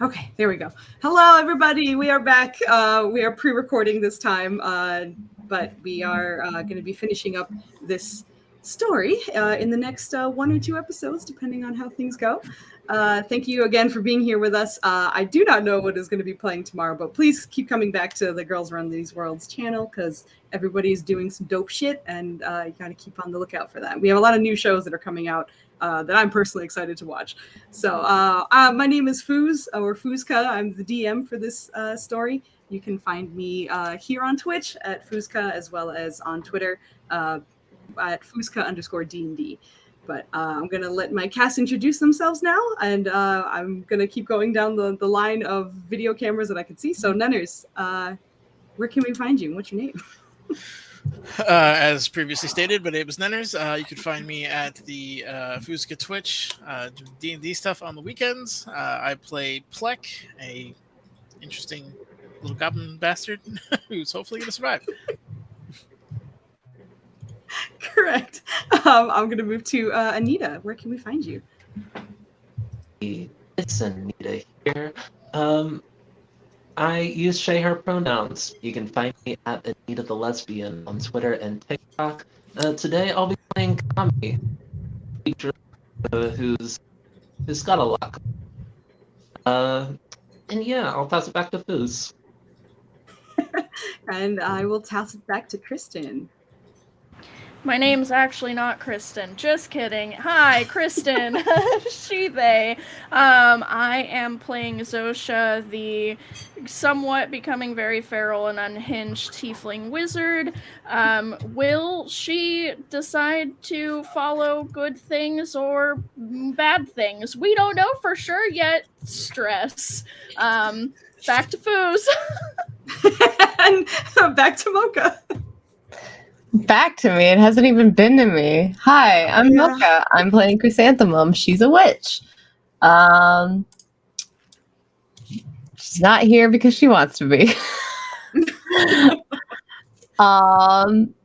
Okay, there we go. Hello, everybody. We are back. We are pre-recording this time, but we are going to be finishing up this story in the next 1 or 2 episodes, depending on how things go. Thank you again for being here with us. I do not know what is going to be playing tomorrow, but please keep coming back to the Girls Run These Worlds channel because everybody's doing some dope shit, and you got to keep on the lookout for that. We have a lot of new shows that are coming out that I'm personally excited to watch. So my name is Foos, or Fooska. I'm the DM for this story. You can find me here on Twitch at Fooska, as well as on Twitter at Fooska_D&D. But I'm going to let my cast introduce themselves now, and I'm going to keep going down the line of video cameras that I can see. So, Nunners, where can we find you? What's your name? As previously stated, my name is Nenners. You can find me at the Fuzka Twitch, do D&D stuff on the weekends. I play Plek, a interesting little goblin bastard who's hopefully going to survive. Correct. I'm going to move to Anita. Where can we find you? It's Anita here. I use she, her pronouns. You can find me at Anita the Lesbian on Twitter and TikTok. Today I'll be playing Kami, who's got a lot. And yeah, I'll toss it back to Foos. And I will toss it back to Kristen. My name's actually not Kristen. Just kidding. Hi, Kristen. She, they. I am playing Zosha, the somewhat becoming very feral and unhinged tiefling wizard. Will she decide to follow good things or bad things? We don't know for sure yet. Stress. Back to Foos. And back to Mocha. Back to me. It hasn't even been to me. Hi, I'm Mocha. I'm playing Chrysanthemum. She's a witch. She's not here because she wants to be. But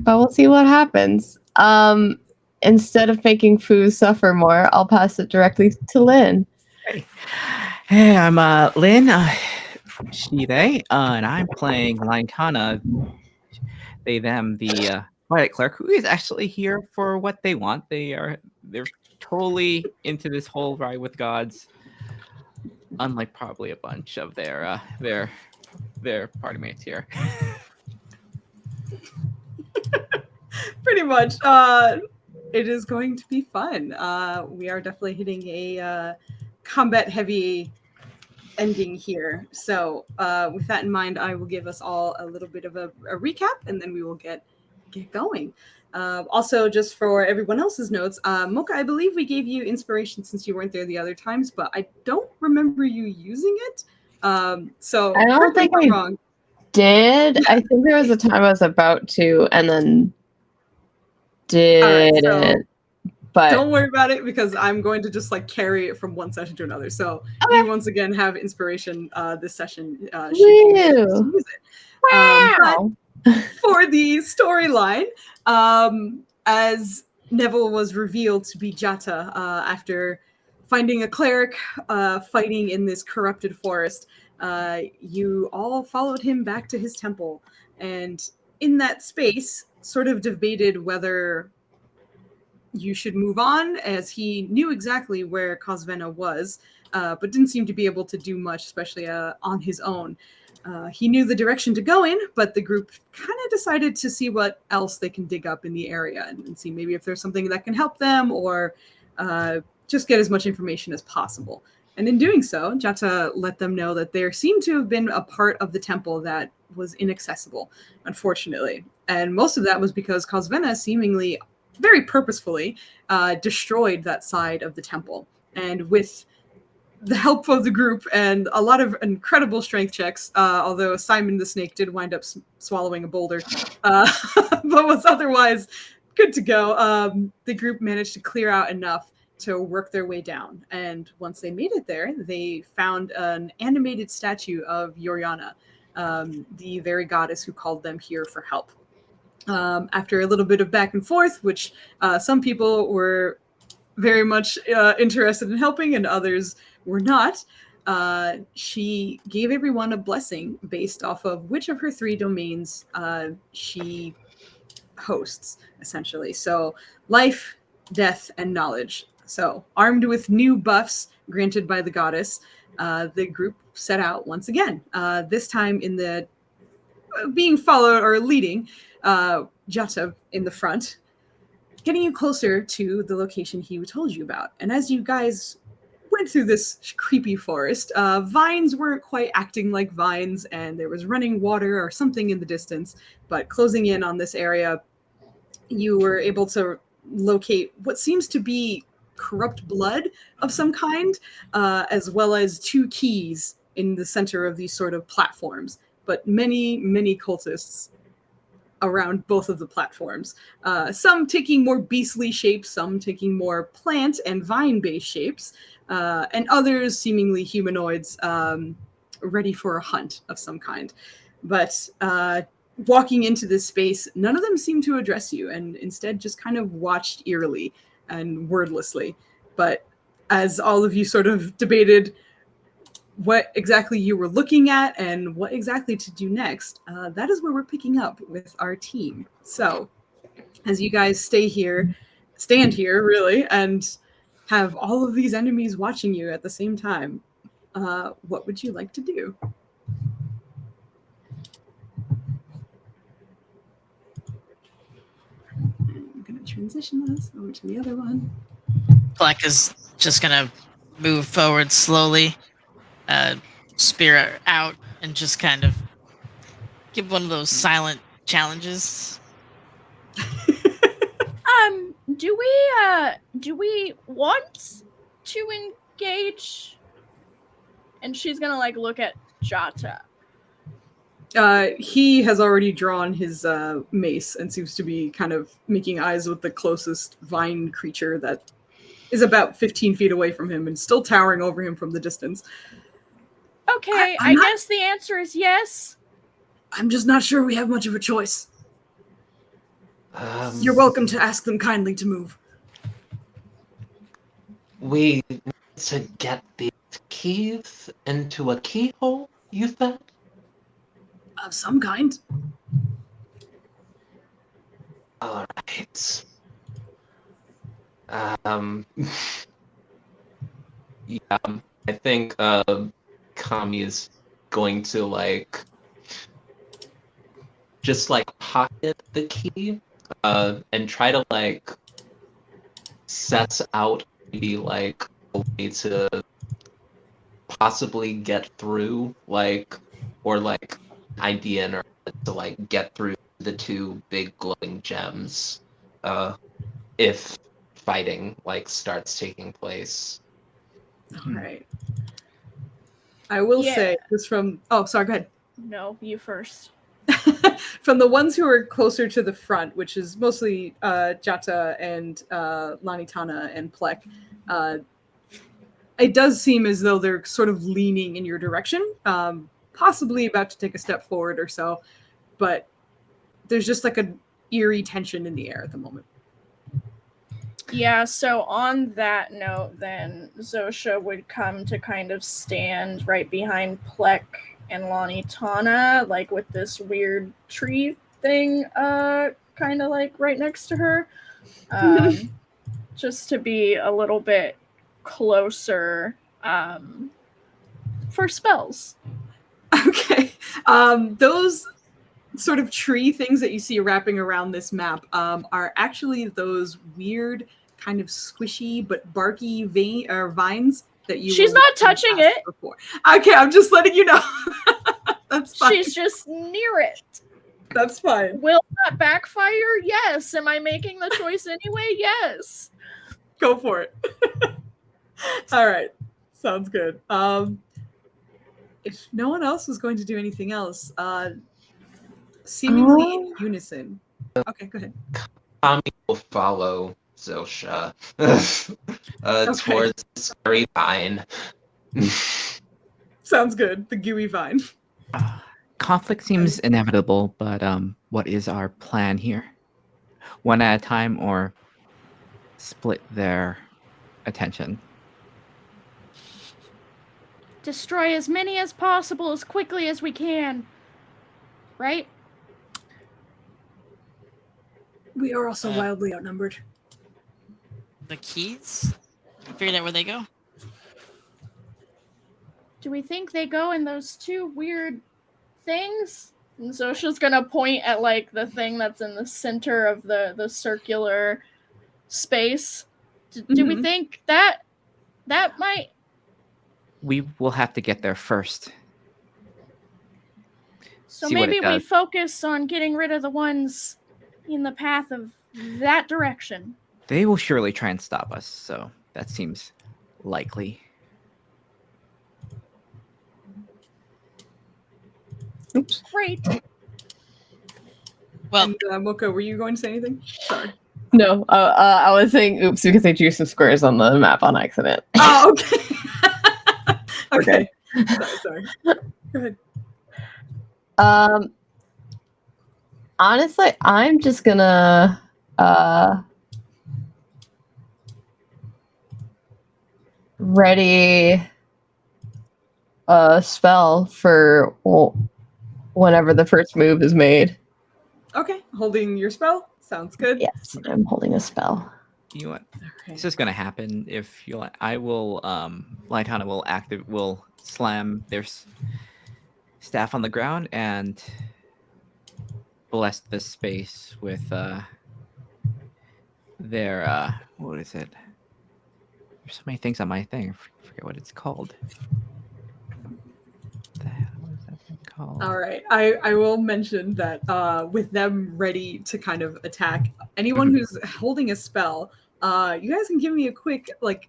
we'll see what happens. Instead of making Foo suffer more, I'll pass it directly to Lynn. Hey, I'm Lynn. She, they, and I'm playing Linkana. They, them, the Twilight Clerk, who is actually here for what they want. They're totally into this whole ride with gods, unlike probably a bunch of their party mates here. Pretty much. It is going to be fun. We are definitely hitting a combat-heavy ending here. So with that in mind, I will give us all a little bit of a recap, and then we will get going. Also, just for everyone else's notes, Mocha, I believe we gave you inspiration since you weren't there the other times, but I don't remember you using it. So I don't think I wrong. did. Yeah. I think there was a time I was about to, and then didn't. Right, but don't worry about it because I'm going to just like carry it from one session to another. So you once again have inspiration this session. Should you use it. Wow. For the storyline, as Neville was revealed to be Jata after finding a cleric fighting in this corrupted forest, you all followed him back to his temple, and in that space sort of debated whether you should move on, as he knew exactly where Kausvena was, but didn't seem to be able to do much, especially on his own. He knew the direction to go in, but the group kind of decided to see what else they can dig up in the area and see maybe if there's something that can help them, or just get as much information as possible. And in doing so, Jata let them know that there seemed to have been a part of the temple that was inaccessible, unfortunately. And most of that was because Kausvena seemingly very purposefully destroyed that side of the temple. And with the help of the group and a lot of incredible strength checks, although Simon the Snake did wind up swallowing a boulder, but was otherwise good to go, the group managed to clear out enough to work their way down. And once they made it there, they found an animated statue of Yoriana, the very goddess who called them here for help. After a little bit of back and forth, which some people were very much interested in helping, and others were not, she gave everyone a blessing based off of which of her 3 domains she hosts, essentially. So life, death, and knowledge. So armed with new buffs granted by the goddess, the group set out once again. This time in the being followed or leading Jata in the front, getting you closer to the location he told you about. And as you guys went through this creepy forest, vines weren't quite acting like vines, and there was running water or something in the distance. But closing in on this area, you were able to locate what seems to be corrupt blood of some kind, as well as 2 keys in the center of these sort of platforms. But many, many cultists around both of the platforms. Some taking more beastly shapes, some taking more plant and vine-based shapes, and others seemingly humanoids ready for a hunt of some kind. But walking into this space, none of them seemed to address you, and instead just kind of watched eerily and wordlessly. But as all of you sort of debated what exactly you were looking at and what exactly to do next, that is where we're picking up with our team. So as you guys stand here really, and have all of these enemies watching you at the same time, what would you like to do? I'm going to transition this over to the other one. Black is just going to move forward slowly, spear out, and just kind of give one of those silent challenges. Do we want to engage? And she's gonna like look at Jata. He has already drawn his mace and seems to be kind of making eyes with the closest vine creature that is about 15 feet away from him and still towering over him from the distance. Okay, I guess the answer is yes. I'm just not sure we have much of a choice. You're welcome to ask them kindly to move. We need to get these keys into a keyhole, you said? Of some kind. Alright. Yeah, I think Kami is going to like just like pocket the key and try to like suss out maybe like a way to possibly get through, like, or like idea in her to like get through the 2 big glowing gems if fighting like starts taking place. All right. I will say this from sorry, go ahead. No, you first. From the ones who are closer to the front, which is mostly Jata and Lanitana and Plek, it does seem as though they're sort of leaning in your direction, possibly about to take a step forward or so, but there's just like an eerie tension in the air at the moment. Yeah, so on that note, then Zosha would come to kind of stand right behind Plek and Lanitana, like with this weird tree thing, kind of like right next to her, just to be a little bit closer for spells. Okay. Those sort of tree things that you see wrapping around this map are actually those weird kind of squishy but barky vines that you She's not touching it before. Okay, I'm just letting you know. That's fine. She's just near it. That's fine. Will that backfire? Yes. Am I making the choice anyway? Yes. Go for it. All right. Sounds good. If no one else was going to do anything else, seemingly in unison. Okay, go ahead. Kami will follow Zosha towards the scary vine. Sounds good. The gooey vine. Conflict seems inevitable, but what is our plan here? One at a time, or split their attention? destroy as many as possible as quickly as we can. Right? We are also wildly outnumbered. The keys? Figured out where they go? Do we think they go in those two weird things? And Zosha's gonna point at like the thing that's in the center of the circular space. Do we think that might? We will have to get there first. So maybe we focus on getting rid of the ones in the path of that direction. They will surely try and stop us, so that seems likely. Oops. Great. Well, And, Mocha, were you going to say anything? Sorry. No, I was saying oops because I drew some squares on the map on accident. Oh, okay. Okay. Sorry. Go ahead. Honestly, I'm just gonna ready a spell for whenever the first move is made. Okay. Holding your spell. Sounds good. Yes, I'm holding a spell. You know what? Okay. This is gonna happen if you. I will. Lightana will slam their staff on the ground and bless the space with their what is it? There's so many things on my thing. I forget what it's called. What the hell is that thing called? All right. I will mention that with them ready to kind of attack anyone who's holding a spell, you guys can give me a quick, like,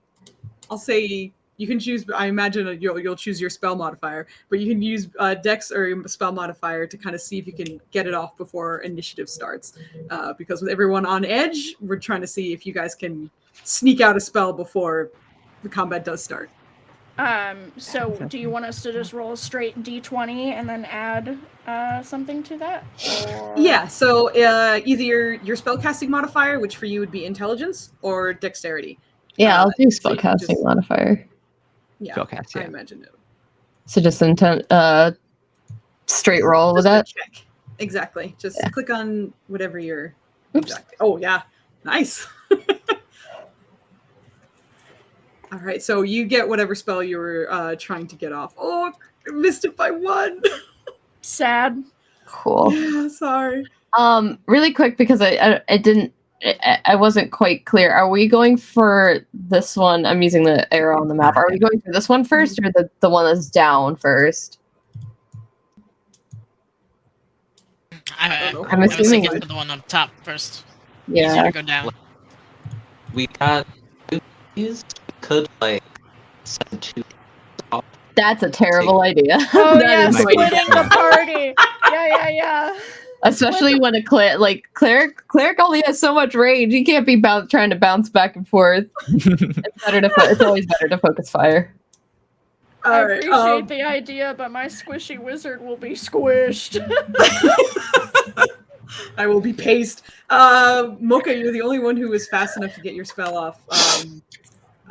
I'll say you can choose. I imagine you'll choose your spell modifier, but you can use Dex or your spell modifier to kind of see if you can get it off before initiative starts. Because with everyone on edge, we're trying to see if you guys can sneak out a spell before the combat does start. So do you want us to just roll a straight D20 and then add something to that? Or... Yeah, so either your spellcasting modifier, which for you would be intelligence, or dexterity. Yeah, I'll do so spellcasting modifier. Yeah, Spellcast, yeah. I imagine it. So just straight roll with that? Check. Exactly. Just click on whatever you're... Exactly. Oh, yeah. Nice. All right, so you get whatever spell you were trying to get off. Oh, I missed it by 1. Sad. Cool. Yeah, sorry. Really quick because I wasn't quite clear. Are we going for this one? I'm using the arrow on the map. Are we going for this one first or the one that's down first? I'm assuming get the one up top first. Yeah. Easier to go down. We got these. Could like send 2 off. That's a terrible idea. Oh That yeah, is might be splitting the party. Yeah. Especially when a cleric only has so much range. He can't be trying to bounce back and forth. It's always better to focus fire. I appreciate the idea, but my squishy wizard will be squished. I will be paced. Mocha, you're the only one who was fast enough to get your spell off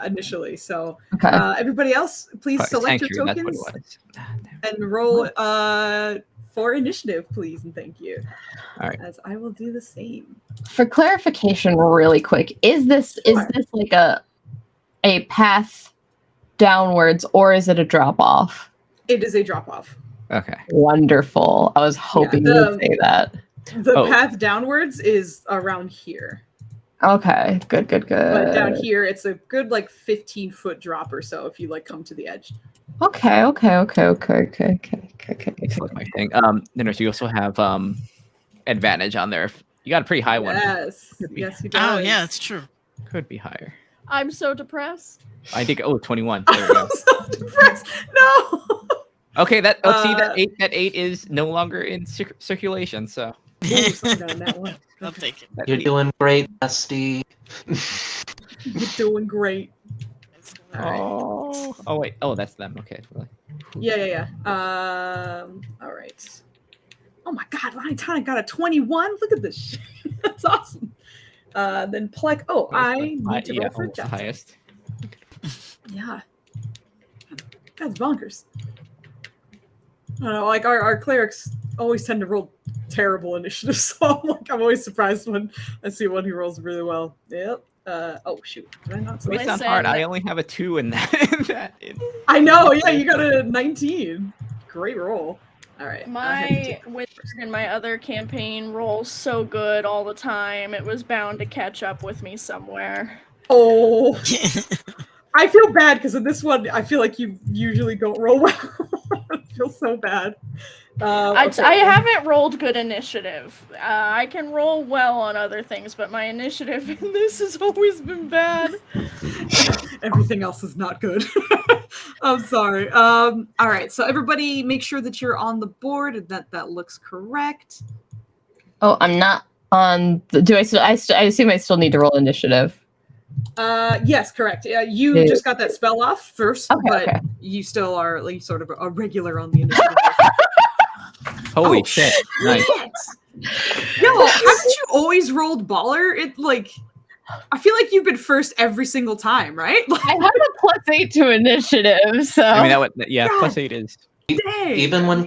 initially. So everybody else, please select your tokens and roll for initiative, please, and thank you. All right. As I will do the same. For clarification, really quick, is this like a path downwards or is it a drop off? It is a drop off. Okay. Wonderful. I was hoping you would say that. The path downwards is around here. Okay, good. But down here, it's a good 15-foot drop or so if you come to the edge. Okay. It's like my thing. So you also have advantage on there. You got a pretty high one. Yes, he does. Oh yeah, that's true. Could be higher. I'm so depressed. I think 21. There we go. I'm so depressed. No. Okay, that that 8 is no longer in circulation. So. I'll take it. You're doing great, Dusty. You're doing great. Oh wait. Oh, that's them. Okay. Really. Yeah. All right. Oh my God, Lightana got a 21. Look at this shit. That's awesome. Then Plek. Oh, I need to roll for the highest. Yeah. That's bonkers. I don't know, like our clerics always tend to roll terrible initiatives, so I'm always surprised when I see one who rolls really well. Yep. Oh shoot! Did I not? Based on Listen. heart, I only have a 2 in that. I know. Yeah, you got a 19. Great roll. All right. My wizard in my other campaign rolls so good all the time. It was bound to catch up with me somewhere. Oh, I feel bad because in this one, I feel like you usually don't roll well. I feel so bad. Okay. I haven't rolled good initiative. I can roll well on other things, but my initiative in this has always been bad. Everything else is not good. I'm sorry. All right. So everybody, make sure that you're on the board and that looks correct. Oh, I'm not on. Do I still? I assume I still need to roll initiative. Yes, correct. You Yeah. just got that spell off first, Okay, but okay. you still are like sort of a regular on the initiative. Holy Oh, shit! Nice. Yo, haven't you always rolled baller? It like, I feel like you've been first every single time, right? I have a +8 to initiative, so. I mean, that would yeah. God. +8 is. Dang. Even when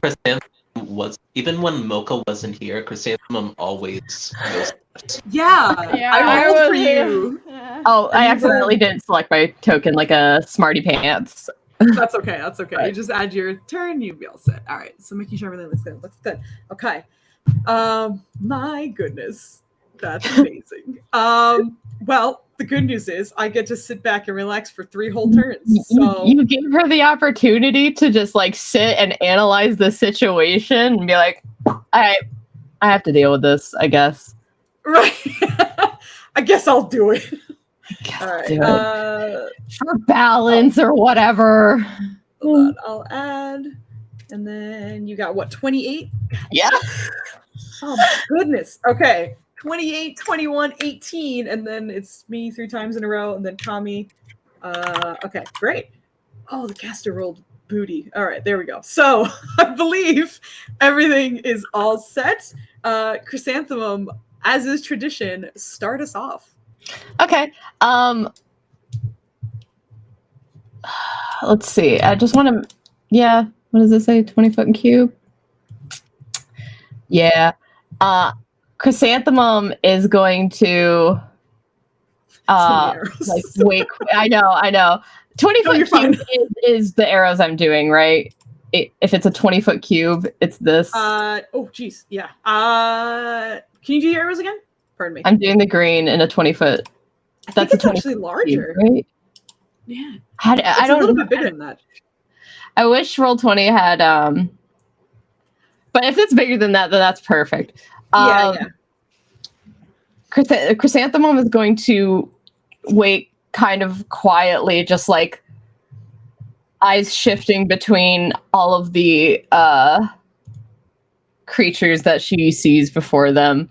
Mocha wasn't here, Chrysanthemum always goes first. Yeah, Yeah, I rolled for was- you. Yeah. Oh, I You accidentally didn't select my token like a smarty pants. That's okay. That's okay. You Right. just add your turn, you'll be all set. All right. So making sure everything looks good. Looks good. Okay. My goodness, that's amazing. Well, the good news is I get to sit back and relax for 3 whole turns. So You gave her the opportunity to just like sit and analyze the situation and be like, all right, I have to deal with this, I guess. right. I guess I'll do it. All right. Do it. For balance or whatever. Hold on. I'll add. And then you got what, 28? Yeah. Oh my goodness. Okay. 28, 21, 18, and then it's me 3 times in a row, and then Kami. Okay, great. Oh, the caster rolled booty. All right, there we go. So I believe everything is all set. Chrysanthemum, as is tradition, start us off. Okay. Let's see. I just want to. Yeah. What does it say? 20-foot cube. Yeah. Chrysanthemum is going to. Like wait. I know. 20-foot cube is the arrows I'm doing, right? If it's a 20-foot cube, it's this. Oh, geez. Yeah. Can you do your arrows again? Pardon me. I'm doing the green in a 20-foot. That's actually larger. Cube, right? Yeah. I don't. A little bit bigger than that. I wish Roll20 had. But if it's bigger than that, then that's perfect. Yeah. Chrysanthemum is going to wait kind of quietly, just like eyes shifting between all of the creatures that she sees before them,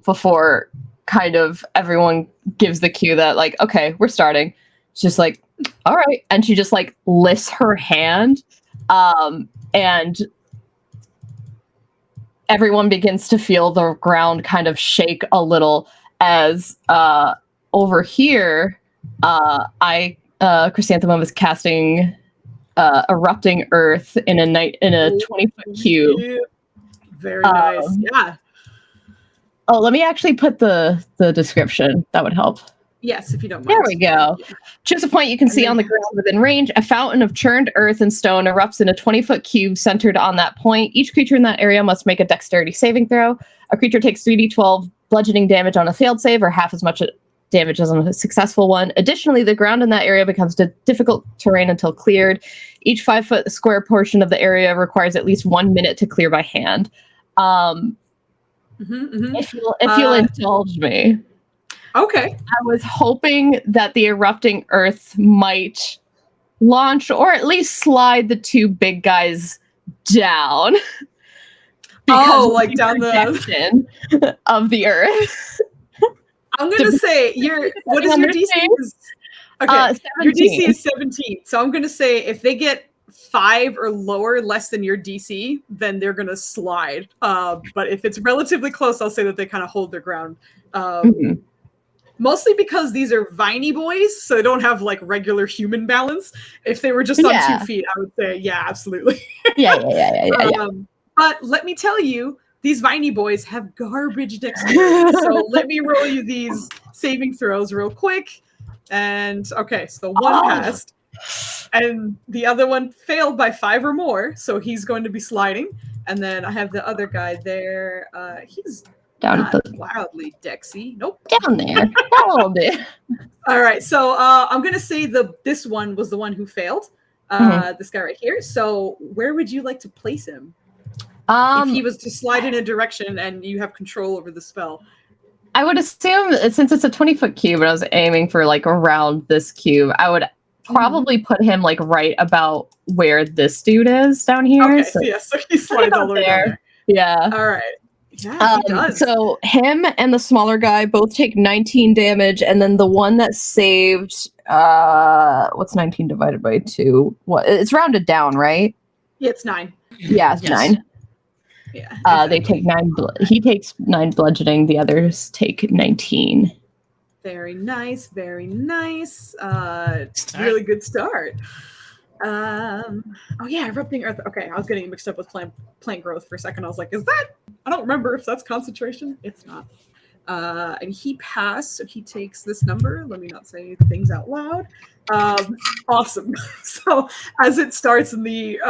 before kind of everyone gives the cue that like, okay, we're starting. She's just like, all right. And she just like lifts her hand, and everyone begins to feel the ground kind of shake a little as over here, Chrysanthemum is casting erupting earth in a 20-foot cube. Very nice. Yeah. Oh, let me actually put the description. That would help. Yes, if you don't mind. There we go. Choose a point you can see on the ground within range. A fountain of churned earth and stone erupts in a 20-foot cube centered on that point. Each creature in that area must make a dexterity saving throw. A creature takes 3d12 bludgeoning damage on a failed save, or half as much damage as on a successful one. Additionally, the ground in that area becomes difficult terrain until cleared. Each 5-foot square portion of the area requires at least 1 minute to clear by hand. If you'll indulge me. Okay. I was hoping that the erupting earth might launch or at least slide the 2 big guys down. Oh, like down the of the earth. I'm gonna say what is your DC? Okay, your DC is 17. So I'm gonna say if they get 5 or lower, less than your DC, then they're gonna slide. But if it's relatively close, I'll say that they kind of hold their ground. Mostly because these are viney boys, so they don't have like regular human balance. If they were just on 2 feet, I would say, yeah, absolutely. Yeah. But let me tell you, these viney boys have garbage dexterity. So let me roll you these saving throws real quick. And okay, so one passed. And the other one failed by 5 or more, so he's going to be sliding. And then I have the other guy there. He's down not wildly dexy. Nope. Down there. A little bit. All right, so I'm gonna say this one was the one who failed. This guy right here. So where would you like to place him? If he was to slide in a direction and you have control over the spell. I would assume, since it's a 20-foot cube and I was aiming for like around this cube, I would probably put him like right about where this dude is down here. Okay, so he slides all the way down there. Yeah. All right. Yeah, he does. So him and the smaller guy both take 19 damage, and then the one that saved, what's 19 divided by 2? What? It's rounded down, right? Yeah, it's 9. Yeah, it's 9. Yeah. Exactly. They take 9. He takes 9 bludgeoning. The others take 19. Very nice. Very nice. Really good start. Oh yeah, erupting earth. Okay, I was getting mixed up with plant growth for a second. I was like, is that? I don't remember if that's concentration. It's not. And he passed, so he takes this number. Let me not say things out loud. Awesome. So as it starts and the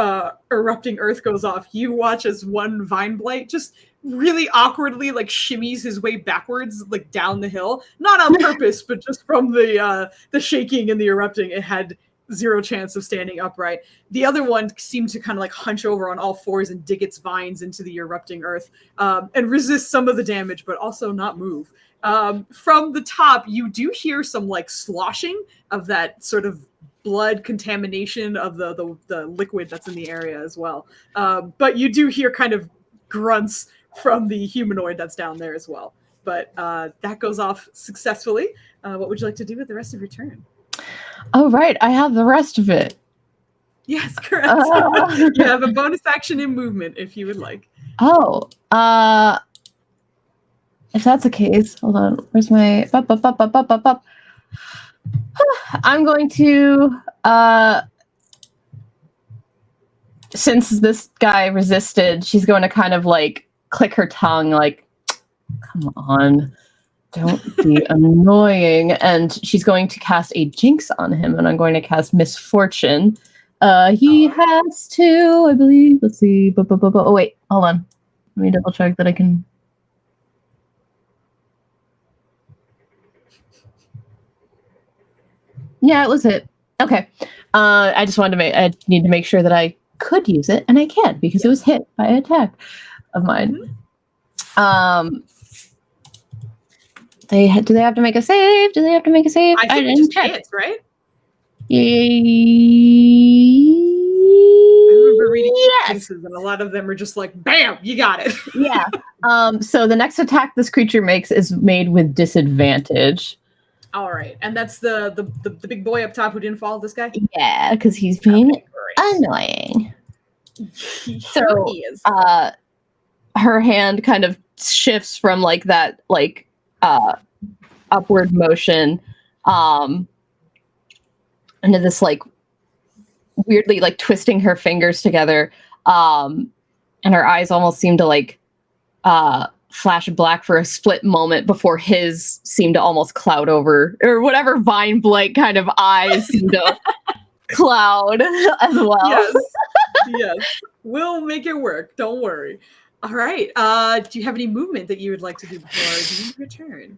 erupting earth goes off, you watch as one vine blight just really awkwardly like shimmies his way backwards, like down the hill. Not on purpose, but just from the shaking and the erupting, it had 0 chance of standing upright. The other one seemed to kind of like hunch over on all 4s and dig its vines into the erupting earth and resist some of the damage, but also not move. From the top, you do hear some like sloshing of that sort of blood contamination of the liquid that's in the area as well. But you do hear kind of grunts from the humanoid that's down there as well. But that goes off successfully. What would you like to do with the rest of your turn? Oh, right. I have the rest of it. Yes, correct. You have a bonus action in movement if you would like. Oh, if that's the case, hold on. Where's my... I'm going to... since this guy resisted, she's going to kind of like click her tongue like, come on. Don't be annoying. And she's going to cast a jinx on him, and I'm going to cast misfortune. He has to, I believe. Let's see. Oh, wait. Hold on. Let me double check that I can. Yeah, it was it. Okay. I just wanted to I need to make sure that I could use it, and I can because it was hit by an attack of mine. Do they have to make a save? I think it just hits, right? I remember reading jinxes, and a lot of them are just like, bam, you got it. Yeah. So the next attack this creature makes is made with disadvantage. All right, and that's the big boy up top who didn't follow this guy? Yeah, because he's being annoying. So he is. Her hand kind of shifts from like that like upward motion into this like weirdly like twisting her fingers together, and her eyes almost seem to like flash black for a split moment before his seemed to almost cloud over, or whatever vine blight kind of eyes seem to cloud as well. Yes, we'll make it work, don't worry. All right, do you have any movement that you would like to do before you return?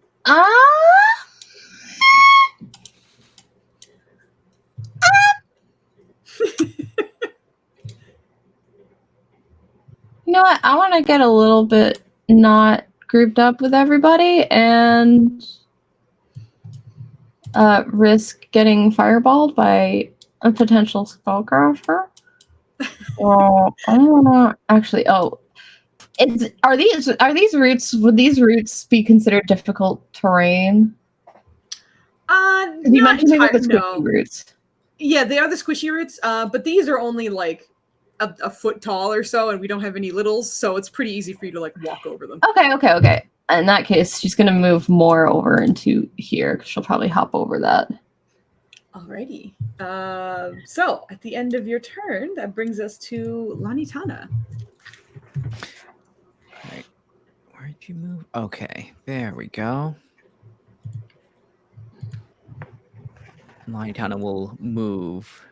You know what? I want to get a little bit not grouped up with everybody and risk getting fireballed by a potential spellcaster. I want to actually. Oh, are these roots? Would these roots be considered difficult terrain? You mentioned they were the squishy roots. Yeah, they are the squishy roots, but these are only like a foot tall or so, and we don't have any littles, so it's pretty easy for you to like walk over them. Okay. In that case, she's going to move more over into here because she'll probably hop over that. Alrighty. So at the end of your turn, that brings us to Lanitana. Right. Where'd you move? Okay, there we go. Lanitana will move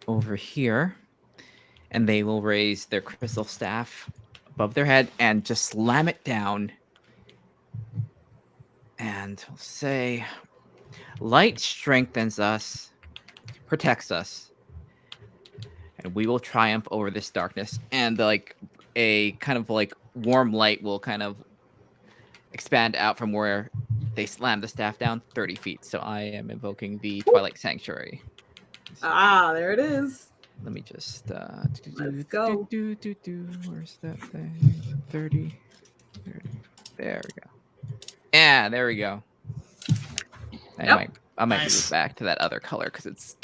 over here, and they will raise their crystal staff above their head and just slam it down. And we'll say, light strengthens us, protects us, and we will triumph over this darkness. And like a kind of like warm light will kind of expand out from where they slam the staff down 30 feet. So I am invoking the Twilight Sanctuary. Ah, there it is. Let me just Let's go. Where's that thing? 30. There we go. Yeah, there we go. I might move back to that other color because it's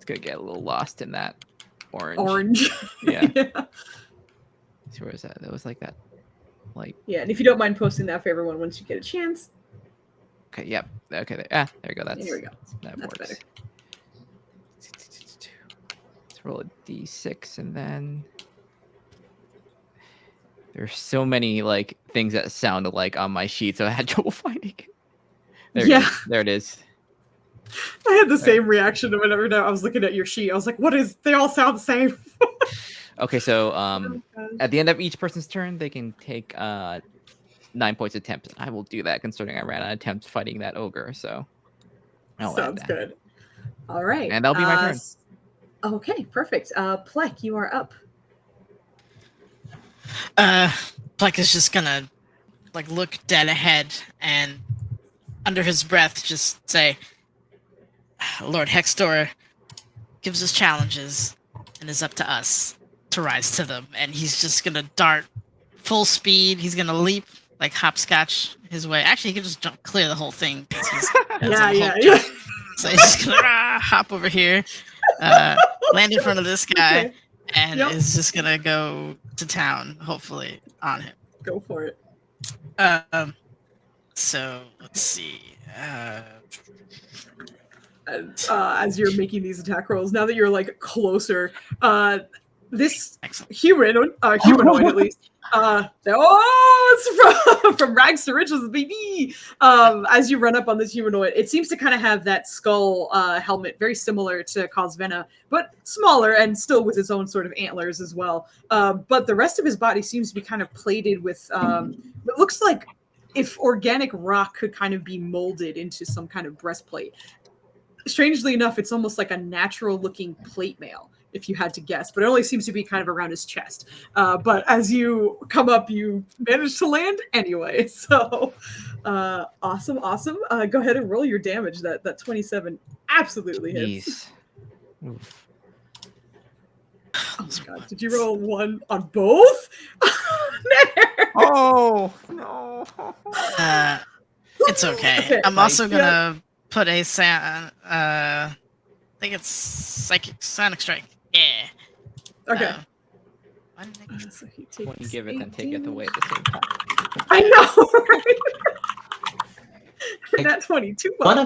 gonna get a little lost in that orange. Yeah. So where is that? That was like that light. Yeah, and if you don't mind posting that for everyone once you get a chance. Okay, yep. Okay, there we go. Here we go. That That's works. better. Let's roll a d6 and then there's so many like things that sound alike on my sheet, so I had trouble finding it. There it is. I had the same reaction whenever I was looking at your sheet. I was like, what is, they all sound the same. Okay, so at the end of each person's turn, they can take 9 points of temps. I will do that considering I ran out of temps fighting that ogre, so sounds good. All right. And that'll be my turn. Okay, perfect. Plek, you are up. Plek is just gonna like look dead ahead and under his breath just say, Lord Hextor gives us challenges and is up to us to rise to them. And he's just gonna dart full speed. He's gonna leap like hopscotch his way. Actually, he can just jump clear the whole thing. Yeah. So he's just gonna hop over here, land in front of this guy, and is just gonna go to town, hopefully, on him. Go for it. So let's see. As you're making these attack rolls, now that you're like closer, this Excellent. humanoid at least. It's from rags to riches, baby. As you run up on this humanoid, it seems to kind of have that skull helmet, very similar to Kausvena, but smaller and still with its own sort of antlers as well. But the rest of his body seems to be kind of plated with it looks like if organic rock could kind of be molded into some kind of breastplate. Strangely enough, it's almost like a natural looking plate mail, if you had to guess, but it only seems to be kind of around his chest. But as you come up, you manage to land anyway. So awesome. Go ahead and roll your damage. That 27 absolutely hits. Oof. Oh my god, did you roll one on both? Oh no. It's okay. I'm also gonna put a I think it's sonic strike. Yeah. Okay. So when you give it and take it away at the same time. I know, right? That 22. One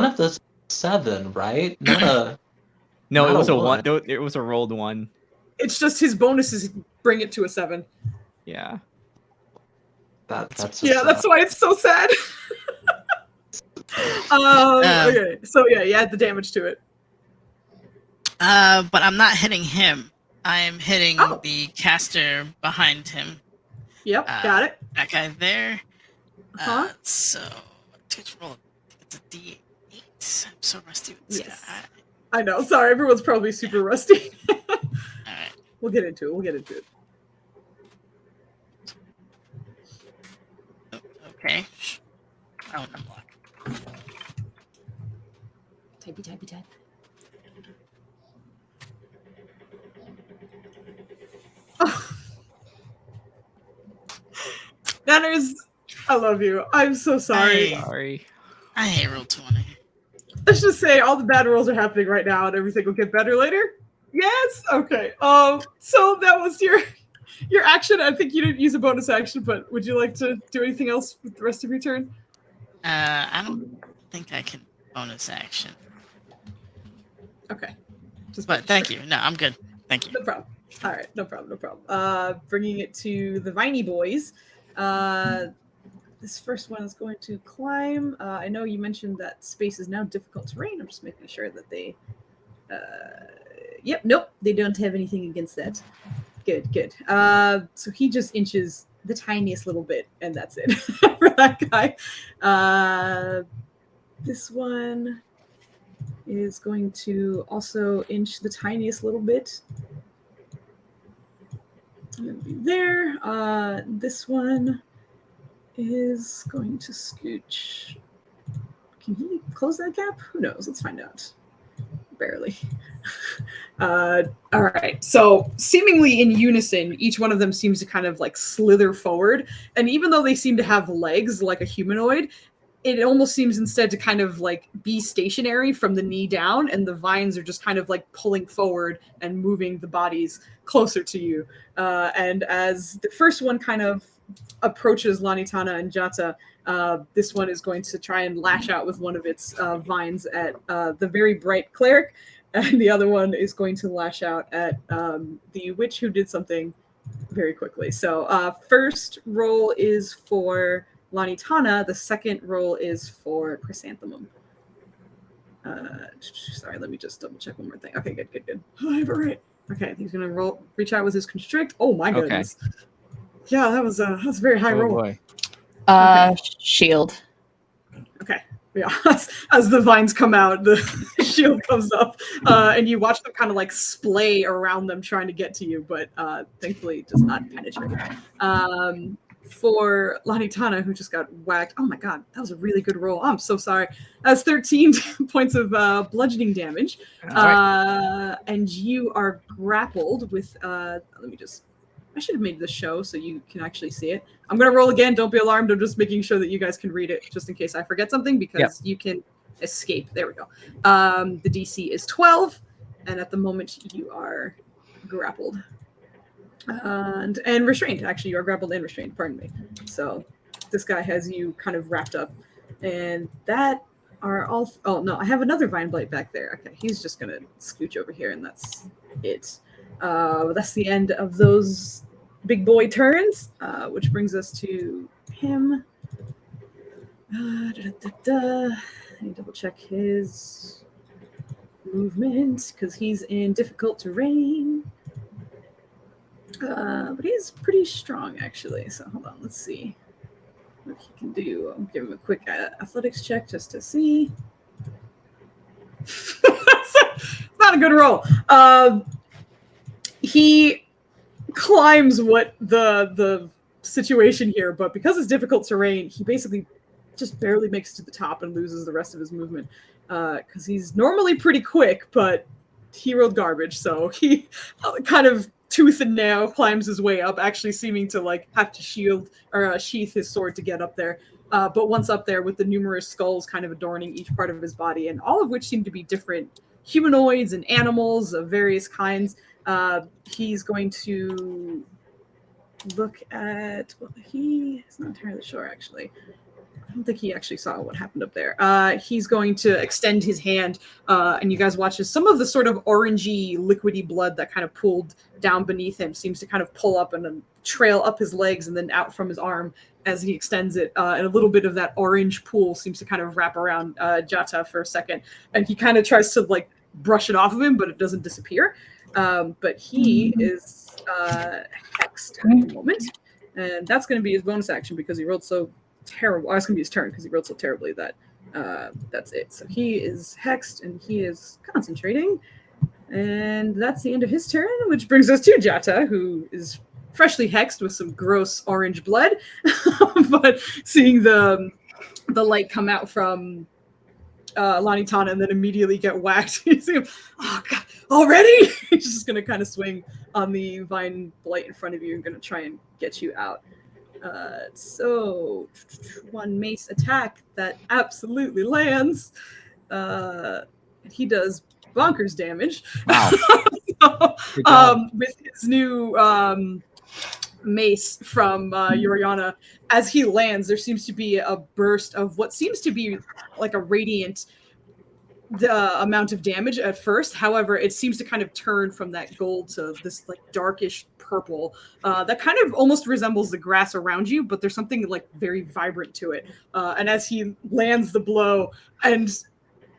of those 7, right? Not No, not it was a a one. one. It was a rolled one. It's just his bonuses bring it to a 7. Yeah. that's That's why it's so sad. Okay, so you add the damage to it. But I'm not hitting him. I'm hitting the caster behind him. Yep, got it. That guy there. Uh-huh. So let's roll. It's a D8. I'm so rusty with this Yes. guy. I know. Sorry, everyone's probably super rusty. All right. We'll get into it. Okay. Oh, I'm blocked. Type. Nanners, I love you. I'm so sorry. Sorry. I hate roll 20. Let's just say all the bad rolls are happening right now and everything will get better later. Yes? Okay. So that was your Your action, I think you didn't use a bonus action, but would you like to do anything else with the rest of your turn? I don't think I can bonus action. Okay. But thank you. No, I'm good. Thank you. No problem. All right, no problem. Bringing it to the Viney boys. This first one is going to climb. I know you mentioned that space is now difficult terrain. I'm just making sure that they... Yep, nope, they don't have anything against that. Good. So he just inches the tiniest little bit, and that's it for that guy. This one is going to also inch the tiniest little bit. Gonna be there. This one is going to scooch. Can he close that gap? Who knows? Let's find out. Barely. All right. So seemingly in unison, each one of them seems to kind of like slither forward. And even though they seem to have legs like a humanoid, it almost seems instead to kind of like be stationary from the knee down, and the vines are just kind of like pulling forward and moving the bodies closer to you. And as the first one kind of approaches Lanitana and Jata, this one is going to try and lash out with one of its vines at the very bright cleric, and the other one is going to lash out at the witch who did something very quickly. So first roll is for Lanitana, the second roll is for Chrysanthemum. Sorry, let me just double check one more thing. Okay, good. Oh, I have it right. Okay, he's gonna reach out with his constrict. Oh my goodness. Okay. Yeah, that was a very high roll. Boy. Okay. Shield. Okay. Yeah, as the vines come out, the shield comes up, and you watch them kind of like splay around them trying to get to you, but thankfully it does not penetrate. For Lanitana, who just got whacked. Oh my god, that was a really good roll. I'm so sorry. That's 13 points of bludgeoning damage. Right. And you are grappled with, I should have made this show so you can actually see it. I'm going to roll again. Don't be alarmed. I'm just making sure that you guys can read it just in case I forget something, because you can escape. There we go. The DC is 12, and at the moment you are grappled. And restrained. Actually, you are grappled and restrained. Pardon me. So this guy has you kind of wrapped up, and that are all. Oh no, I have another vine blight back there. Okay, he's just gonna scooch over here, and that's it. That's the end of those big boy turns, which brings us to him. Let me double check his movement because he's in difficult terrain. But he's pretty strong, actually. So hold on, let's see what he can do. I'll give him a quick athletics check just to see. It's not a good roll. He climbs what the situation here, but because it's difficult terrain, he basically just barely makes it to the top and loses the rest of his movement. Because he's normally pretty quick, but he rolled garbage, so he kind of tooth and nail climbs his way up, actually seeming to like have to sheath his sword to get up there. But once up there, with the numerous skulls kind of adorning each part of his body, and all of which seem to be different humanoids and animals of various kinds, he's going to look at. Well, he is not entirely sure, actually. I don't think he actually saw what happened up there. He's going to extend his hand, and you guys watch as some of the sort of orangey, liquidy blood that kind of pooled down beneath him seems to kind of pull up and then trail up his legs and then out from his arm as he extends it. And a little bit of that orange pool seems to kind of wrap around Jata for a second. And he kind of tries to like brush it off of him, but it doesn't disappear. But he is hexed at the moment. And that's going to be his bonus action because he rolled so terrible. It's going to be his turn because he rolled so terribly that that's it. So he is hexed and he is concentrating. And that's the end of his turn, which brings us to Jata, who is freshly hexed with some gross orange blood. But seeing the light come out from Lanitana and then immediately get whacked, he's like, oh god, already? He's just going to kind of swing on the vine blight in front of you and going to try and get you out. So one mace attack that absolutely lands. He does bonkers damage. Wow. So, with his new mace from Yoriana. As he lands, there seems to be a burst of what seems to be like a radiant amount of damage at first. However, it seems to kind of turn from that gold to this like darkish purple that kind of almost resembles the grass around you, but there's something like very vibrant to it. And as he lands the blow and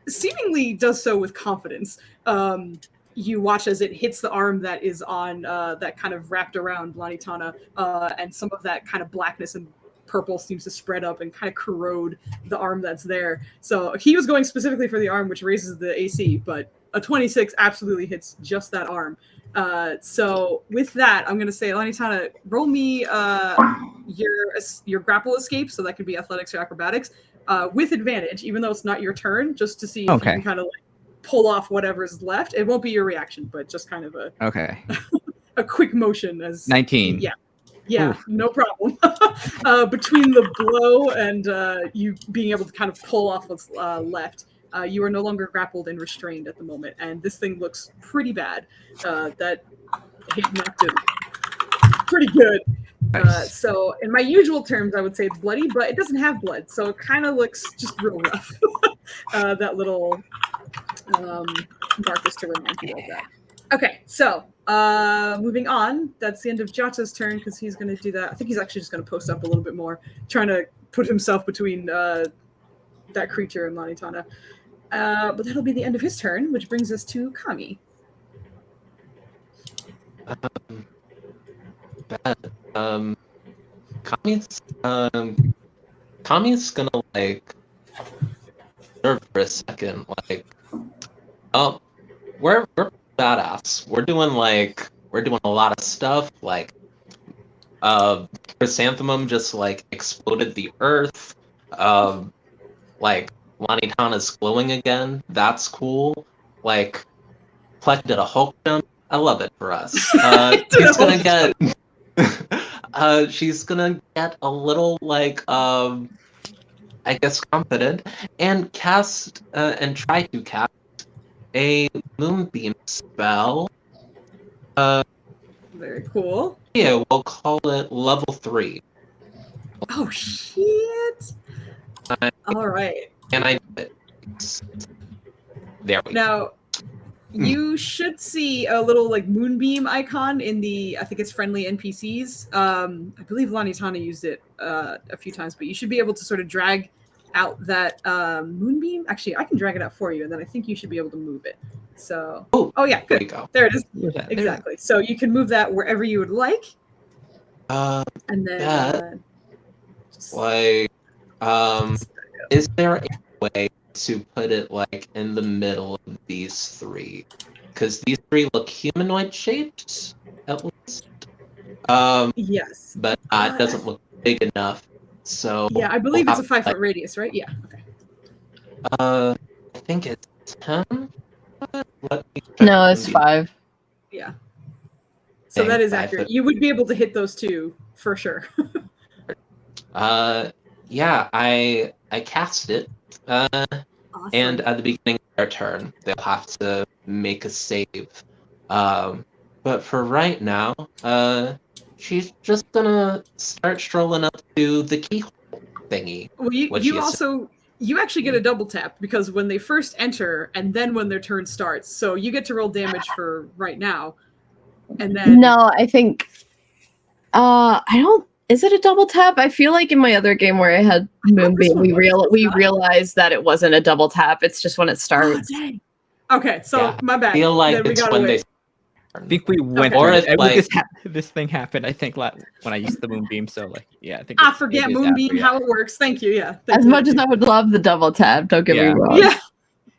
seemingly does so with confidence, you watch as it hits the arm that is on that kind of wrapped around Lanitana, and some of that kind of blackness and purple seems to spread up and kind of corrode the arm that's there. So he was going specifically for the arm, which raises the AC, but a 26 absolutely hits just that arm. So with that, I'm going to say, Lanitana, roll me your grapple escape, so that could be athletics or acrobatics, with advantage, even though it's not your turn, just to see if you can kind of like pull off whatever's left. It won't be your reaction, but just kind of a quick motion as 19. Yeah, Oof. no problem. Between the blow and you being able to kind of pull off what's left, you are no longer grappled and restrained at the moment, and this thing looks pretty bad. That hit knocked it pretty good. Nice. So in my usual terms, I would say it's bloody, but it doesn't have blood, so it kind of looks just real rough. That little mark is to remind you of that. Okay, so moving on. That's the end of Jata's turn because he's going to do that. I think he's actually just going to post up a little bit more, trying to put himself between that creature and Lanitana. But that'll be the end of his turn, which brings us to Kami. Kami's gonna like observe for a second, like, oh, we're badass. We're doing a lot of stuff. Like, Chrysanthemum just like exploded the earth. Like Lanitana's glowing again. That's cool. Like, Plek did a Hulk jump. I love it for us. She's gonna get. She's gonna get a little like I guess confident and cast and try to cast a moonbeam spell. Very cool. Yeah, we'll call it level 3. Oh shit! All right. And I did it. There we go. Now, you should see a little like moonbeam icon in the, I think it's friendly NPCs. I believe Lanitana used it a few times, but you should be able to sort of drag out that moonbeam. Actually, I can drag it out for you, and then I think you should be able to move it. So, oh yeah, good. There you go. There it is. There. Exactly. So you can move that wherever you would like. And then like, is there a way to put it like in the middle of these three? Because these three look humanoid shaped, at least. Yes. But it doesn't look big enough. So yeah, I believe it's a 5-foot radius, right? Yeah. Okay. I think it's 10. No, it's 5. Yeah. So that is accurate. You would be able to hit those two for sure. Yeah, I cast it. Awesome. And at the beginning of their turn, they'll have to make a save. But for right now, she's just gonna start strolling up to the keyhole thingy. Well, you actually get a double tap because when they first enter and then when their turn starts, so you get to roll damage for right now, and then no, I think I don't. Is it a double tap? I feel like in my other game where I had Moonbeam, we realized that it wasn't a double tap. It's just when it starts. Oh, dang. Okay, so my bad. I feel like it's when they. I think we went. Or if like this thing happened, I think when I used the Moonbeam. So like, yeah, I think I forget Moonbeam how it works. Thank you. Yeah. As much as I would love the double tap, don't get me wrong. Yeah.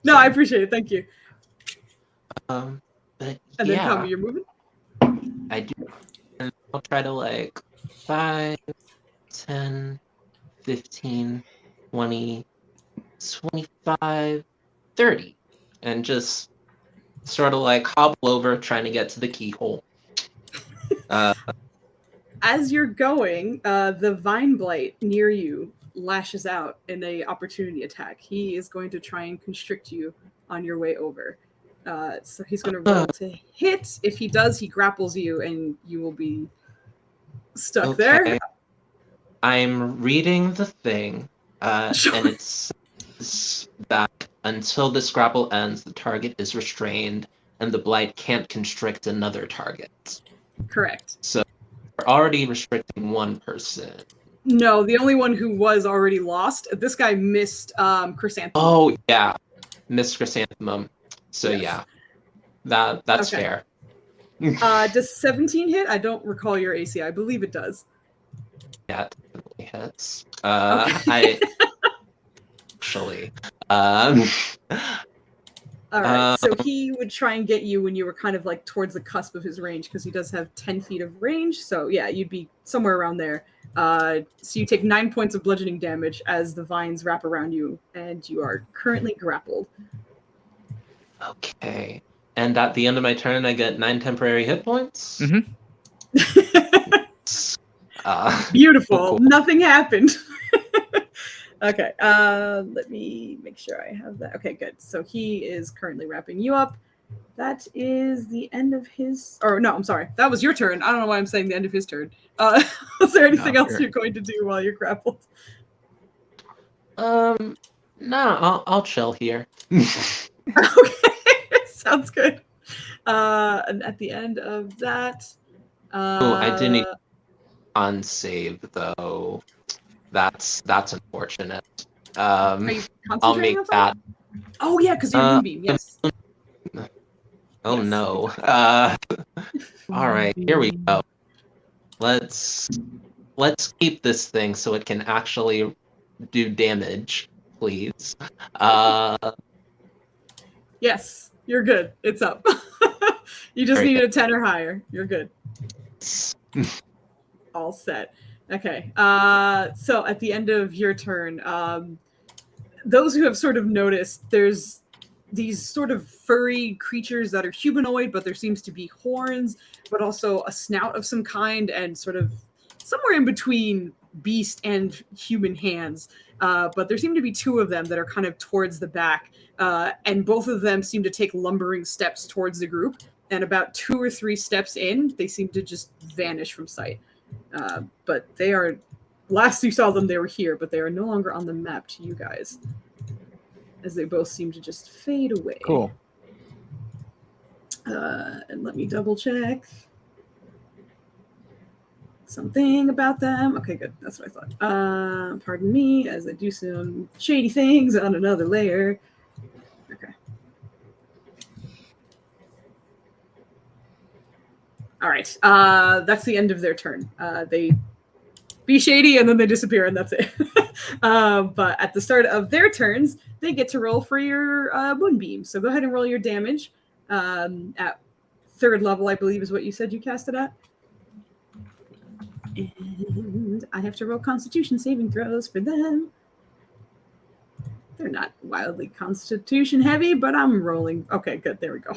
No, I appreciate it. Thank you. But and then Kami, you're moving. I do. And I'll try to like 5, 10, 15, 20, 25, 30, and just sort of like hobble over trying to get to the keyhole. As you're going, the Vine Blight near you lashes out in a opportunity attack. He is going to try and constrict you on your way over. So he's going to roll to hit. If he does, he grapples you, and you will be stuck there. I'm reading the thing, Sure. and it says that until this grapple ends, the target is restrained, and the blight can't constrict another target. Correct. So we're already restricting one person. No, the only one who was already lost. This guy missed Chrysanthemum. Oh yeah, Miss Chrysanthemum. So Yes. yeah, that's Okay. fair. Does 17 hit? I don't recall your AC. I believe it does. Yeah, it definitely hits. Okay. I actually. All right, so he would try and get you when you were kind of like towards the cusp of his range, because he does have 10 feet of range. So yeah, you'd be somewhere around there. So you take 9 points of bludgeoning damage as the vines wrap around you, and you are currently grappled. Okay. And at the end of my turn, I get 9 temporary hit points. Mm-hmm. Beautiful. Oh, cool. Nothing happened. Okay, let me make sure I have that. Okay, good. So he is currently wrapping you up. That is the end of his... Or no, I'm sorry. That was your turn. I don't know why I'm saying the end of his turn. Is there anything else you're going to do while you're grappled? No, I'll chill here. Okay, sounds good. And at the end of that... Oh, I didn't unsave, though. That's unfortunate. Are you I'll make concentrating on that. something? Oh yeah, because you're Moonbeam, yes. Oh Yes. no. All right, here we go. Let's keep this thing so it can actually do damage, please. Yes, you're good. It's up. You just Very need good. a 10 or higher. You're good. All set. Okay. So at the end of your turn, those who have sort of noticed, there's these sort of furry creatures that are humanoid, but there seems to be horns, but also a snout of some kind, and sort of somewhere in between beast and human hands. But there seem to be two of them that are kind of towards the back, and both of them seem to take lumbering steps towards the group. And about 2 or 3 steps in, they seem to just vanish from sight. But they are... Last you saw them, they were here, but they are no longer on the map to you guys, as they both seem to just fade away. Cool. And let me double check something about them. Okay, good. That's what I thought. Pardon me as I do some shady things on another layer. Okay. All right. That's the end of their turn. They be shady and then they disappear, and that's it. But at the start of their turns, they get to roll for your Moonbeam. So go ahead and roll your damage at 3rd level, I believe is what you said you cast it at. And I have to roll Constitution saving throws for them. They're not wildly Constitution heavy, but I'm rolling. Okay, good. There we go.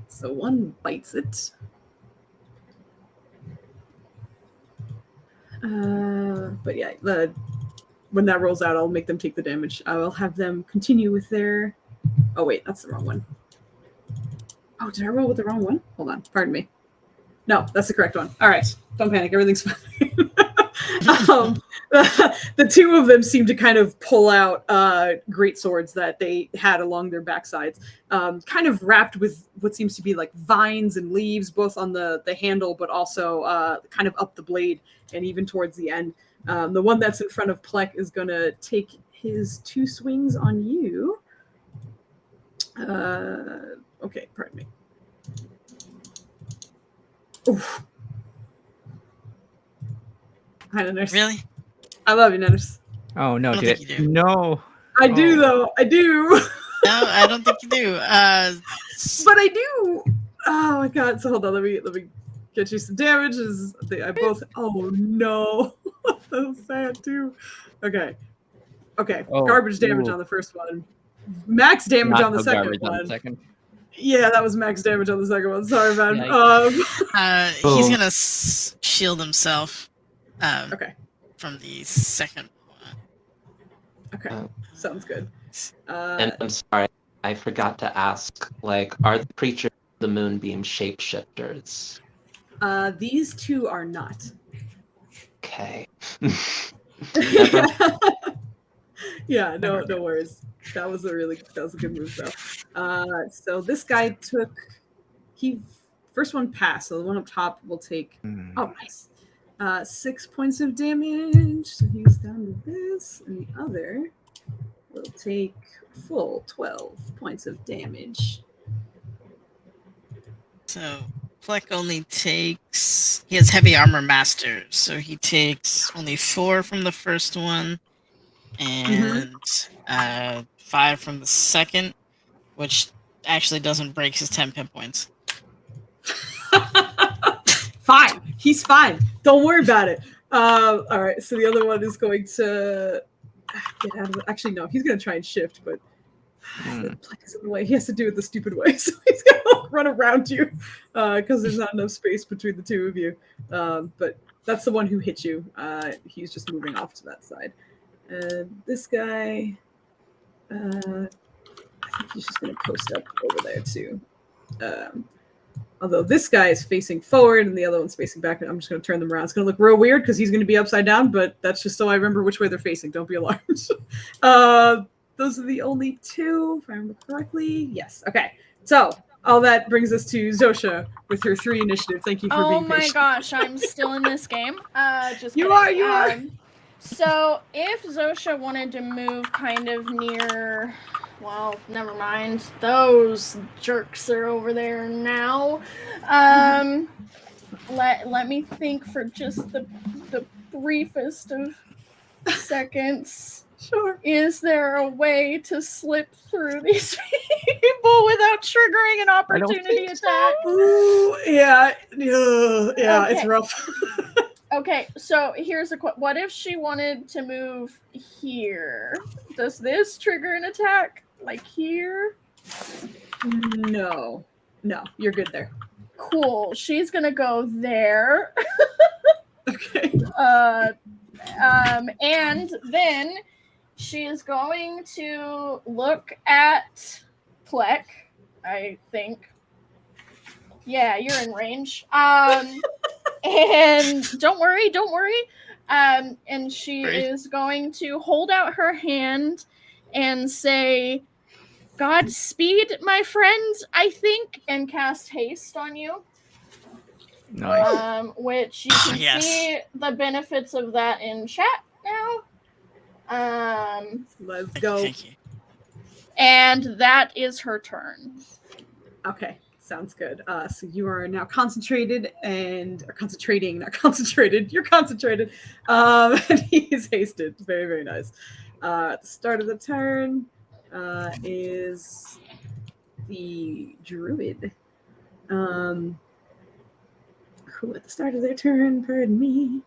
So one bites it. But yeah, when that rolls out, I'll make them take the damage. I will have them continue with their... Oh wait, that's the wrong one. Oh, did I roll with the wrong one? Hold on, pardon me. No, that's the correct one. All right, don't panic, everything's fine. The two of them seem to kind of pull out great swords that they had along their backsides, kind of wrapped with what seems to be like vines and leaves, both on the handle, but also kind of up the blade and even towards the end. The one that's in front of Plek is going to take his 2 swings on you. Okay, pardon me. Oof. Hi, Nanners. Really? I love you, Nanners. Oh no, I don't did think it? you do. No. I do, though. I do. No, I don't think you do. But I do. Oh my god. So hold on. Let me get you some damage. I both... Oh no. That was sad too. Okay. Oh, Garbage damage ooh. on the first one. Max damage Not on the so second garbage one. on the second. Yeah, that was max damage on the second one. Sorry, man. He's gonna shield himself. Okay. From the second one. Okay. Sounds good. And I'm sorry, I forgot to ask, like, are the creatures the moonbeam shapeshifters? These two are not. Okay. Yeah, no worries. That was a good move though. So this guy first one passed, so the one up top will take oh nice. 6 points of damage. So he's down to this, and the other will take full 12 points of damage. So Plek only takes. He has heavy armor master, so he takes only 4 from the first one, and 5 from the second, which actually doesn't break his 10 pin points. Fine, he's fine. Don't worry about it. All right, so the other one is going to get out of it. Actually, no, he's going to try and shift, but the Plek is in the way. He has to do it the stupid way, so he's going to run around you because there's not enough space between the two of you. But that's the one who hit you. He's just moving off to that side. This guy, I think he's just going to post up over there too. Although this guy is facing forward and the other one's facing back, I'm just going to turn them around. It's going to look real weird because he's going to be upside down, but that's just so I remember which way they're facing. Don't be alarmed. Those are the only two, if I remember correctly. Yes. Okay. So all that brings us to Zosha with her 3 initiative. Thank you for being patient. Oh my gosh, I'm still in this game. Just you kidding. You are. So if Zosha wanted to move kind of near, well, never mind. Those jerks are over there now. Let me think for just the briefest of seconds. Sure. Is there a way to slip through these people without triggering an opportunity attack? Ooh, yeah, okay. It's rough. Okay, so here's a question. What if she wanted to move here? Does this trigger an attack? Like here? No, you're good there. Cool. She's gonna go there. Okay. And then she is going to look at Plek, I think. Yeah, you're in range. And don't worry. And she is going to hold out her hand and say, "Godspeed, my friends," I think, and cast haste on you. Nice. Which you can see the benefits of that in chat now. Let's go. Thank you. And that is her turn. Okay, sounds good. So you are now concentrated and concentrating, not concentrated. You're concentrated. And he is hasted. Very, very nice. At the start of the turn is the druid. Who at the start of their turn, pardon me.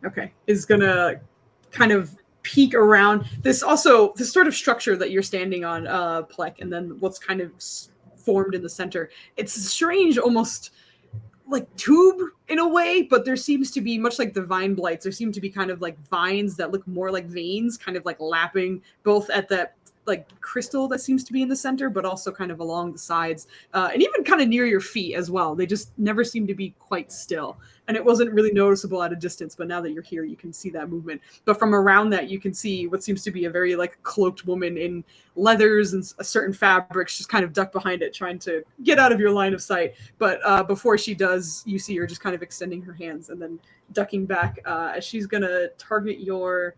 Okay, is gonna kind of peek around this sort of structure that you're standing on, Plek, and then what's kind of formed in the center. It's strange, almost like tube in a way, but there seems to be, much like the vine blights, there seem to be kind of like vines that look more like veins, kind of like lapping both at that like crystal that seems to be in the center, but also kind of along the sides, and even kind of near your feet as well. They just never seem to be quite still. And it wasn't really noticeable at a distance, but now that you're here, you can see that movement. But from around that, you can see what seems to be a very like cloaked woman in leathers and certain fabrics, just kind of ducked behind it, trying to get out of your line of sight. But before she does, you see her just kind of extending her hands and then ducking back as she's gonna target your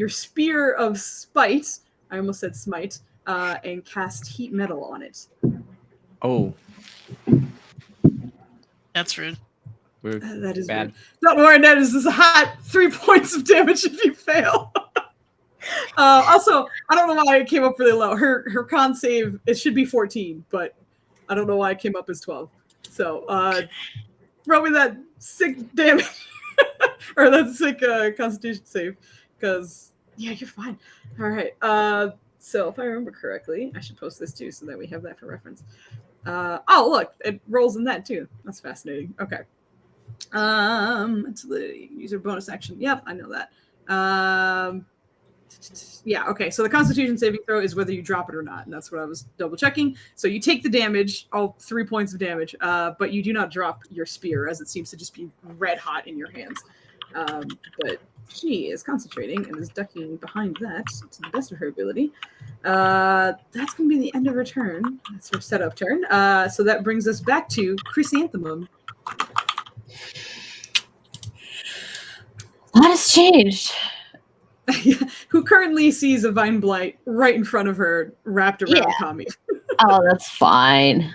spear of spite. I almost said smite, and cast heat metal on it. Oh. That's rude. That is bad. Rude. Don't worry, Ned. This is a hot 3 points of damage if you fail. Also, I don't know why it came up really low. Her con save, it should be 14, but I don't know why it came up as 12. So roll me that sick damage or that sick constitution save, because yeah, you're fine. All right. So if I remember correctly, I should post this too so that we have that for reference. Oh, look, it rolls in that too. That's fascinating. Okay. It's the user bonus action. Yep, I know that. Yeah, okay. So the Constitution saving throw is whether you drop it or not, and that's what I was double checking. So you take the damage, all 3 points of damage, but you do not drop your spear, as it seems to just be red hot in your hands. But she is concentrating and is ducking behind that to the best of her ability. That's going to be the end of her turn. That's her setup turn. So that brings us back to Chrysanthemum. A lot has changed. Who currently sees a vine blight right in front of her, wrapped around Kami. Oh, that's fine.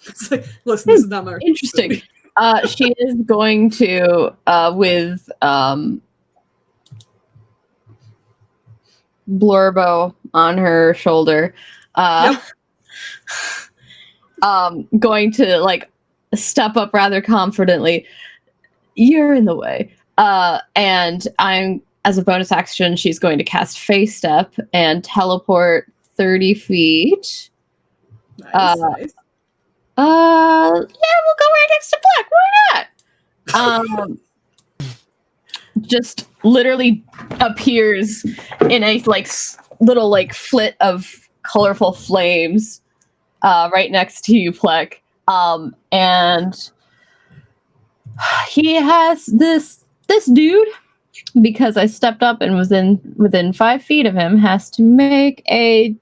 It's like, listen, this is not my interesting. She is going to with Blorbo on her shoulder. Going to like step up rather confidently. You're in the way. And I'm, as a bonus action, she's going to cast Face Step and teleport 30 feet. Nice. Yeah, we'll go right next to Black. Why not? Just literally appears in a like little like flit of colorful flames right next to you, Plek. And he has this dude, because I stepped up and was within 5 feet of him, has to make a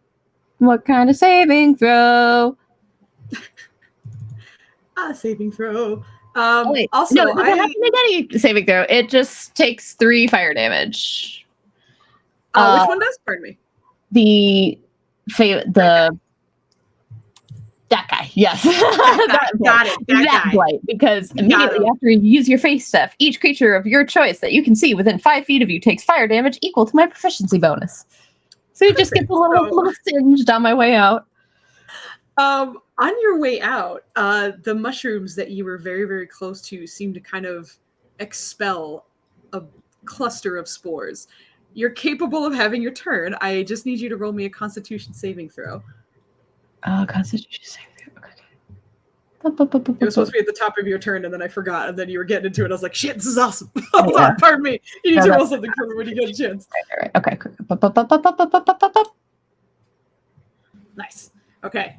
what kind of saving throw? Saving throw. Wait, also, no, it doesn't have to make any saving throw. It just takes 3 fire damage. Which one does? Pardon me. That guy, yes. Got it. That guy. blight, because immediately after you use your face step, each creature of your choice that you can see within 5 feet of you takes fire damage equal to my proficiency bonus. So you just get a little singed on my way out. On your way out, the mushrooms that you were very, very close to seem to kind of expel a cluster of spores. You're capable of having your turn. I just need you to roll me a Constitution saving throw. Constitution saving throw. Okay. It was supposed to be at the top of your turn, and then I forgot, and then you were getting into it. I was like, shit, this is awesome. Hold on, pardon me. You need to roll something for me when you get a chance. Right. Okay. Nice. Okay.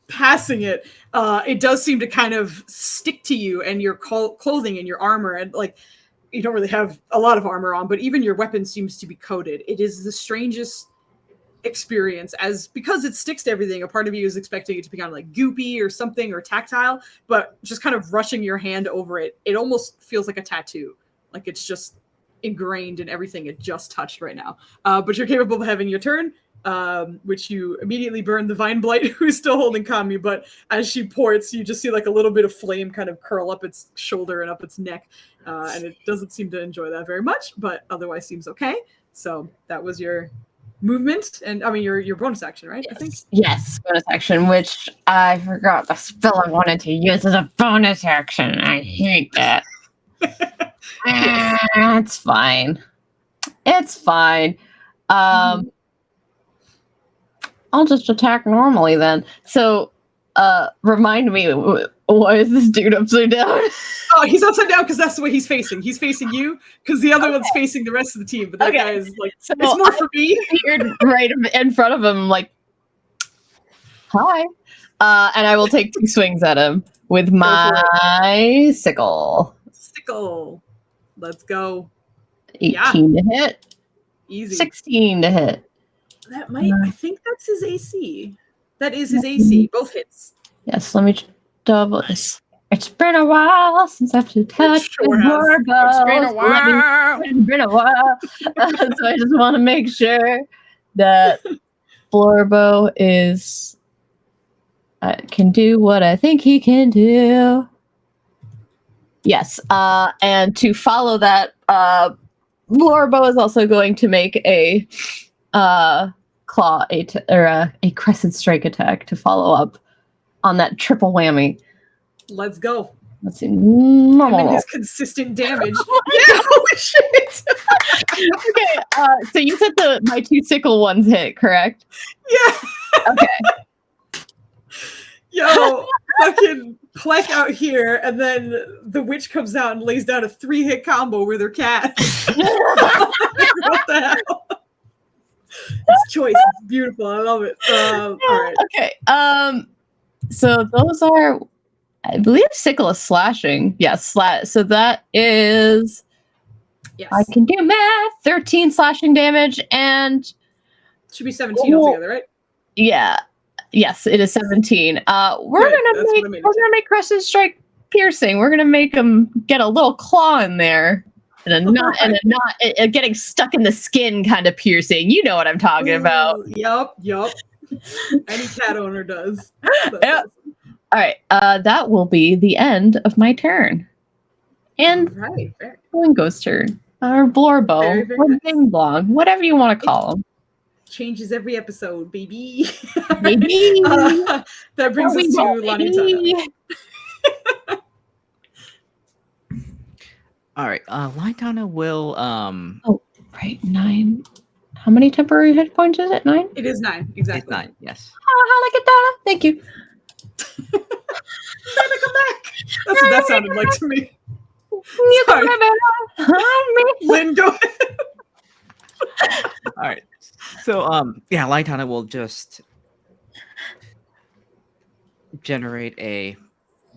Passing it, it does seem to kind of stick to you and your clothing and your armor, and like you don't really have a lot of armor on, but even your weapon seems to be coated. It is the strangest experience, as because it sticks to everything. A part of you is expecting it to be kind of like goopy or something or tactile, but just kind of rushing your hand over it, it almost feels like a tattoo. Like it's just ingrained in everything it just touched right now. But you're capable of having your turn, which you immediately burn the vine blight, who's still holding Kami, but as she ports, you just see like a little bit of flame kind of curl up its shoulder and up its neck, and it doesn't seem to enjoy that very much, but otherwise seems okay. So that was your movement, and I mean your bonus action, right? Yes. I think. Yes, bonus action, which I forgot the spell I wanted to use as a bonus action. I hate that. It's fine. It's fine. I'll just attack normally then. So, remind me, why is this dude upside down? Oh, he's upside down because that's the way he's facing. He's facing you because the other one's facing the rest of the team. But that guy is like, so it's more for me. You're right in front of him, like, hi. And I will take 2 swings at him with my sickle. Sickle. Let's go. 18 to hit. Easy. 16 to hit. That might. I think that's his AC. That is his AC. Both hits. Yes, let me double. It's been a while since I've touched Blorbo. It's been a while. It's been a while. So I just want to make sure that Blorbo is can do what I think he can do. Yes, and to follow that, Blorbo is also going to make a a crescent strike attack to follow up on that triple whammy. Let's go. Let's see. His consistent damage. Yeah, holy shit. Okay, so you said my 2 sickle ones hit, correct? Yeah. Okay. Yo, fucking Plek out here, and then the witch comes out and lays down a 3-hit combo with her cat. What the hell? It's choice. It's beautiful. I love it. All right. Okay. So those are, I believe, sickle is slashing. Yes, so that is. Yes. I can do math. 13 slashing damage, and should be 17 altogether, right? Yeah. Yes, it is 17. We're gonna make Crescent Strike piercing. We're gonna make him get a little claw in there, and a knot, getting stuck in the skin kind of piercing. You know what I'm talking about. Yup. Any cat owner does. Yep. All right. That will be the end of my turn. And Boingo's turn. Or Blorbo. Or Bing Blong. Whatever you want to call him. Changes every episode, baby. Baby. That brings us to Lanitana. All right. Lanitana will. Oh, right. 9. How many temporary hit points is it? 9? It is 9, exactly. It's 9, yes. Oh, look at that. Thank you. Come back. That's what that sounded like to me. You Sorry. Lynn, go ahead. All right. So, Lanitana will just generate a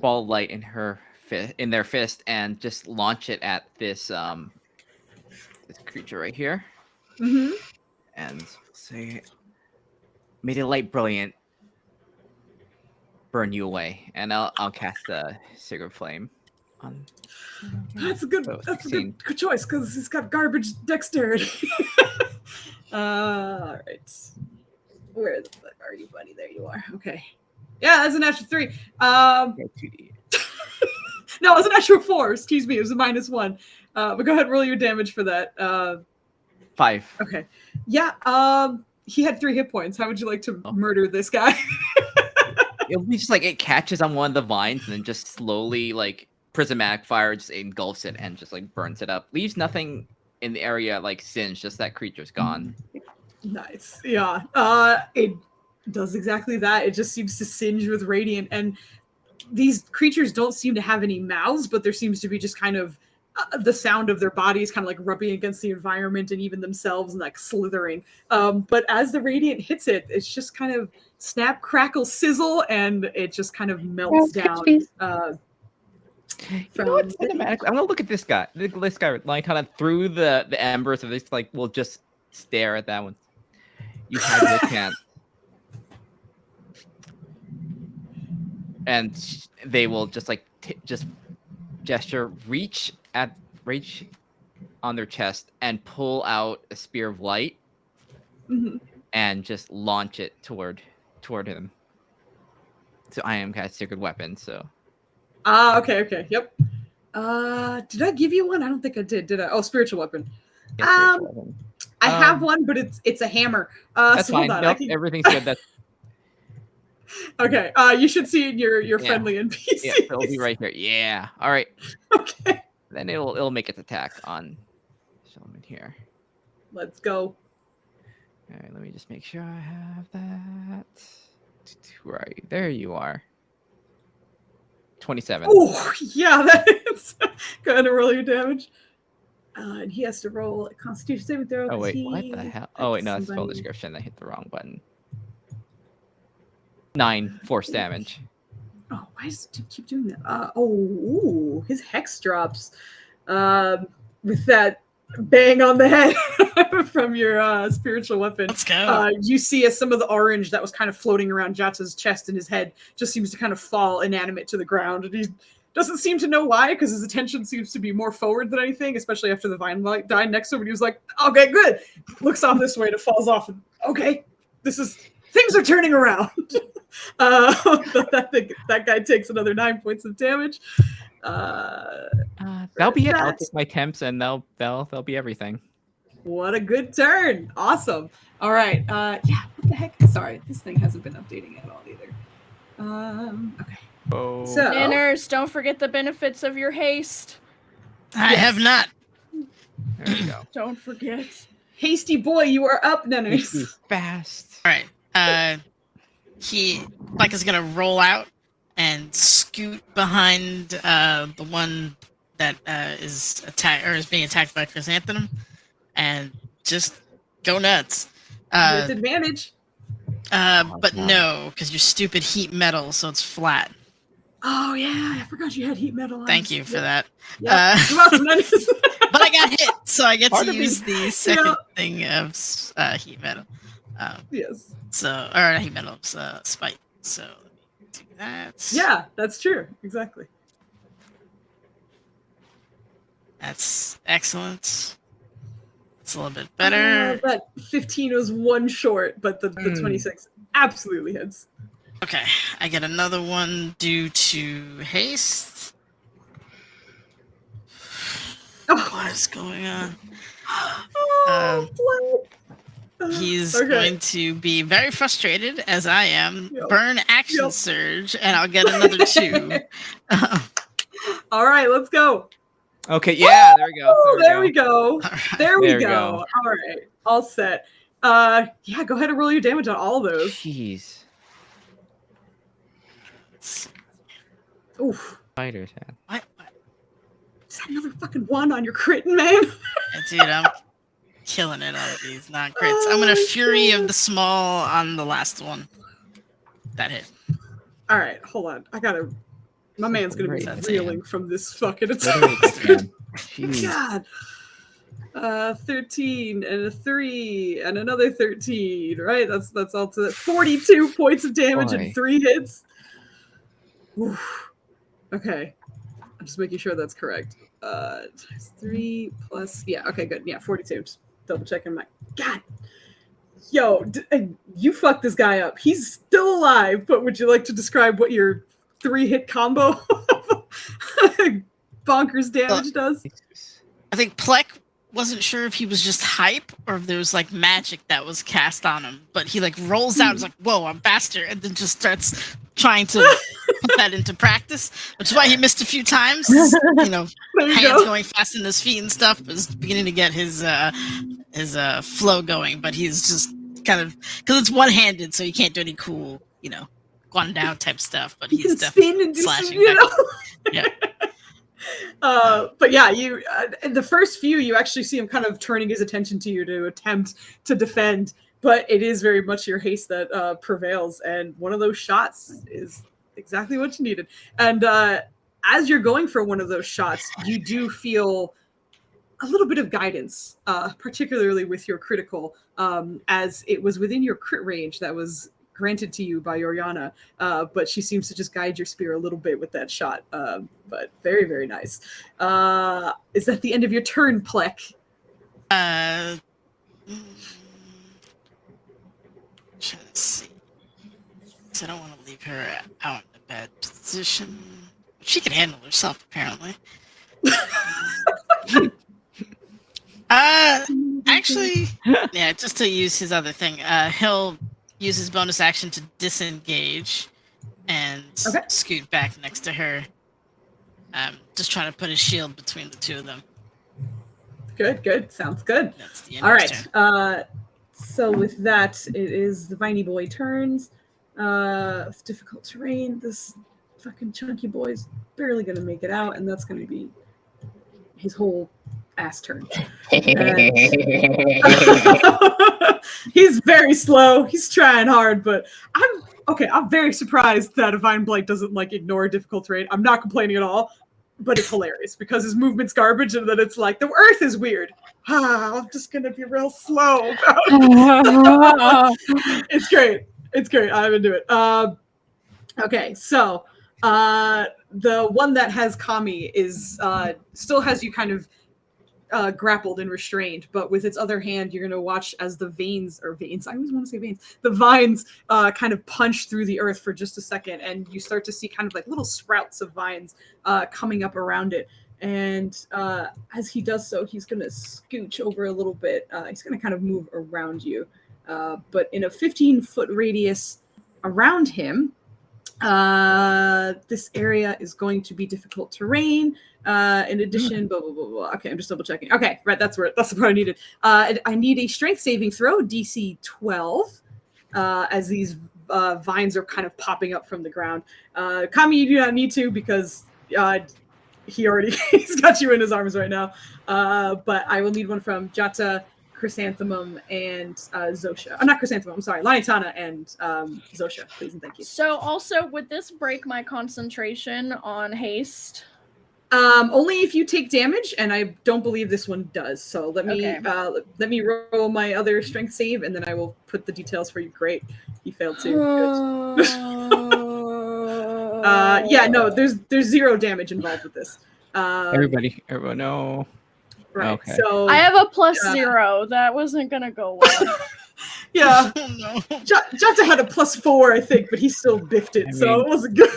ball of light in their fist and just launch it at this this creature right here. Mm-hmm. And say, "May the light brilliant burn you away." And I'll cast a Sacred Flame on. That's a good choice because he's got garbage dexterity. All right. Where the fuck are you, buddy? There you are. Okay. Yeah, that's a natural 3. No, it was a natural 4. Excuse me. It was a -1. But go ahead and roll your damage for that. 5. Okay. Yeah. He had 3 hit points. How would you like to murder this guy? It'll be just like it catches on one of the vines and then just slowly, like, prismatic fire just engulfs it and just like burns it up. Leaves nothing in the area like singed, just that creature's gone. Nice. Yeah. It does exactly that. It just seems to singe with radiant, and these creatures don't seem to have any mouths, but there seems to be just kind of the sound of their bodies kind of like rubbing against the environment and even themselves and like slithering. But as the radiant hits it, it's just kind of snap, crackle, sizzle, and it just kind of melts down. You know what? Cinematically, I'm gonna look at this guy. This guy, like, kind of through the embers of this, like, will just stare at that one. You had your chance, and they will just like just gesture, reach on their chest, and pull out a spear of light, and just launch it toward him. So I am cast Sacred Weapon, so. Okay. Yep. Did I give you one? I don't think I did I? Oh, Spiritual Weapon. Yeah, Spiritual Weapon. I have one, but it's a hammer. That's so fine. Hold on. Nope, everything's good. That's okay. You should see in your friendly NPC. Yeah, it'll be right here. Yeah. All right. Okay. Then it'll make its attack on Shulman here. Let's go. All right. Let me just make sure I have that. Where are you? There you are. 27. Oh, yeah, that is. Go ahead and roll your damage. And he has to roll a Constitution saving throw. Oh, wait. What the hell? Oh, wait. No, that's spell description. I hit the wrong button. 9 force damage. Oh, why does it keep doing that? His hex drops. With that bang on the head from your spiritual weapon. Let's go. You see as some of the orange that was kind of floating around Jata's chest and his head just seems to kind of fall inanimate to the ground. And he doesn't seem to know why, because his attention seems to be more forward than anything, especially after the vine light died next to him. And he was like, okay, good. Looks off this way and it falls off. And, okay, things are turning around. That guy takes another 9 points of damage. That'll be it. I'll take my temps, and they'll be everything. What a good turn! Awesome. All right. What the heck? Sorry, this thing hasn't been updating at all either. Okay. Oh. So, Dinners, don't forget the benefits of your haste. I have not. There we go. Don't forget. Hasty boy, you are up, Nenners. Fast. All right. He is gonna roll out and scoot behind the one that is being attacked by Chrysanthemum, and just go nuts. With advantage. But no, because you're stupid heat metal, so it's flat. Oh yeah, I forgot you had heat metal on. Thank you for that. Yeah, you're welcome. But I got hit, so I get Part to of me- use the second thing of heat metal. Yes. So, or not heat metal, spite. So let me do that. Yeah, that's true. Exactly. That's excellent. It's a little bit better. That 15 was one short, but the 26 absolutely hits. Okay, I get another one due to haste. What is going on? He's going to be very frustrated, as I am. Yep. Burn action surge, and I'll get another 2. All right, let's go. Okay, yeah, there we go. There we go. There we There we go. go. All right, all set. Yeah, go ahead and roll your damage on all of those. Jeez. Oof. Fighters, man. What? Is that another fucking 1 on your crit, man? Yeah, dude, I'm killing it on these non-crits. I'm gonna Fury of the Small on the last one. That hit. All right, hold on. My man's gonna be Great. reeling from this fucking Literally, attack. man. Jeez. God. 13 and a 3 and another 13, right? That's all to 42 points of damage Boy. and 3 hits. Oof. Okay. I'm just making sure that's correct. Times 3 plus, yeah, okay, good. Yeah, 42. Just double checking my, God. Yo, you fucked this guy up. He's still alive, but would you like to describe what your 3-hit combo bonkers damage does? I think Plek wasn't sure if he was just hype or if there was like magic that was cast on him, but he like rolls out, he's like, whoa, I'm faster, and then just starts trying to put that into practice, which is why he missed a few times. You know, hands going fast in his feet and stuff, was beginning to get his flow going, but he's just kind of, because it's one-handed, so he can't do any cool, you know, Guandao type stuff, but he's definitely slashing back. Yeah. But yeah, you the first few, you actually see him kind of turning his attention to you to attempt to defend, but it is very much your haste that prevails, and one of those shots is exactly what you needed. And as you're going for one of those shots, you do feel a little bit of guidance, particularly with your critical, as it was within your crit range that was granted to you by Oriana, but she seems to just guide your spear a little bit with that shot. But very, very nice. Is that the end of your turn, Plek? Trying to see. I don't want to leave her out in a bad position. She can handle herself, apparently. Actually, yeah, just to use his other thing, he'll use his bonus action to disengage and scoot back next to her. Just trying to put his shield between the two of them. Good. Sounds good. That's the end All of his right. turn. So with that, it is the Viney Boy turns. It's difficult terrain. This fucking chunky boy's barely going to make it out, and that's going to be his whole ass turn. He's very slow. He's trying hard, but I'm very surprised that a Vine Blight doesn't like ignore difficult terrain. I'm not complaining at all, but it's hilarious because his movement's garbage, and then it's like the earth is weird. I'm just gonna be real slow about it. It's great. I'm into it. Okay, so the one that has Kami is still has you kind of grappled and restrained, but with its other hand, you're going to watch as the veins, I always want to say veins, the vines kind of punch through the earth for just a second, and you start to see kind of like little sprouts of vines coming up around it. And as he does so, he's going to scooch over a little bit. He's going to kind of move around you, but in a 15-foot radius around him, this area is going to be difficult terrain. In addition, blah, blah, blah, blah. Okay, I'm just double checking. Okay, right, that's the part I needed. I need a strength saving throw, DC 12, as these vines are kind of popping up from the ground. Kami, you do not need to because he already he's got you in his arms right now. But I will need one from Jata, Chrysanthemum, and Zosha. Not Chrysanthemum, I'm sorry. Lanitana and Zosha, please and thank you. So also, would this break my concentration on haste? Only if you take damage, and I don't believe this one does. So let me roll my other strength save, and then I will put the details for you. Great, he failed too. Good. Yeah, no, there's 0 damage involved with this. Everyone, no. Right. Okay. So I have a +0. That wasn't gonna go well. Yeah. Oh, no. Jata had a +4, I think, but he still biffed it, so it wasn't good.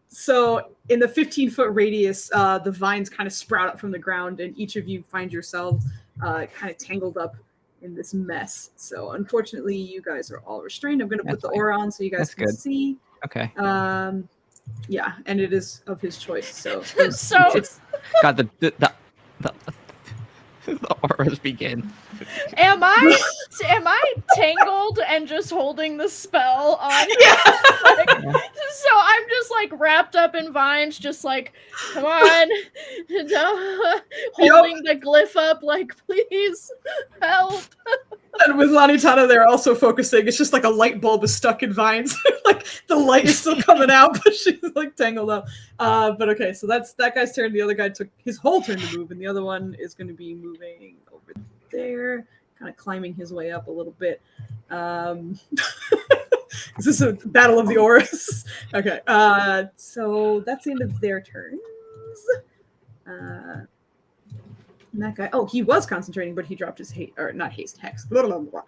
So in the 15-foot radius, the vines kind of sprout up from the ground, and each of you find yourselves kind of tangled up in this mess. So unfortunately, you guys are all restrained. I'm going to put the aura on so you guys can see. Okay. Yeah, and it is of his choice. So it's got the auras begin. Am I tangled and just holding the spell on? Yeah. So I'm just like wrapped up in vines, just like, come on, holding the glyph up, like, please help. And with Lanitana, they're also focusing. It's just like a light bulb is stuck in vines. Like the light is still coming out, but she's like tangled up. But okay, so that's that guy's turn. The other guy took his whole turn to move, and the other one is going to be moving over there, kind of climbing his way up a little bit. Is this a battle of the auras? Okay, so that's the end of their turns. And that guy, he was concentrating, but he dropped his hex. Blah, blah, blah,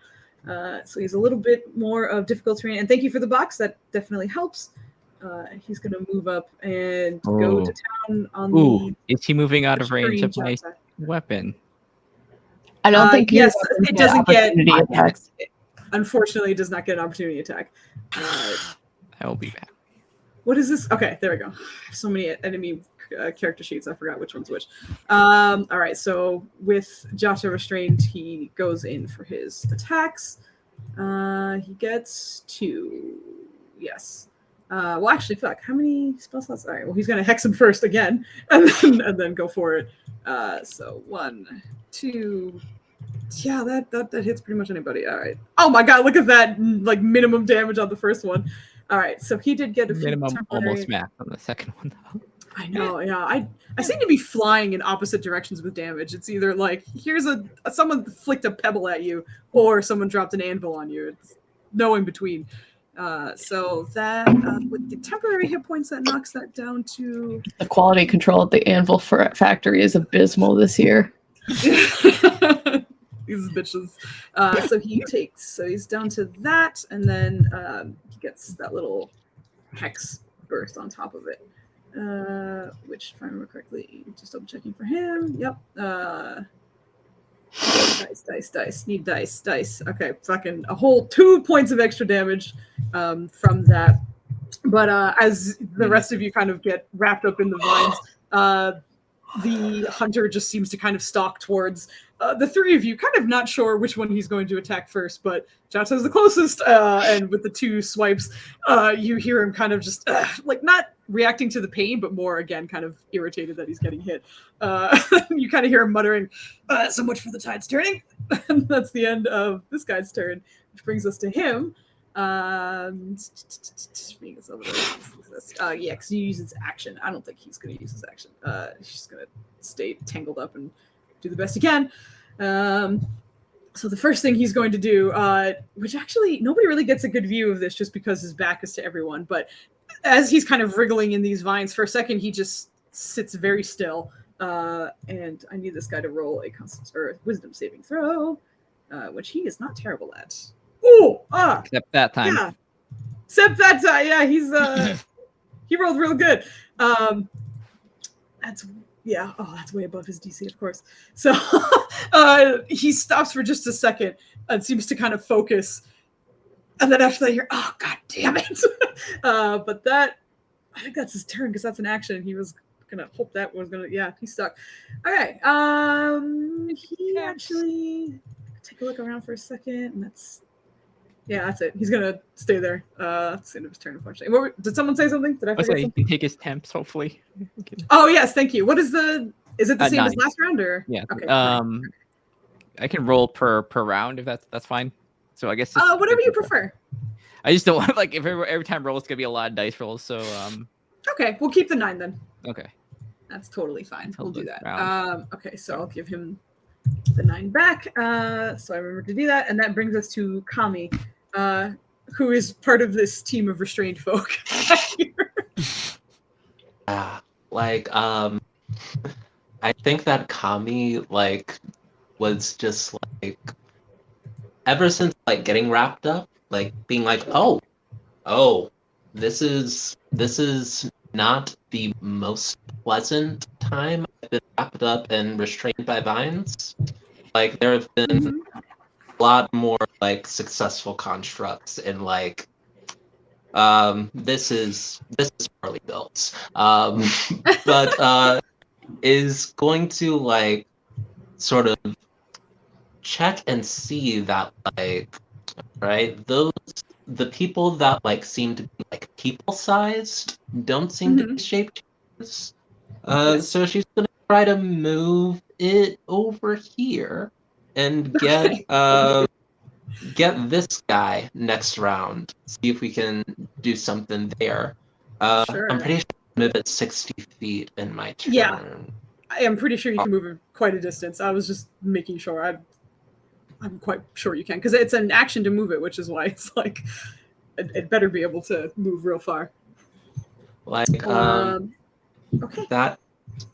blah. So he's a little bit more of difficult terrain. And thank you for the box. That definitely helps. He's going to move up and go to town on the... Is he moving out of range of my weapon? I don't think yes, it doesn't get... attacks. Unfortunately, it does not get an opportunity attack. I will be back. What is this? Okay, there we go. So many enemy character sheets. I forgot which one's which. All right, so with Jata restrained, he goes in for his attacks. He gets 2. Yes. Well, actually, fuck. How many spell slots? All right. Well, he's gonna hex him first again, and then go for it. So 1, 2. Yeah, that hits pretty much anybody. All right. Oh my god, look at that! Like minimum damage on the first one. All right, so he did get a minimum almost max on the second one though. I know, yeah. I seem to be flying in opposite directions with damage. It's either like someone flicked a pebble at you, or someone dropped an anvil on you. It's no in between. So that with the temporary hit points, that knocks that down to... The quality control at the anvil factory is abysmal this year. These bitches. So he's down to that, and then he gets that little hex burst on top of it. Which, if I remember correctly, just double checking for him. Yep. Dice. Need dice. Okay, fucking a whole 2 points of extra damage from that. But as the rest of you kind of get wrapped up in the vines, the hunter just seems to kind of stalk towards the 3 of you, kind of not sure which one he's going to attack first, but Jata's the closest, and with the 2 swipes, you hear him kind of just, like, not reacting to the pain, but more, again, kind of irritated that he's getting hit. You kind of hear him muttering, so much for the tides turning. And that's the end of this guy's turn, which brings us to him. Yeah, because he uses action. I don't think he's going to use his action. He's just going to stay tangled up and do the best he can. So the first thing he's going to do, which actually nobody really gets a good view of this just because his back is to everyone, but as he's kind of wriggling in these vines, for a second he just sits very still. And I need this guy to roll a wisdom saving throw, which he is not terrible at. Except that time. Yeah. Except that time, yeah, he's he rolled real good. That's way above his DC, of course. So he stops for just a second and seems to kind of focus. And then after that, you're, oh god damn it. But that, I think that's his turn because that's an action. He was gonna hope that was gonna, yeah, he's stuck. Okay. He actually take a look around for a second, and that's Yeah, that's it. He's gonna stay there. It's the end of his turn, unfortunately. Did someone say something? Did I Let's forget say something? you can take his temps, hopefully. Oh yes, thank you. What is the? Is it the same 9. as last round or? Yeah. Okay. I can roll per round if that's fine. So I guess whatever you prefer. I just don't want like if every time roll it's gonna be a lot of dice rolls. So Okay, we'll keep the 9 then. Okay. That's totally fine. We'll do that. Round. Okay, so I'll give him the 9 back. So I remember to do that, and that brings us to Kami, who is part of this team of restrained folk. I think that Kami like was just like ever since like getting wrapped up, like being like, oh, this is not the most pleasant time I've been wrapped up and restrained by vines. Like there have been a lot more like successful constructs and like this is poorly built. But is going to like sort of check and see that like right the people that like seem to be like people sized don't seem to be shaped. Yes. So she's gonna try to move it over here and get this guy next round. See if we can do something there. Sure. I'm pretty sure I move it 60 feet in my turn. Yeah. I am pretty sure you can move it quite a distance. I was just making sure. I'm quite sure you can, because it's an action to move it, which is why it's like it better be able to move real far. Like okay. That's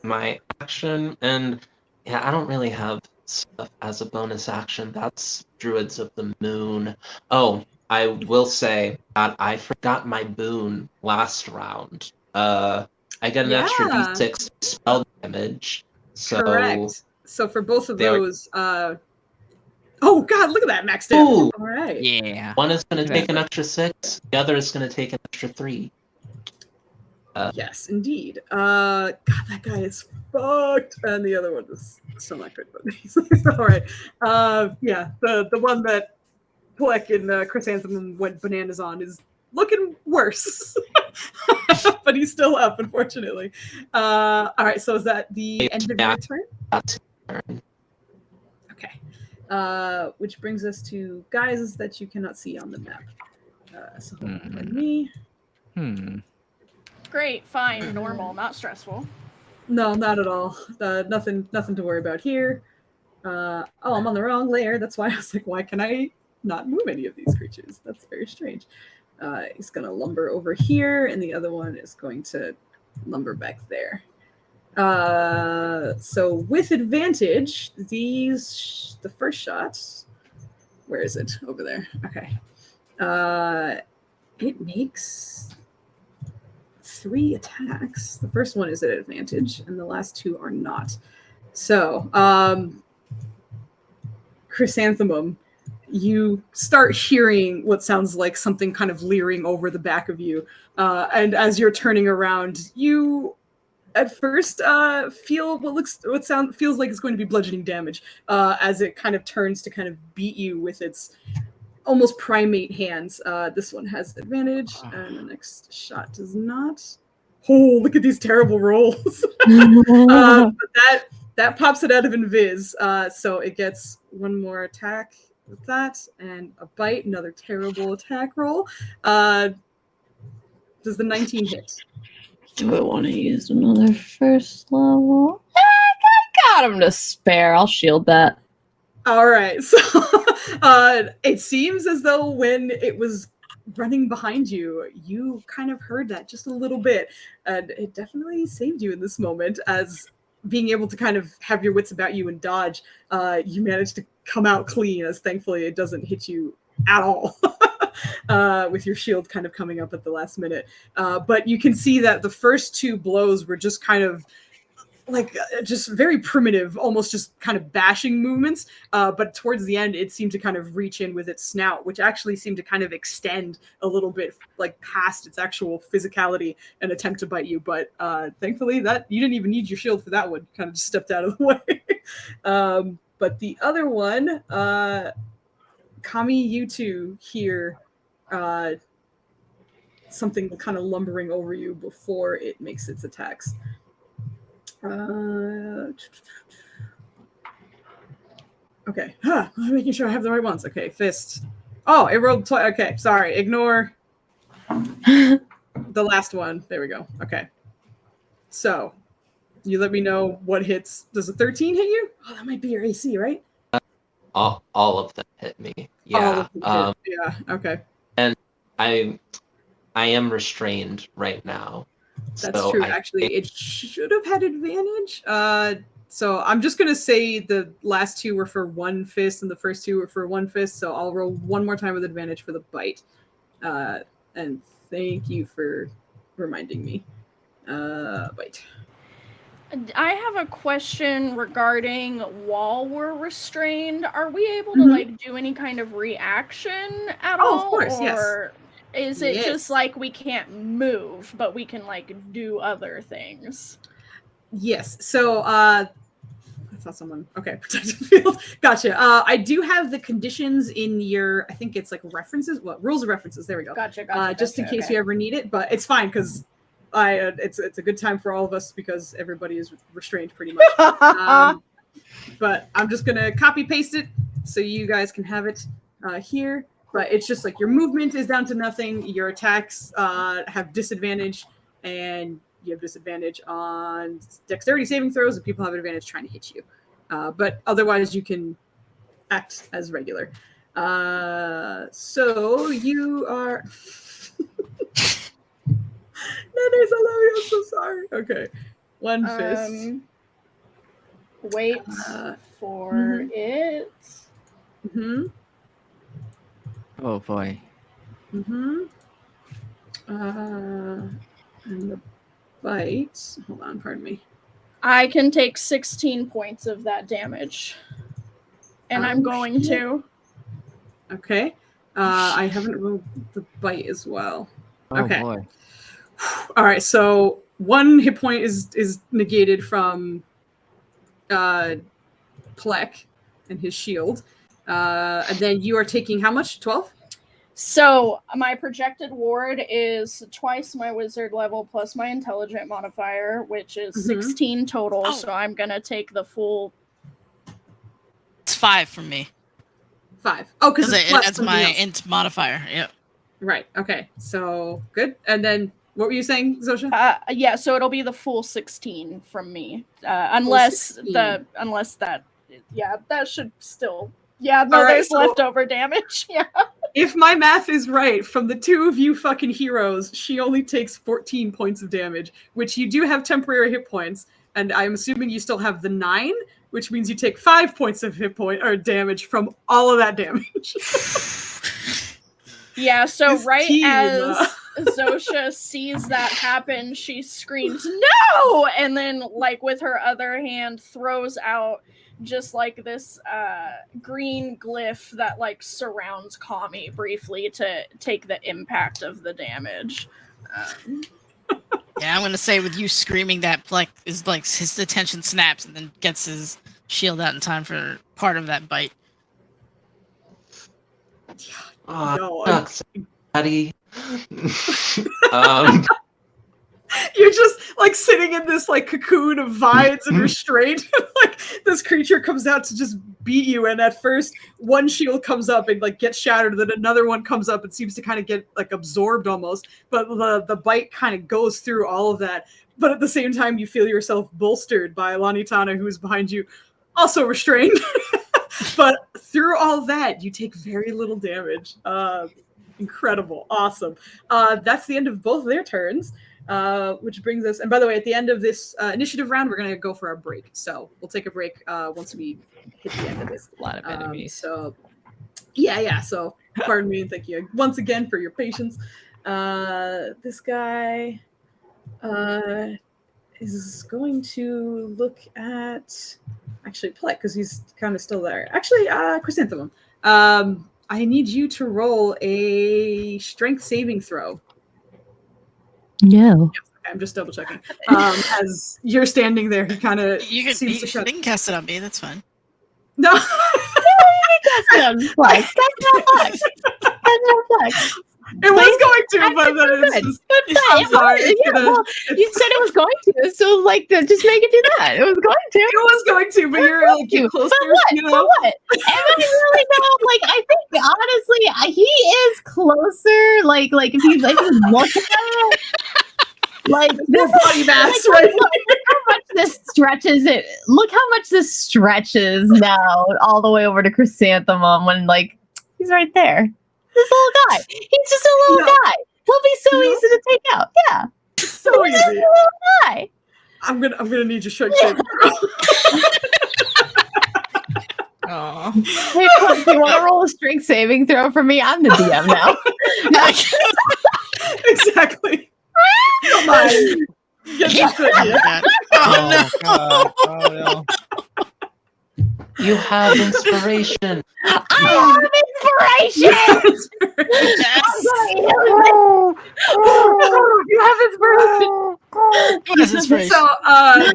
my action, and yeah, I don't really have stuff as a bonus action. That's Druids of the Moon. Oh, I will say that I forgot my boon last round. I get an extra d6 spell damage. So correct. So for both of those, oh god, look at that max damage. All right. Yeah. One is going to take an extra 6. The other is going to take an extra 3. Yes, indeed. God, that guy is fucked, and the other one is still not good, but he's all right. Yeah, the one that Plek and Chrysanthemum went bananas on is looking worse, but he's still up, unfortunately. All right, so is that the end of your turn? That's your turn. Okay. Which brings us to guys that you cannot see on the map. So hold on, let me. Great, fine, normal, not stressful. No, not at all. Nothing to worry about here. Oh, I'm on the wrong layer. That's why I was like, why can I not move any of these creatures? That's very strange. He's going to lumber over here, and the other one is going to lumber back there. So with advantage, the first shot, where is it? Over there. Okay. It makes 3 attacks. The first one is at advantage, and the last 2 are not. So, Chrysanthemum, you start hearing what sounds like something kind of leering over the back of you. And as you're turning around, you at first feel feels like it's going to be bludgeoning damage as it kind of turns to kind of beat you with its almost primate hands. This one has advantage, and the next shot does not. Oh, look at these terrible rolls. But that pops it out of invis. So it gets 1 more attack with that, and a bite, another terrible attack roll. Does the 19 hit? Do I want to use another first level? I got him to spare. I'll shield that. All right. So it seems as though when it was running behind you, you kind of heard that just a little bit, and it definitely saved you in this moment, as being able to kind of have your wits about you and dodge, you managed to come out clean, as thankfully it doesn't hit you at all. With your shield kind of coming up at the last minute. But you can see that the first 2 blows were just kind of like just very primitive, almost just kind of bashing movements. But towards the end, it seemed to kind of reach in with its snout, which actually seemed to kind of extend a little bit like past its actual physicality and attempt to bite you. But thankfully that you didn't even need your shield for that one. You kind of just stepped out of the way. But the other one Kami, you two hear something kind of lumbering over you before it makes its attacks. Okay, I'm making sure I have the right ones. Okay, fist. Oh, it rolled twice. Okay, sorry. Ignore the last one. There we go. Okay. So, you let me know what hits. Does a 13 hit you? Oh, that might be your AC, right? All of them hit me. Yeah. All of them hit. Yeah. Okay. And I am restrained right now. That's so true. Actually, it should have had advantage. So I'm just gonna say the last two were for one fist and the first two were for one fist. So I'll roll one more time with advantage for the bite. And thank you for reminding me. Bite. I have a question regarding while we're restrained. Are we able to like do any kind of reaction at all? Of course, or is it Yes. just like we can't move, but we can like do other things? Yes. So I saw someone. Okay, protected field. Gotcha. I do have the conditions in your. I think it's like references. What rules of references? There we go. Gotcha. Just in case you ever need it, but it's fine because it's a good time for all of us because everybody is restrained pretty much. But I'm just gonna copy paste it so you guys can have it here. But it's just like your movement is down to nothing. Your attacks have disadvantage, and you have disadvantage on dexterity saving throws, and people have advantage trying to hit you. But otherwise, you can act as regular. So you are. Nanners, I love you. I'm so sorry. Okay. One fist. Wait for it. Oh boy. And the bite. Hold on, pardon me. I can take 16 points of that damage. And I'm going to. Okay. I haven't rolled the bite as well. Oh okay. Boy. All right, so one hit point is negated from Plek and his shield. And then you are taking how much? 12? So my projected ward is twice my wizard level plus my intelligent modifier, which is 16 total. So I'm going to take the full. It's 5 from me. 5. Oh, because that's my int modifier. Yep. Right. Okay. So good. And then what were you saying, Zosha? Yeah. So it'll be the full 16 from me, unless that. Yeah, that should still. Yeah. No, there's leftover damage. Yeah. If my math is right, from the two of you fucking heroes, she only takes 14 points of damage, which you do have temporary hit points, and I'm assuming you still have the 9, which means you take 5 points of hit point or damage from all of that damage. Yeah, so right as Zosha sees that happen, she screams, "No!" And then, like, with her other hand, throws out just, like, this green glyph that, like, surrounds Kami briefly to take the impact of the damage. Yeah, I'm gonna say with you screaming that, Plek is, like, his attention snaps and then gets his shield out in time for part of that bite. No, Daddy. You're just like sitting in this like cocoon of vines and restraint. Like this creature comes out to just beat you, and at first one shield comes up and like gets shattered, then another one comes up and seems to kind of get like absorbed almost. But the bite kind of goes through all of that. But at the same time, you feel yourself bolstered by Lanitana, who's behind you, also restrained. But through all that, you take very little damage. Incredible. Awesome. That's the end of both of their turns, which brings us... And by the way, at the end of this initiative round, we're going to go for our break. So we'll take a break once we hit the end of this. A lot of enemies. So, yeah. So pardon me and thank you once again for your patience. This guy is going to look at... Actually, Plek, because he's kind of still there. Actually, Chrysanthemum, I need you to roll a strength saving throw. No. I'm just double checking. As you're standing there, he kind of You can cast it on me. That's fine. No. That's not flex. That's not flex. That's not flex. It was going to, but then it's good. just. But I'm sorry. you said it was going to, so like, just make it do that. It was going to. It was going to, but you're like you're closer. But what? You know? But what? Am I really not? Like, I think honestly, he is closer. Like if you look at it, like More body mass, like, right? Look how much this stretches it. Look how much this stretches now, all the way over to Chrysanthemum when like he's right there. This little guy. He's just a little guy. He'll be so easy to take out. Yeah. So He's easy. a little guy. I'm gonna need your strength saving. Aw. Hey, Cliff, do you want to roll a strength saving throw for me? I'm the DM now. Exactly. Come on. Get this idea. Oh no! God. Oh no. You have inspiration. I have inspiration. You have inspiration. What is inspiration? So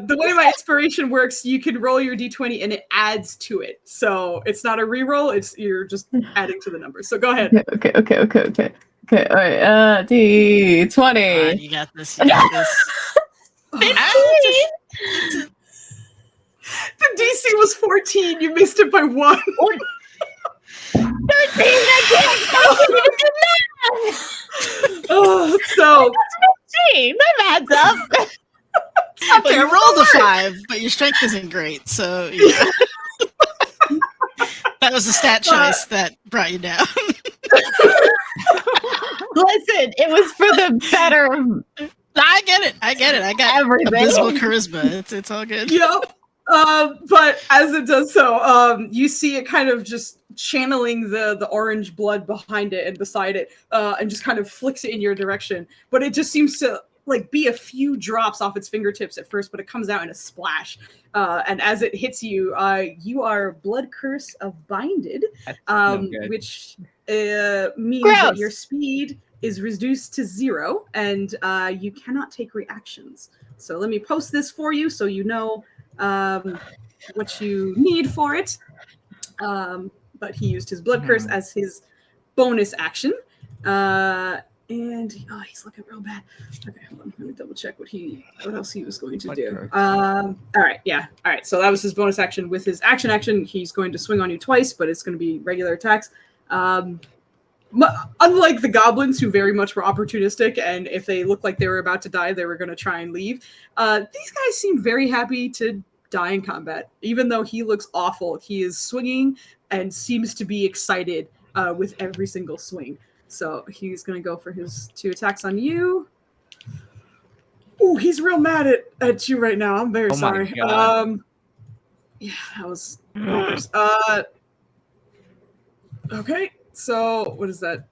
the way my inspiration works, you can roll your d20 and it adds to it. So it's not a reroll, you're just adding to the number. So go ahead. Okay. Okay, all right. D20. You got this. You got this. The DC was 14. You missed it by 1. 13. So 15. That adds up. Well, you rolled a 5, but your strength isn't great, so yeah. That was the stat choice that brought you down. Listen, it was for the better. I get it. I got Everything. abysmal charisma. It's all good. yep. But as it does so, you see it kind of just channeling the orange blood behind it and beside it, and just kind of flicks it in your direction. But it just seems to like be a few drops off its fingertips at first, but it comes out in a splash. And as it hits you, you are blood curse of binded, That's no good. which means that your speed is reduced to 0, and you cannot take reactions. So let me post this for you so you know what you need for it. But he used his blood curse as his bonus action. And he's looking real bad. Okay, hold on. Let me double check what else he was going to do. All right, yeah. All right, so that was his bonus action. With his action, he's going to swing on you twice, but it's going to be regular attacks. Unlike the goblins, who very much were opportunistic, and if they looked like they were about to die, they were going to try and leave. These guys seem very happy to die in combat. Even though he looks awful, he is swinging and seems to be excited with every single swing. So he's going to go for his 2 attacks on you. Oh, he's real mad at you right now. I'm very sorry. God. Yeah, that was okay. So what is that?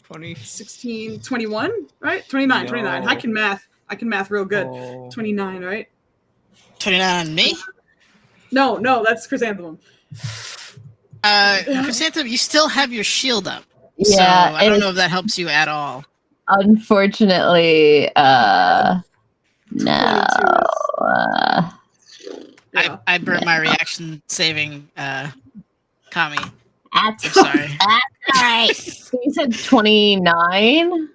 20. 16, 21, right? 29, No. 29. I can math real good. Oh. 29, right? 29 on me? No, that's Chrysanthemum. Chrysanthemum, you still have your shield up. Yeah, so I don't know if that helps you at all. Unfortunately, no. 22. Yeah. I burned my reaction saving Kami. That's I'm sorry. right. So you said 29?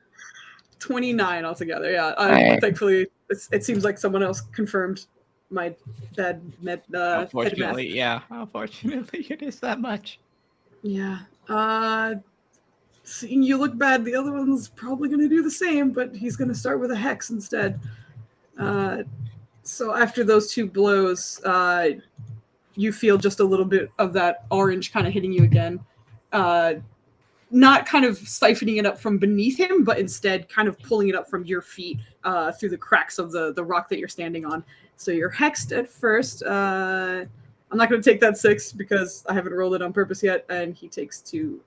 29 altogether, yeah. Right. Thankfully, it seems like someone else confirmed my bad Unfortunately, yeah. Unfortunately, it is that much. Yeah. Seeing you look bad, the other one's probably going to do the same, but he's going to start with a hex instead. So after those 2 blows, you feel just a little bit of that orange kind of hitting you again. Not kind of siphoning it up from beneath him, but instead kind of pulling it up from your feet through the cracks of the rock that you're standing on. So you're hexed at first. I'm not going to take that 6 because I haven't rolled it on purpose yet, and he takes 2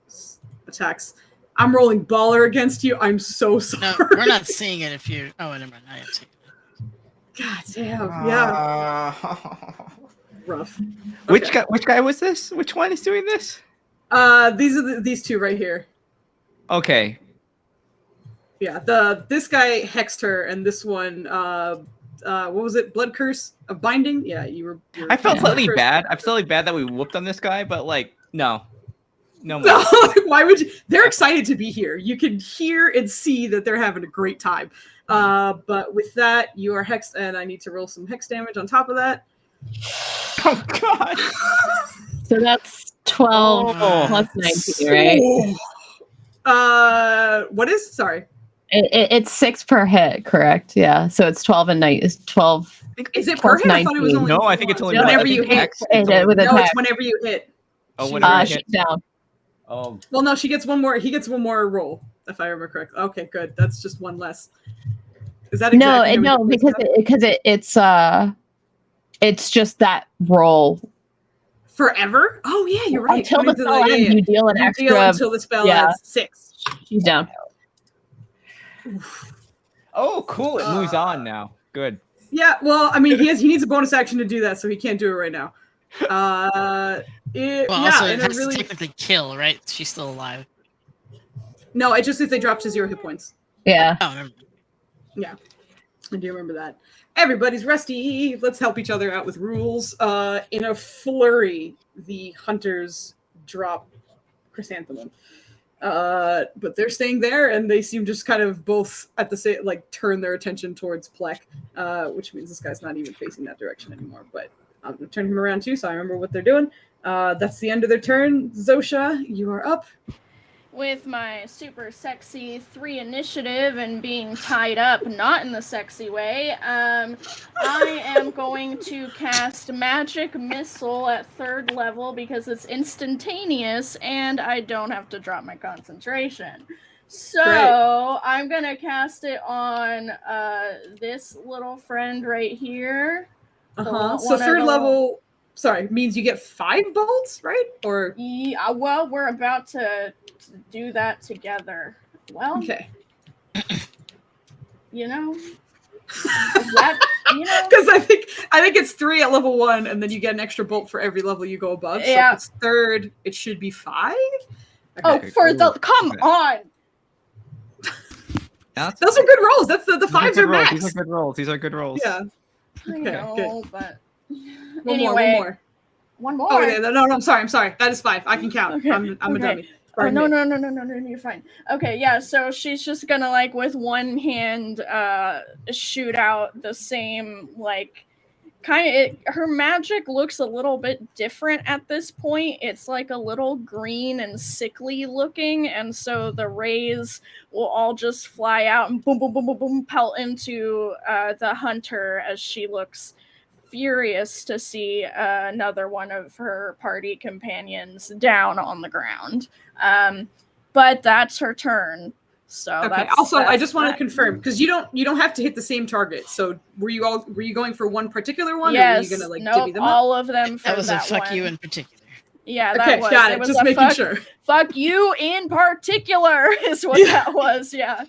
attacks. I'm rolling baller against you. I'm so sorry. No, we're not seeing it if you... Oh, never mind. I am seeing it. God damn. Yeah. Rough. Which Okay. guy was this? Which one is doing this? These are these 2 right here. Okay. Yeah, this guy hexed her, and this one what was it? Blood curse of binding. Yeah, you were I felt blood slightly curse. bad. I felt slightly bad that we whooped on this guy, but like, no more. No, why would you? They're excited to be here. You can hear and see that they're having a great time. But with that, you are hexed, and I need to roll some hex damage on top of that. Oh god. So that's 12 plus 19, right? What is? Sorry. It's 6 per hit, correct? Yeah. So it's 12 and 9 is 12. Is it per hit? I thought it was only. No, I think it's only whenever one. you hit. With No, attack. it's whenever you hit. Oh, whenever you She's hit. down. Oh. Well, no, she gets one more. He gets one more roll, if I remember correctly. Okay, good. That's just one less. Is that exactly no? Because it's just that roll forever? Oh yeah, you're right. Until the spell ends, you deal an extra. Deal until the spell ends. 6. She's down. Oh, cool! It moves on now. Good. Yeah. Well, I mean, he needs a bonus action to do that, so he can't do it right now. Also, it has to technically kill, right? She's still alive. No, it just if they drop to 0 hit points. Yeah. Oh, I remember. Yeah, I do remember that. Everybody's rusty. Let's help each other out with rules. In a flurry, the hunters drop Chrysanthemum. But they're staying there, and they seem just kind of both at the same, like, turn their attention towards Plek, which means this guy's not even facing that direction anymore. But I'm going to turn him around too, so I remember what they're doing. That's the end of their turn. Zosha, you are up. With my super sexy 3 initiative and being tied up, not in the sexy way, I am going to cast Magic Missile at 3rd level because it's instantaneous and I don't have to drop my concentration. So Great. I'm going to cast it on this little friend right here. So 3rd level, sorry, means you get 5 bolts, right? Or yeah, well, we're about to do that together. Well, okay. You know, is that, you know? Because I think it's 3 at level 1, and then you get an extra bolt for every level you go above. So Yeah. if it's 3rd, it should be 5. Okay. Come on. Those are good rolls. That's the 5s are max. These are good rolls. These are good rolls. Yeah. I know, but One anyway, more. One more. Oh, yeah, no, I'm sorry. That is 5. I can count. Okay. I'm a dummy. Oh, no, you're fine. Okay, yeah, so she's just gonna, like, with one hand, shoot out the same, like, her magic looks a little bit different at this point. It's, like, a little green and sickly looking, and so the rays will all just fly out and boom, boom, boom, boom, boom, pelt into the hunter as she looks furious to see another one of her party companions down on the ground. But that's her turn. So okay. Also, I just want to confirm because you don't have to hit the same target. So were you going for one particular one? Yes. Or were you gonna, like, nope, divvy them all up? of them. For That was a fuck one. you in particular. Yeah, okay, that was. Got it it. was Just a making sure. Fuck you in particular is what that was. Yeah.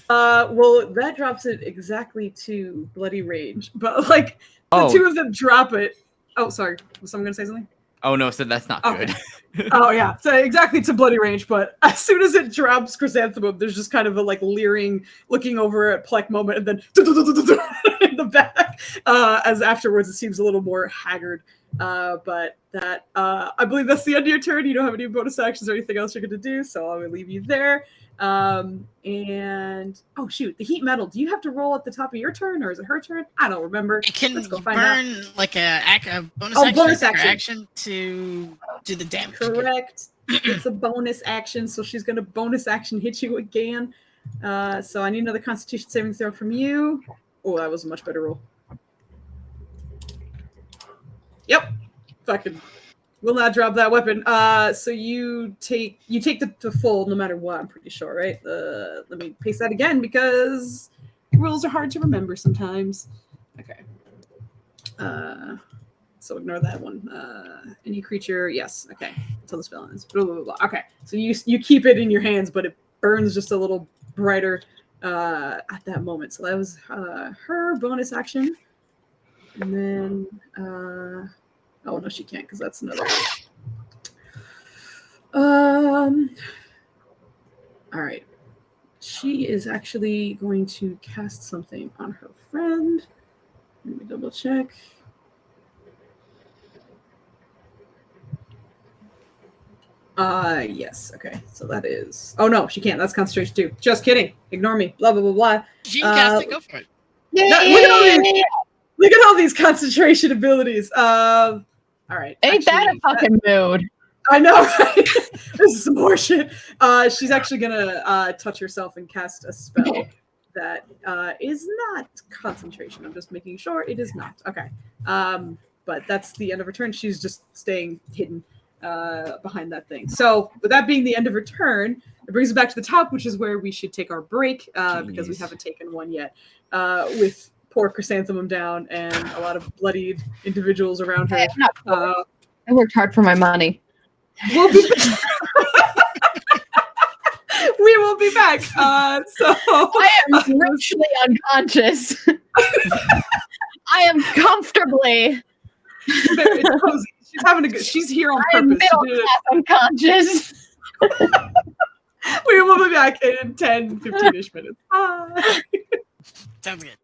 Well, that drops it exactly to bloody rage, but like the 2 of them drop it. Oh, sorry. Was someone gonna say something? Oh no, so that's not good. Oh yeah, so exactly to bloody range. But as soon as it drops Chrysanthemum, there's just kind of a, like, leering, looking over at Plek moment, and then in the back. As afterwards, it seems a little more haggard. But that I believe that's the end of your turn. You don't have any bonus actions or anything else you're going to do, so I'm going to leave you there. And oh shoot, the heat metal. Do you have to roll at the top of your turn, or is it her turn? I don't remember. It can Let's go find burn out. like a bonus bonus action to do the damage. Correct. It's a bonus action, so she's going to bonus action hit you again. So I need another Constitution saving throw from you. Oh, that was a much better roll. Yep. Fucking will not drop that weapon. So you take the full no matter what, I'm pretty sure, right? Let me paste that again because rules are hard to remember sometimes. Okay. So ignore that one. Any creature, yes. Okay. Until the spell ends. Blah, blah, blah, blah. Okay. So you keep it in your hands, but it burns just a little brighter at that moment. So that was her bonus action. And then oh no, she can't because that's another. All right. she is actually going to cast something on her friend. Let me double check. Yes. Okay. So that is. Oh no, she can't. That's concentration too. Just kidding. Ignore me. Blah blah blah blah. She can cast it. Go for it. Look at all these concentration abilities. All right. Ain't that a fucking mood? I know, right? This is some more shit. She's actually gonna touch herself and cast a spell that is not concentration. I'm just making sure it is not. Okay. But that's the end of her turn. She's just staying hidden behind that thing. So, with that being the end of her turn, it brings us back to the top, which is where we should take our break because we haven't taken one yet. With poor Chrysanthemum down and a lot of bloodied individuals around her. I worked hard for my money. We'll be back. We will be back. So I am richly unconscious. I am comfortably. It's cozy. She's having a good. She's here on I am purpose. middle class unconscious. We will be back in 10, 15-ish minutes. Bye. Sounds good.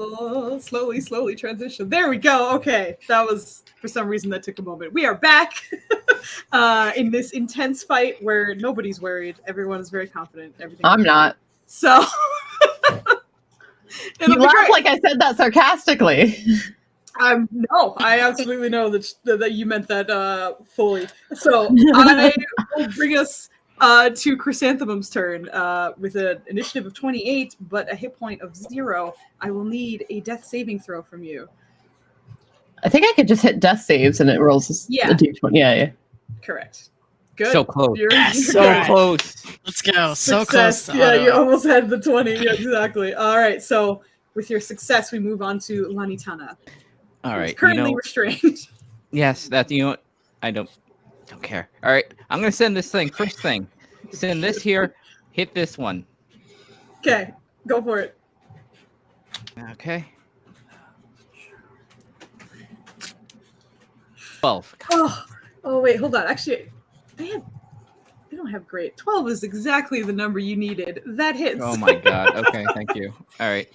Oh, slowly transition. There we go. Okay, that was for some reason that took a moment. We are back in this intense fight where nobody's worried. Everyone is very confident. Everything. I'm not. So You laugh like I said that sarcastically. No, I absolutely know that you meant that fully. So I will bring us to Chrysanthemum's turn with an initiative of 28, but a hit point of 0. I will need a death saving throw from you. I think I could just hit death saves and it rolls a d20. Yeah. Correct. Good. So close. So close. Let's go. So Success. close. Yeah, you almost had the 20. Yeah, exactly. All right. So with your success, we move on to Lanitana. All right. Currently restrained. Yes, I don't care. All right. I'm gonna send this thing. First thing. Send this here. Hit this one. Okay. Go for it. Okay. 12. Oh wait, hold on. Actually, I don't have great. 12 is exactly the number you needed. That hits. Oh my god. Okay, thank you. All right.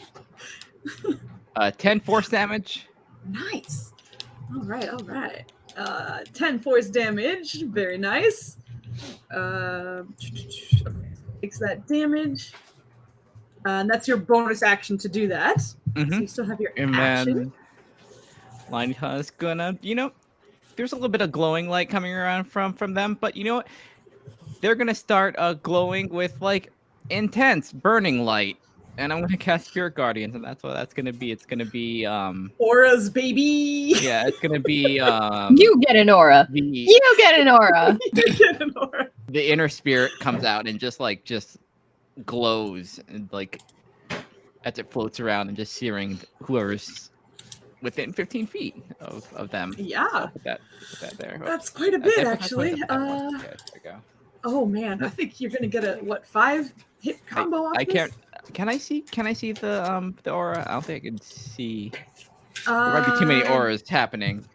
10 force damage. Nice. All right. 10 force damage. Very nice. Takes that damage. And that's your bonus action to do that. Mm-hmm. So you still have your and action. Then Lanitana's gonna, there's a little bit of glowing light coming around from them, but you know what? They're gonna start glowing with like intense burning light. And I'm gonna cast Spirit Guardians, and that's what that's gonna be. It's gonna be auras, baby. Yeah, it's gonna be you get an aura. You get an aura. You get an aura. The inner spirit comes out and just glows and like as it floats around and just searing whoever's within 15 feet of them. Yeah. So put that there. That's quite a bit, actually. There we go. Oh man, I think you're gonna get a 5 hit combo off I this? can't. Can I see the aura? I don't think I can see. There might be too many auras happening.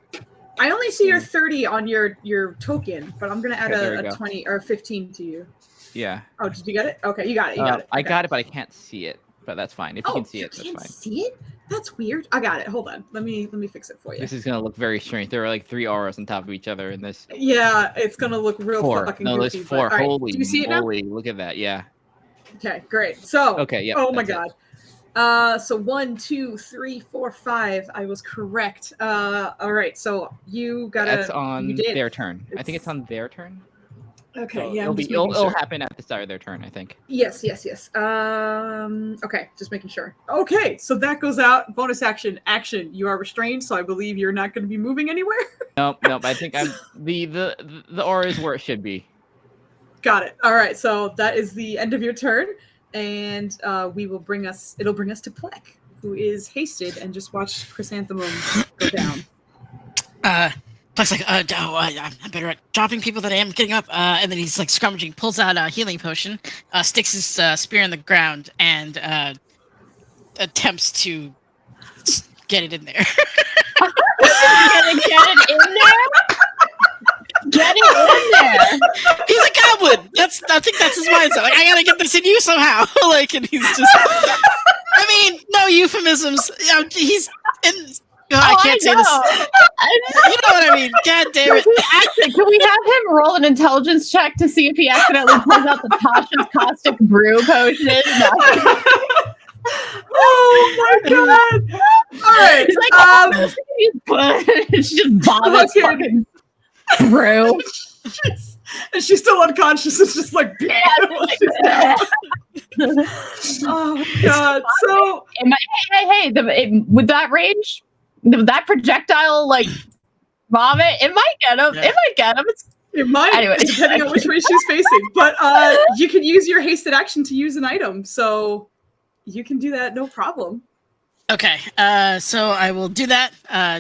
I only see your 30 on your token, but I'm gonna add Okay, a 20 or 15 to you. Yeah. Oh, did you get it? Okay, you got it. Okay. I got it, but I can't see it. But that's fine. If you can see it, that's fine. fine. See it? That's weird. I got it. Hold on. Let me fix it for you. This is gonna look very strange. There are like 3 auras on top of each other in this. Yeah, it's gonna look real 4. fucking No, goofy. there's 4. Right. Holy Do you see it moly! now? Look at that. Yeah. Okay, great. So. Okay. Yeah. Oh my god. So 1, 2, 3, 4, 5. I was correct. All right. So you got That's on their turn. I think it's on their turn. Okay. So yeah. it'll happen at the start of their turn, I think. Yes. Okay. Just making sure. Okay. So that goes out. Bonus action. You are restrained, so I believe you're not going to be moving anywhere. Nope. I think I'm the aura is where it should be. Got it. All right. So that is the end of your turn. And it'll bring us to Plek, who is hasted and just watched Chrysanthemum go down. Plek's like, I'm better at dropping people than I am getting up. And then he's like scrummaging, pulls out a healing potion, sticks his spear in the ground, and attempts to get it in there. Get it in there? Get it in there. He's a goblin. I think that's his mindset. Like, I gotta get this in you somehow. And he's just. I mean, no euphemisms. He's in. I can't say this. You know what I mean? God damn it! Actually, can we have him roll an intelligence check to see if he accidentally pulls out the Tasha's caustic brew potion? Oh my god! All right. It's just vomits fucking brew. And she's still unconscious. It's just like, oh my god! So, with that range, with that projectile vomit, it might get him. Yeah. It might get him. It might, anyway, depending on which way she's facing. But you can use your hasted action to use an item, so you can do that no problem. Okay, so I will do that.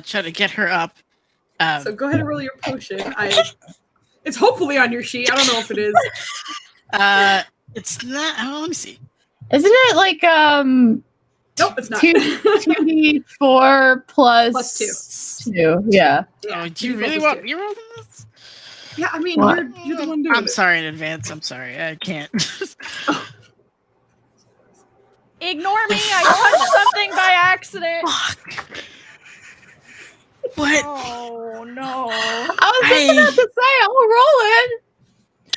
Try to get her up. So go ahead and roll your potion. It's hopefully on your sheet. I don't know if it is. It's not. Oh, let me see. Isn't it like Nope, it's not. 2d4 plus 2. Yeah. Oh, do you really want me rolling this? Yeah, I mean, you're the one doing it. I'm sorry in advance. I'm sorry. I can't. Ignore me. I touched something by accident. Fuck. What? Oh no. I was just about to say, I'll roll it.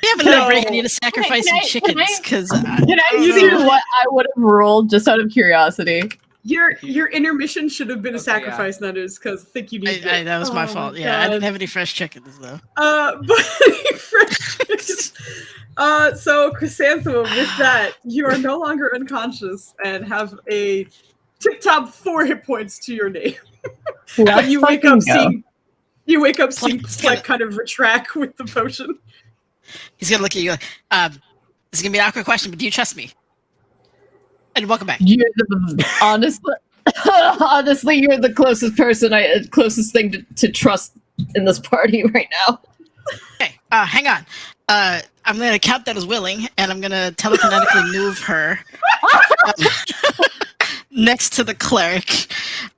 We have another break. I need to sacrifice some chickens because Can I see what I would have rolled just out of curiosity? Your intermission should have been a sacrifice, Nutters, because I think you need that was my fault. Yeah, I didn't have any fresh chickens though. But fresh chickens. So Chrysanthemum, with that, you are no longer unconscious and have a tip-top 4 hit points to your name. But you wake up seeing Plek kind of retract with the potion. He's gonna look at you like, this is gonna be an awkward question, but do you trust me? And welcome back. Honestly, you're the closest thing to trust in this party right now. Okay, hang on. I'm gonna count that as willing, and I'm gonna telekinetically move her next to the cleric.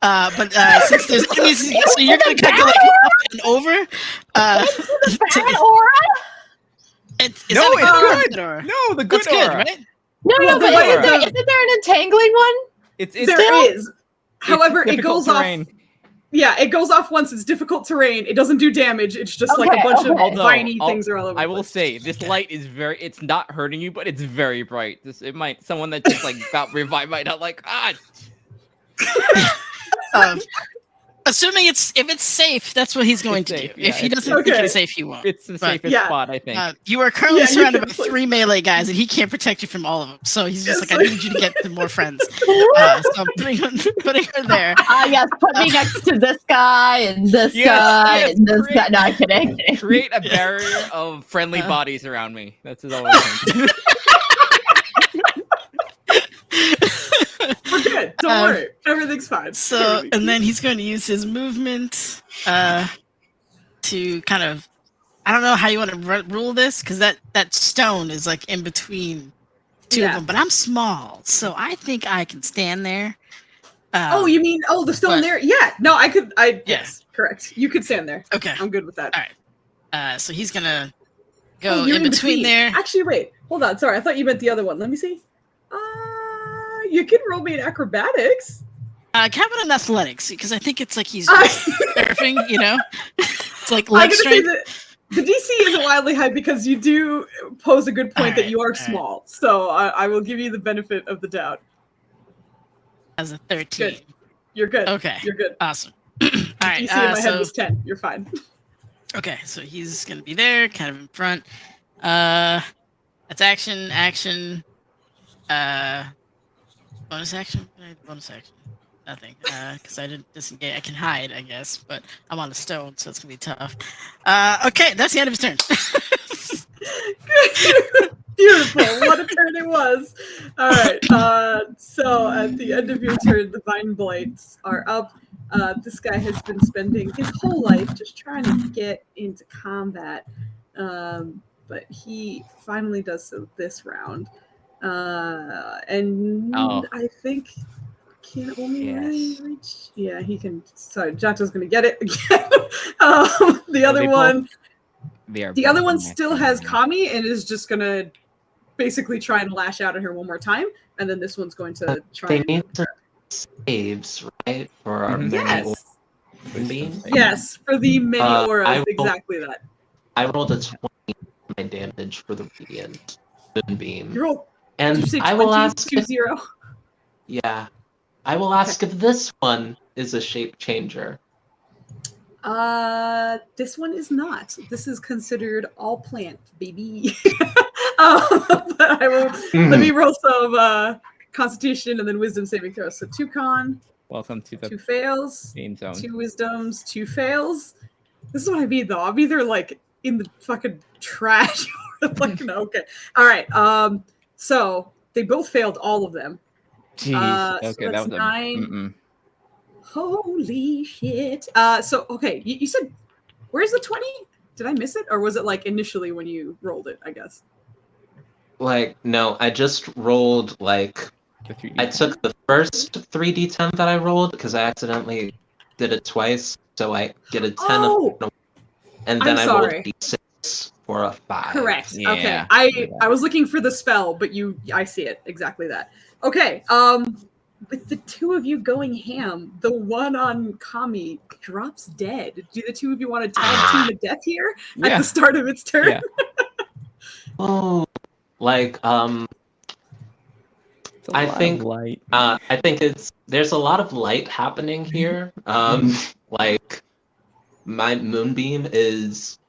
But since there's enemies, so you're gonna kind of go like up and over. Bad aura? Is that a good aura? No, the good That's good, aura. right? No, but isn't there an entangling one? There is. However, it difficult goes terrain. off. Yeah, it goes off once. It's difficult terrain. It doesn't do damage. It's just like a bunch of viney things are all over. I will say this light is it's not hurting you, but it's very bright. Someone that just like got revived might not like Assuming if it's safe, that's what he's going to do. Yeah, if he doesn't think it's safe, he won't. It's the safest spot, I think. You are currently surrounded by 3 melee guys, and he can't protect you from all of them. So he's just like, I need you to get to more friends. So I'm putting her there. Yes, put me next to this guy and this guy and this guy. No, I'm kidding. Create a barrier of friendly bodies around me. That's all I think. We're good. Don't worry. Everything's fine. So, and then he's going to use his movement to kind of, I don't know how you want to rule this, because that stone is like in between two of them, but I'm small, so I think I can stand there. You mean the stone there? Yeah. No, I could. Yes, correct. You could stand there. Okay, I'm good with that. All right. So he's gonna go in between there. Actually, wait. Hold on. Sorry, I thought you meant the other one. Let me see. You can roll me in acrobatics. Cabin and athletics, because I think it's like he's surfing, you know? It's like leg strength. The DC isn't wildly high because you do pose a good point that you are small. Right. So I will give you the benefit of the doubt. As a 13. Good. You're good. Okay. You're good. Awesome. All right. DC in my head was 10. You're fine. Okay, so he's going to be there, kind of in front. That's action. Bonus action? Bonus action. Nothing. Because I didn't disengage. I can hide, I guess, but I'm on a stone, so it's going to be tough. Okay, that's the end of his turn. Beautiful. What a turn it was. All right. So at the end of your turn, the Vine Blights are up. This guy has been spending his whole life just trying to get into combat. But he finally does so this round. I think can only really reach. Yeah, he can. Sorry, Jato's gonna get it again. The other one still has Kami and is just gonna basically try and lash out at her one more time, and then this one's going to try. They need some saves, right? For our yes, for the many auras, exactly that. I rolled a 20 my damage for the radiant moonbeam. You rolled. And did you say I will ask 2-0? Yeah. I will ask if this one is a shape changer. This one is not. This is considered all plant, baby. But I will let me roll some Constitution and then Wisdom saving throws. So 2 con. Welcome to the 2 fails. main zone. 2 wisdoms, 2 fails. This is what I mean though. I'm either like in the fucking trash or like no. Okay. All right. So they both failed all of them. Jeez. Okay, so that was 9. Holy shit. So okay, you said where's the 20? Did I miss it? Or was it like initially when you rolled it, I guess? Like, no, I just rolled like I took the first 3d10 that I rolled because I accidentally did it twice, so I get a 10 and then I rolled a d6 for a 5. Correct. Yeah. Okay. I was looking for the spell, but I see it exactly that. Okay. With the two of you going ham, the one on Kami drops dead. Do the two of you want to tag team a death here at Yeah. the start of its turn? Yeah. Oh, like It's a I lot think of light. I think there's a lot of light happening here. Like my moonbeam is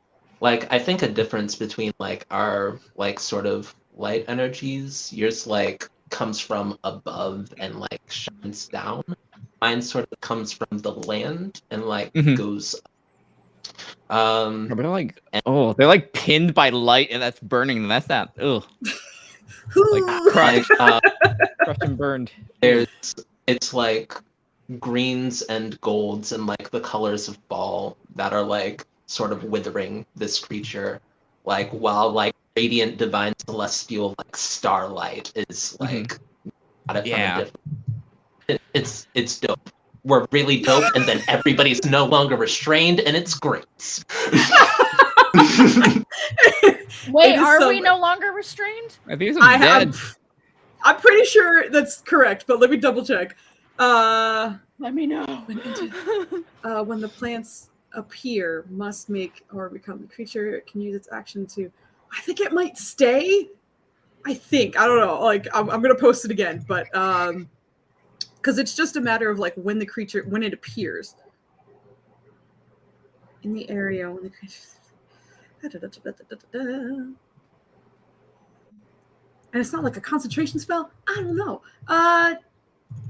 like I think a difference between like our like sort of light energies. Yours like comes from above and like shines down. Mine sort of comes from the land and like Mhm. goes. But they're like, and- they're like pinned by light, and that's burning them. That's that. Ugh. Like like crushed and burned. it's like greens and golds and like the colors of ball that are like sort of withering this creature, like while like radiant divine celestial like starlight is like got it from a Yeah. different. It's dope. We're really dope, and then everybody's no longer restrained, and it's great. Wait, It is are so- we no longer restrained? I think I'm dead. I'm pretty sure that's correct, but let me double check. Let me know. When the plants appear, must make or become the creature. It can use its action to. I think it might stay. I think I don't know. Like I'm gonna post it again, but because it's just a matter of like when it appears in the area when the creature. And it's not like a concentration spell. I don't know. How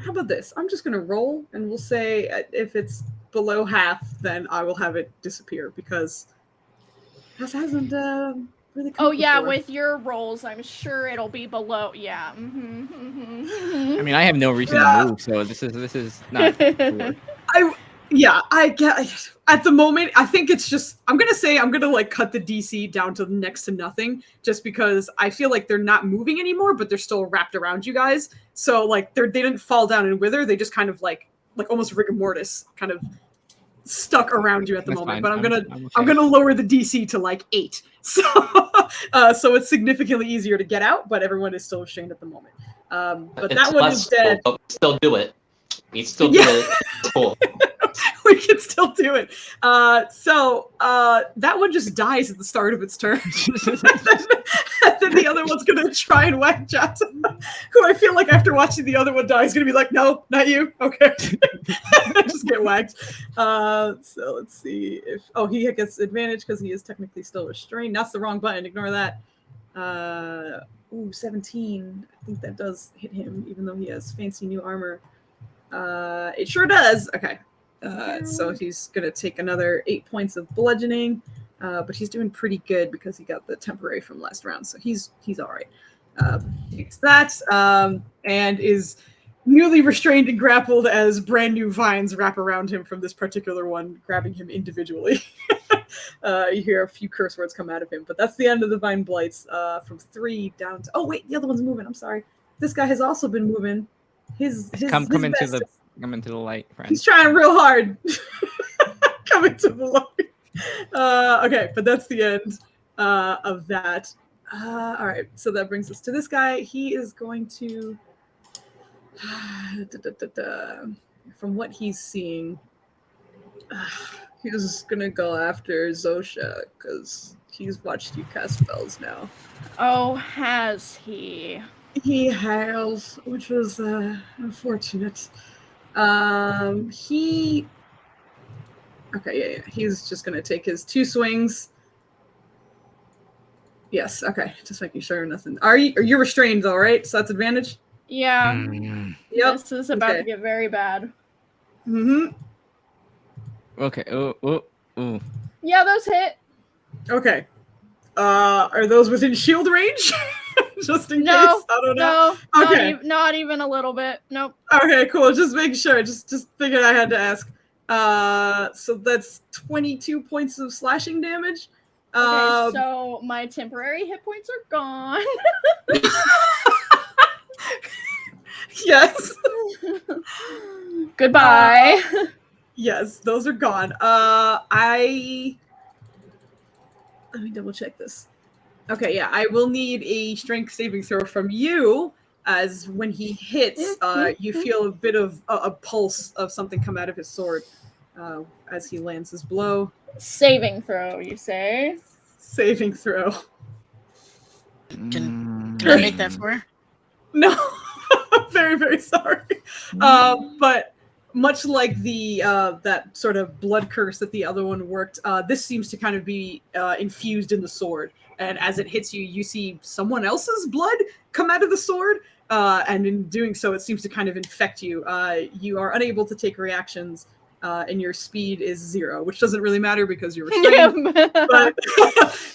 about this? I'm just gonna roll, and we'll say if it's below half, then I will have it disappear because this hasn't really come Oh yeah, before. with your rolls, I'm sure it'll be below. Yeah. I mean, I have no reason to move, so this is not. Weird. I get at the moment. I think it's just I'm gonna like cut the DC down to next to nothing, just because I feel like they're not moving anymore, but they're still wrapped around you guys. So like they didn't fall down and wither. They just kind of like almost rigor mortis kind of stuck around you at the That's moment. fine. But I'm okay. gonna lower the DC to like 8, so so it's significantly easier to get out. But everyone is still restrained at the moment. But it's that one less is dead. cool, but we still do it. We still do it. It's cool. We can still do it. So that one just dies at the start of its turn. And then the other one's gonna try and whack Jata, who I feel like after watching the other one die is gonna be like, no, not you. Okay. Just get whacked. So let's see if he gets advantage because he is technically still restrained. That's the wrong button. Ignore that. 17. I think that does hit him, even though he has fancy new armor. It sure does. Okay. So he's gonna take another 8 points of bludgeoning, but he's doing pretty good because he got the temporary from last round, so he's all right. He gets that, and is newly restrained and grappled as brand new vines wrap around him from this particular one, grabbing him individually. You hear a few curse words come out of him, but that's the end of the vine blights. From 3 down to the other one's moving. I'm sorry. This guy has also been moving. Come into the light, friend. He's trying real hard. Coming to the light. Okay, but that's the end of that. All right, so that brings us to this guy. He is going to, from what he's seeing, he's gonna go after Zosha because he's watched you cast spells now. Oh, has he? He has, which was unfortunate. He's just gonna take his 2 swings. Yes, okay. Just making sure nothing. Are you restrained though, right? So that's advantage? Yeah. Yep. This is about to get very bad. Mm-hmm. Okay. Ooh. Yeah, those hit. Okay. Are those within shield range? Just in case? I don't know. No, Okay. not even a little bit. Nope. Okay, cool. Just making sure. Just figured I had to ask. So that's 22 points of slashing damage. Okay, so my temporary hit points are gone. Yes. Goodbye. Yes, those are gone. Let me double check this. Okay, yeah, I will need a strength saving throw from you as when he hits, you feel a bit of a pulse of something come out of his sword as he lands his blow. Saving throw, you say? Saving throw. Can I make that for her? No, I'm very, very sorry. But much like the that sort of blood curse that the other one worked, this seems to kind of be infused in the sword. And as it hits you, you see someone else's blood come out of the sword. And in doing so, it seems to kind of infect you. You are unable to take reactions, and your speed is 0, which doesn't really matter because you're restrained.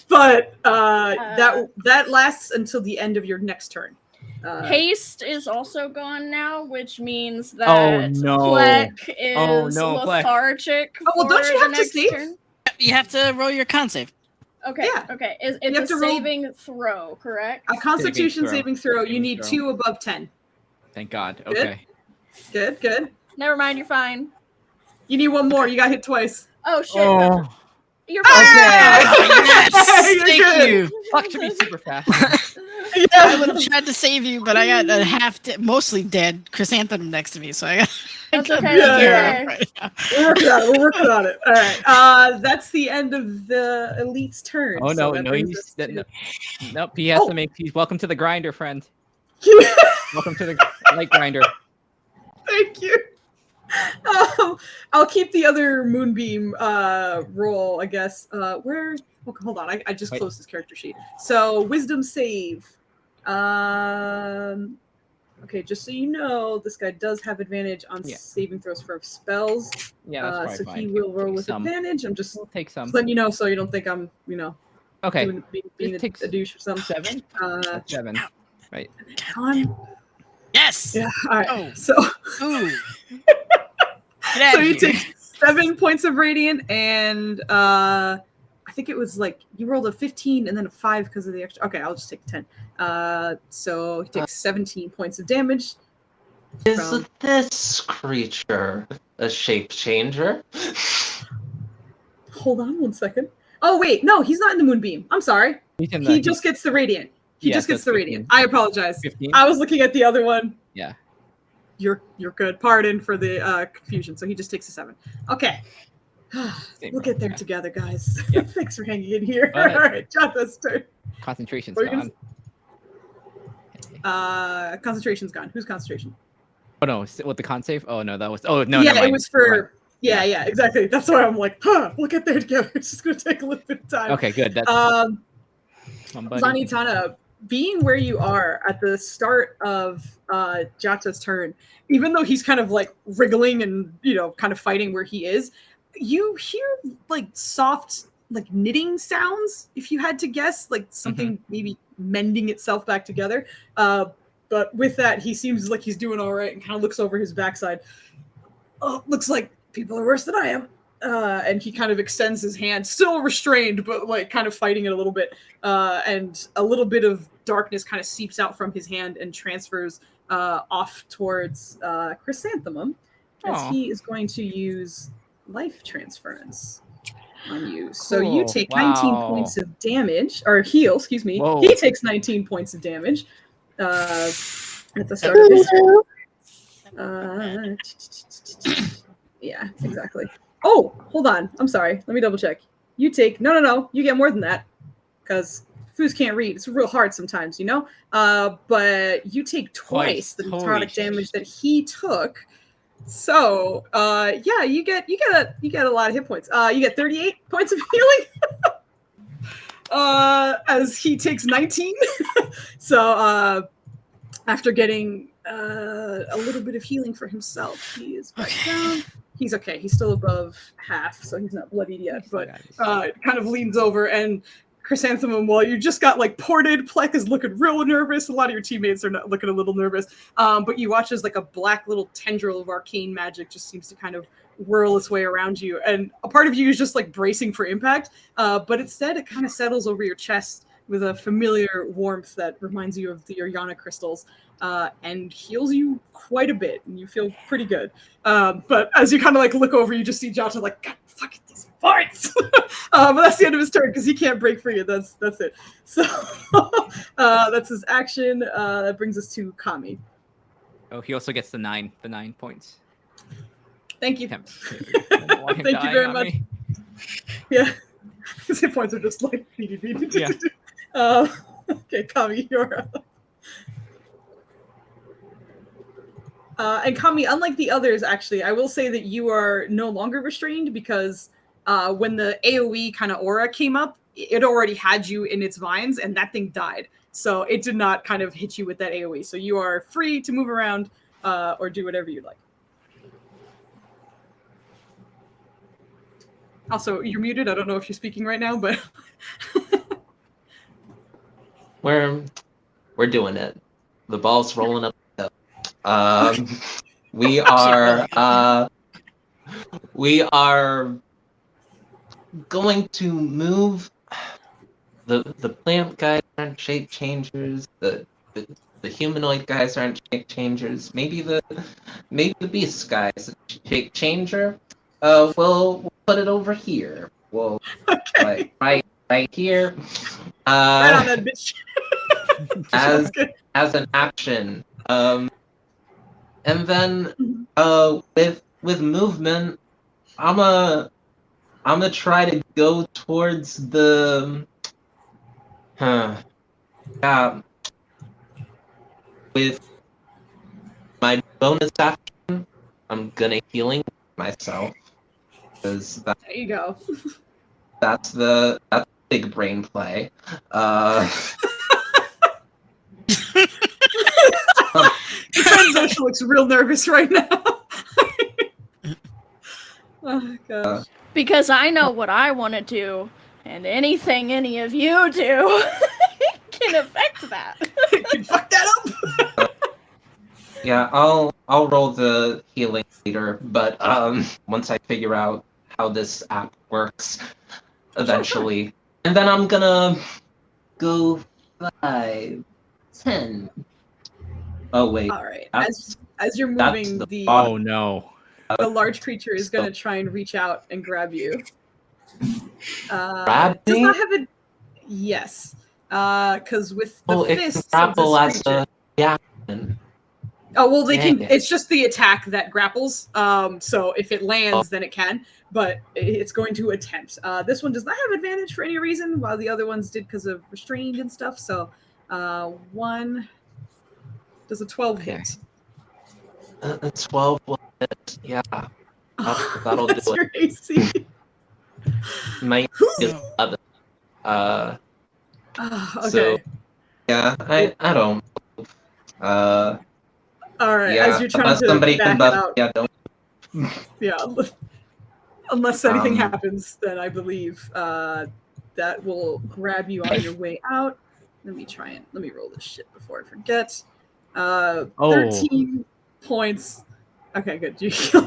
but that lasts until the end of your next turn. Haste is also gone now, which means that Plek is lethargic. Oh, well, don't you have to save? Turn. You have to roll your con save. Okay, okay. It's a saving throw, correct? A Constitution saving throw. You need 2 above 10. Thank God. Okay. Good. Never mind, you're fine. You need 1 more. You got hit twice. Oh, shit. You're fine. Okay. Yes, thank you. Fucked me super fast. Yeah. I would have tried to save you, but I got a mostly dead chrysanthemum next to me, so I got. That's okay. Right now. We're working on it. All right. That's the end of the elite's turn. Oh no, so nope. He has to make. He's welcome to the grinder, friend. Welcome to the light grinder. Thank you. I'll keep the other moonbeam roll, I guess. Where? Oh, hold on, I just closed this character sheet. So wisdom save. Okay, just so you know, this guy does have advantage on saving throws for spells. Yeah, that's so fine. he will roll with advantage. I'm just take some. letting you know so you don't think I'm, okay, being a douche or something. 7. 7. Right. Come on. Yes. Yeah. All right. Oh. So. Ooh. So you take 7 points of radiant, and I think it was like you rolled a 15 and then a 5 because of the extra. Okay, I'll just take 10. So he takes 17 points of damage. Is this creature a shape changer? Hold on 1 second. Oh wait, no, he's not in the moonbeam. I'm sorry. He just gets the radiant. He just gets the 15. radiant. I apologize. 15? I was looking at the other one. Yeah. You're good. Pardon for the confusion. So he just takes a 7. Okay. We'll get there together, guys. Yep. Thanks for hanging in here. All right, Jata's turn. Concentration's gone. Gonna... Concentration's gone. Who's concentration? Oh no, with the con save? Oh no, that was. Oh no. Yeah, it was for. Yeah, exactly. That's why I'm like, we'll get there together. It's just gonna take a little bit of time. Okay, good. That's. Lanitana, being where you are at the start of Jata's turn, even though he's kind of like wriggling and kind of fighting where he is, you hear like soft like knitting sounds. If you had to guess, like something maybe mending itself back together. But with that, he seems like he's doing all right and kind of looks over his backside. Oh, looks like people are worse than I am. And he kind of extends his hand, still restrained, but like kind of fighting it a little bit. And a little bit of darkness kind of seeps out from his hand and transfers off towards Chrysanthemum, as he is going to use life transference on you. Cool. So you take 19 points of damage, or heal, excuse me. Whoa. He takes 19 points of damage at the start of his turn. Yeah, exactly. Oh, hold on. I'm sorry. Let me double check. You take... No. You get more than that. Because Foos can't read. It's real hard sometimes, But you take twice the necrotic damage that he took. So, yeah, you get a lot of hit points. You get 38 points of healing. As he takes 19. So, after getting a little bit of healing for himself, he is back down. He's okay. He's still above half, so he's not bloodied yet. But kind of leans over, and Chrysanthemum, while you just got like ported, Plek is looking real nervous. A lot of your teammates are not looking a little nervous. But you watch as like a black little tendril of arcane magic just seems to kind of whirl its way around you, and a part of you is just like bracing for impact. But instead, it kind of settles over your chest with a familiar warmth that reminds you of the Oriana crystals. And heals you quite a bit, and you feel pretty good. But as you kind of like look over, you just see Jata like, God, fuck it, these farts! But that's the end of his turn because he can't break free. That's it. So that's his action. That brings us to Kami. Oh, he also gets the 9 points. Thank you. Temps. Thank you very much. Yeah. His hit points are just like Yeah. Okay, Kami, you're up. And Kami, unlike the others, actually, I will say that you are no longer restrained because when the AoE kind of aura came up, it already had you in its vines, and that thing died. So it did not kind of hit you with that AoE. So you are free to move around or do whatever you like. Also, you're muted. I don't know if you're speaking right now, but We're doing it. The ball's rolling up. We are going to move. The plant guys aren't shape changers. The humanoid guys aren't shape changers. Maybe the beast guys shape changer. We'll put it over here. We'll okay. like right here. Right on that bitch. as an action. And then with movement, I'm gonna try to go towards the with my bonus action, I'm gonna healing myself because There you go. that's big brain play. Zosha looks real nervous right now. Oh gosh. Because I know what I want to do, and anything any of you do can affect that. Can fuck that up. Yeah, I'll roll the healing later, but once I figure out how this app works, eventually, Sure. And then I'm gonna go 5, 10. Oh wait. All right. As you're moving, oh no, the large creature is gonna try and reach out and grab you. Grab does me? not have a yes. Because with the fists of this creature. Oh well, they can. It's just the attack that grapples. So if it lands, then it can. But it's going to attempt. This one does not have advantage for any reason, while the other ones did because of restrained and stuff. So, one does a 12 hit. A 12 will hit. Yeah, that'll do your AC. My is 11. Okay. So, yeah, I don't. All right. Yeah, as you're trying to somebody back can buff, it out. yeah, don't. Yeah. Unless anything happens, then I believe that will grab you on your way out. Let me roll this shit before I forget. 13 points. Okay, good. So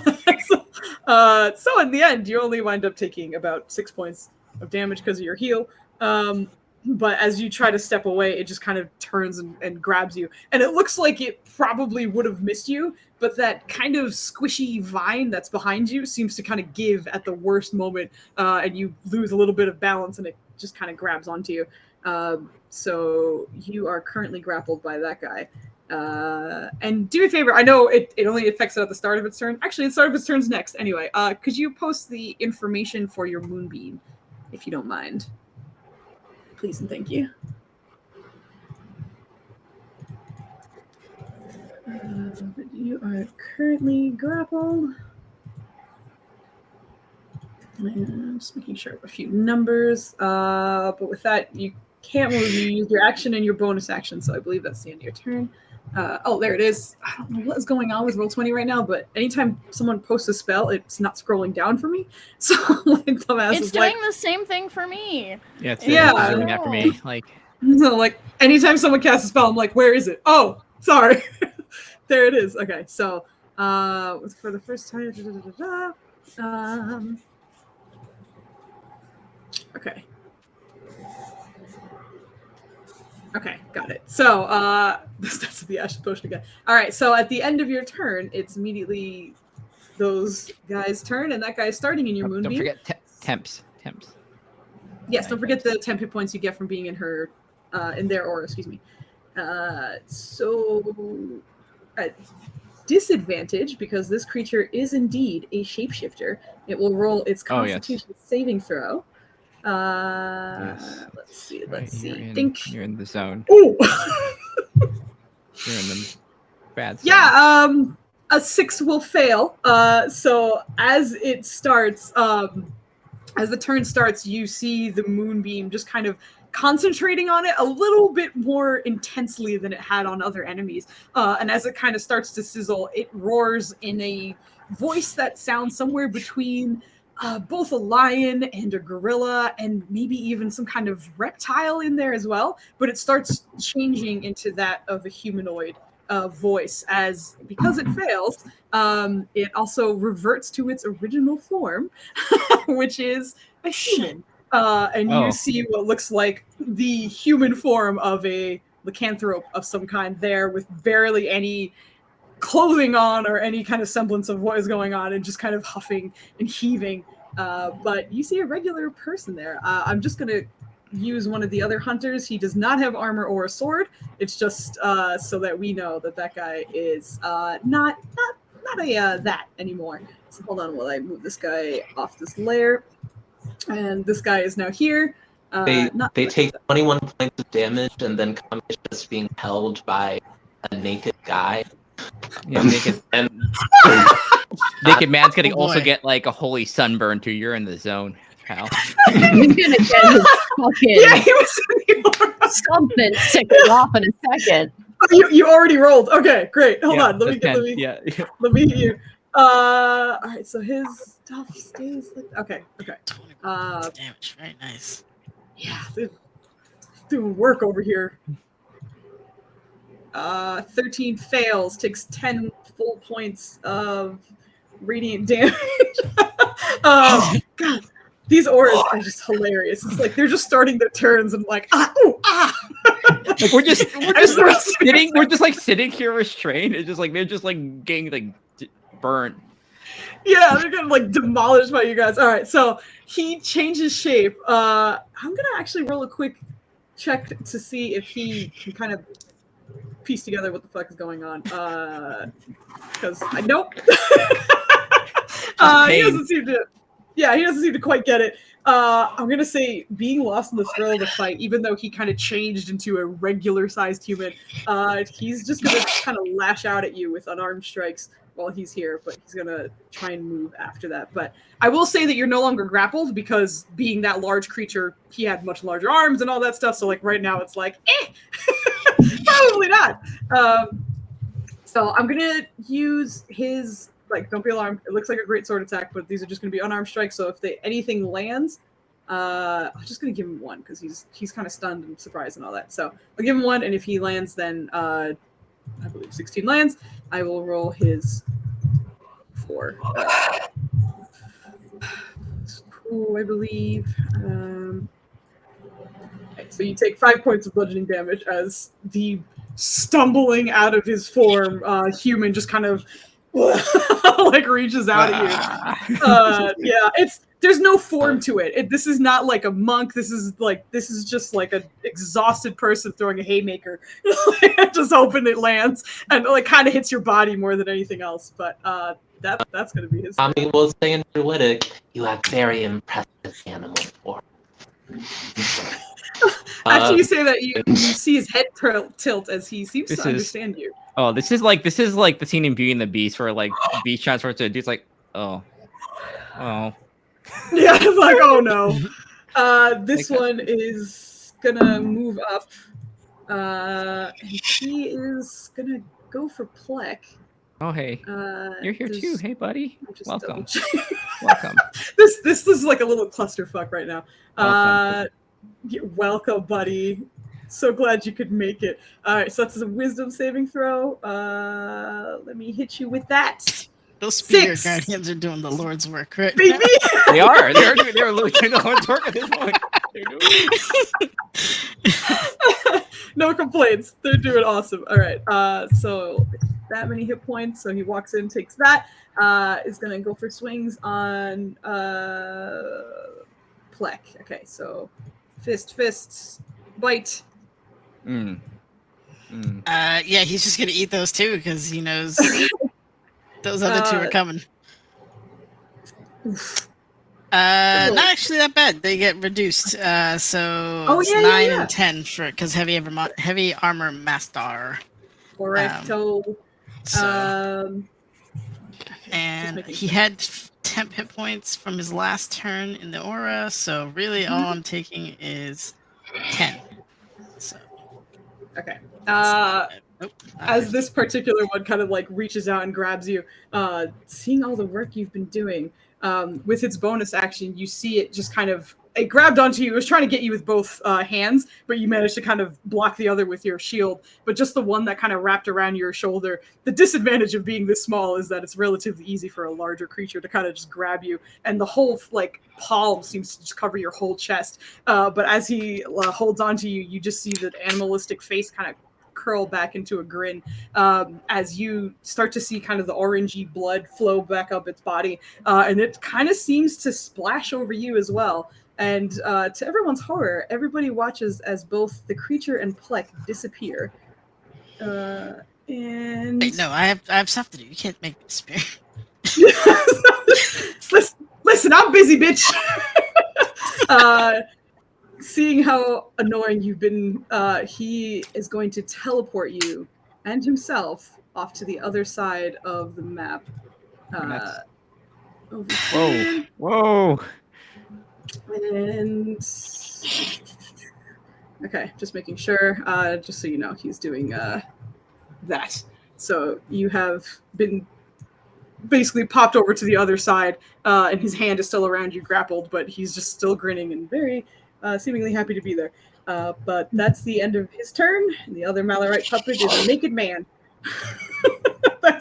in the end, you only wind up taking about 6 points of damage because of your heal. But as you try to step away, it just kind of turns and grabs you. And it looks like it probably would have missed you, but that kind of squishy vine that's behind you seems to kind of give at the worst moment, and you lose a little bit of balance, and it just kind of grabs onto you. So you are currently grappled by that guy. And do me a favor, I know it only affects it at the start of its turn. Actually, the start of its turn's next. Anyway, could you post the information for your moonbeam, if you don't mind? Please and thank you. You are currently grappled. I'm just making sure of a few numbers. But with that, you can't move. You use your action and your bonus action, so I believe that's the end of your turn. Oh, there it is. I don't know what is going on with Roll20 right now, but anytime someone posts a spell, it's not scrolling down for me. So dumbass it's doing the same thing for me. Yeah, it's doing that for me. Like anytime someone casts a spell, I'm like, where is it? Oh, sorry. There it is. Okay, so for the first time. Okay. Okay, got it. So that's the Ashes Potion again. All right, so at the end of your turn, it's immediately those guys' turn, and that guy's starting in your moonbeam. Don't forget temps. Yes, don't forget the 10 hit points you get from being in her, in their aura. Excuse me. So at disadvantage, because this creature is indeed a shapeshifter, it will roll its Constitution saving throw. Yes. Let's see. Right, Let's see. You're in the zone. Oh. You're in the bad zone. Yeah. A 6 will fail. So as it starts, as the turn starts, you see the moonbeam just kind of concentrating on it a little bit more intensely than it had on other enemies. And as it kind of starts to sizzle, it roars in a voice that sounds somewhere between both a lion and a gorilla, and maybe even some kind of reptile in there as well. But it starts changing into that of a humanoid voice, as because it fails, it also reverts to its original form, which is a human. And you see what looks like the human form of a lycanthrope of some kind there, with barely any clothing on or any kind of semblance of what is going on, and just kind of huffing and heaving. But you see a regular person there. I'm just going to use one of the other hunters. He does not have armor or a sword. It's just so that we know that that guy is not a that anymore. So hold on while I move this guy off this layer. And this guy is now here. They take 21 points of damage and then come just being held by a naked guy. Yeah, naked. And naked man's gonna also get like a holy sunburn too. You're in the zone, pal. He's gonna get his fucking he was something ticking off in a second. You already rolled. Okay, great. Hold on. Let me hit you. All right, so his stuff stays like okay. Damage, very nice. Yeah, doing work over here. 13 fails, takes 10 full points of radiant damage. God, these auras are just hilarious. It's like they're just starting their turns and like Like we're just sitting here restrained. It's just like they're just like getting like burnt. Yeah, they're getting like demolished by you guys. All right, so he changes shape. I'm gonna actually roll a quick check to see if he can kind of piece together what the fuck is going on. Because nope. He doesn't seem to. Yeah, he doesn't seem to quite get it. I'm gonna say being lost in the thrill of the fight, even though he kind of changed into a regular-sized human, he's just gonna kind of lash out at you with unarmed strikes while he's here, but he's gonna try and move after that. But I will say that you're no longer grappled, because being that large creature, he had much larger arms and all that stuff. So like right now, it's like, probably not. So I'm gonna use his. Like, don't be alarmed. It looks like a great sword attack, but these are just going to be unarmed strikes. So if anything lands, I'm just going to give him one, because he's kind of stunned and surprised and all that. So I'll give him one, and if he lands, then I believe 16 lands. I will roll his 4. I believe. Okay, so you take 5 points of bludgeoning damage as the stumbling out of his form human just kind of like reaches out at you. There's no form to it. This is not like a monk. This is just like an exhausted person throwing a haymaker. Just hoping it lands and like kind of hits your body more than anything else. But that's gonna be his. Tommy will say in Druidic, "You have very impressive animal form." After you say that, you see his head tilt as he seems to understand you. Oh, this is like the scene in Beauty and the Beast where like Beast transfers to a dude's like, oh. Yeah, it's like, oh no. This one is gonna move up. And he is gonna go for Plek. Oh hey. You're here too. Hey buddy. Welcome. Welcome. This is like a little clusterfuck right now. Welcome, buddy. So glad you could make it. All right, so that's a wisdom saving throw. Let me hit you with that. Those spirit guardians are doing the Lord's work, right? Baby! They are. They're doing the Lord's work at this point. No complaints. They're doing awesome. All right. So that many hit points. So he walks in, takes that. Is gonna go for swings on Plek. Okay, so fist, bite. Yeah, he's just gonna eat those too because he knows those other two are coming. Not actually that bad. They get reduced. So it's 9 and 10 for because heavy armor master. Correcto. And he had temp hit points from his last turn in the aura. So really, all I'm taking is 10. So okay. As this particular one kind of like reaches out and grabs you, seeing all the work you've been doing, with its bonus action, you see it just kind of, it grabbed onto you. It was trying to get you with both hands, but you managed to kind of block the other with your shield. But just the one that kind of wrapped around your shoulder. The disadvantage of being this small is that it's relatively easy for a larger creature to kind of just grab you, and the whole like palm seems to just cover your whole chest. But as he holds onto you, you just see that animalistic face kind of curl back into a grin as you start to see kind of the orangey blood flow back up its body, and it kind of seems to splash over you as well. And to everyone's horror, everybody watches as both the creature and Plek disappear. And wait, no, I have stuff to do. You can't make me disappear. listen, I'm busy, bitch. Seeing how annoying you've been, he is going to teleport you and himself off to the other side of the map. Whoa. And okay, just making sure. Just so you know, he's doing that. So you have been basically popped over to the other side, and his hand is still around you, grappled, but he's just still grinning and very seemingly happy to be there. But that's the end of his turn. And the other Malorite puppet is a naked man. All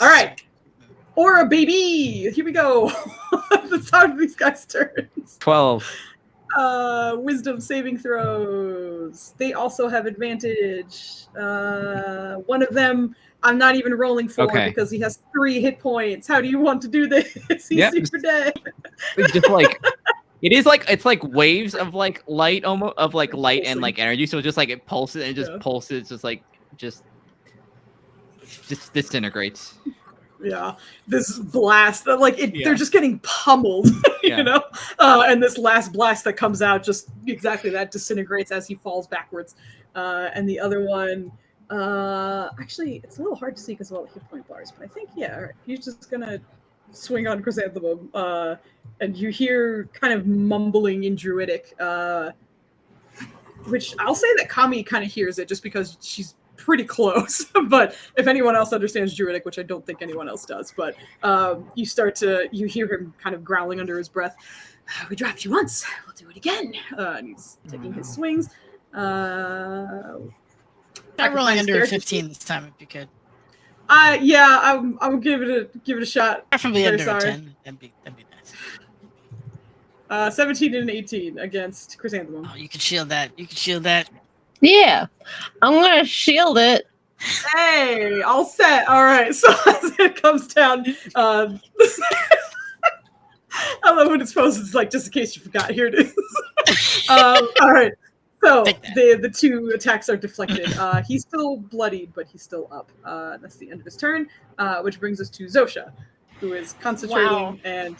right. Aura, baby! Here we go. Let's talk to these guys' turns. 12. Wisdom saving throws. They also have advantage. One of them I'm not even rolling for because he has 3 hit points. How do you want to do this? He's super dead. Just like it's like waves of like light, almost of like light and like energy. So just like it pulses and it just pulses, just disintegrates. Yeah, this blast, like they're just getting pummeled, you know. And this last blast that comes out, just exactly that, disintegrates as he falls backwards. And the other one, actually, it's a little hard to see because of all the hit point bars. But I think he's just gonna swing on Chrysanthemum, and you hear kind of mumbling in Druidic, which I'll say that Kami kind of hears it just because she's pretty close. But if anyone else understands Druidic, which I don't think anyone else does, but you hear him kind of growling under his breath. We dropped you once, we'll do it again. And he's taking his swings. I'm rolling under 15 this time if you could. I'll give it a shot. Preferably under 10. That'd be nice. 17 and 18 against Chrysanthemum. Oh, you can shield that. Yeah, I'm gonna shield it. Hey, all set. All right. So as it comes down, I love when it's posted. It's like, just in case you forgot. Here it is. All right. So the 2 attacks are deflected. He's still bloodied, but he's still up. That's the end of his turn, which brings us to Zosha, who is concentrating and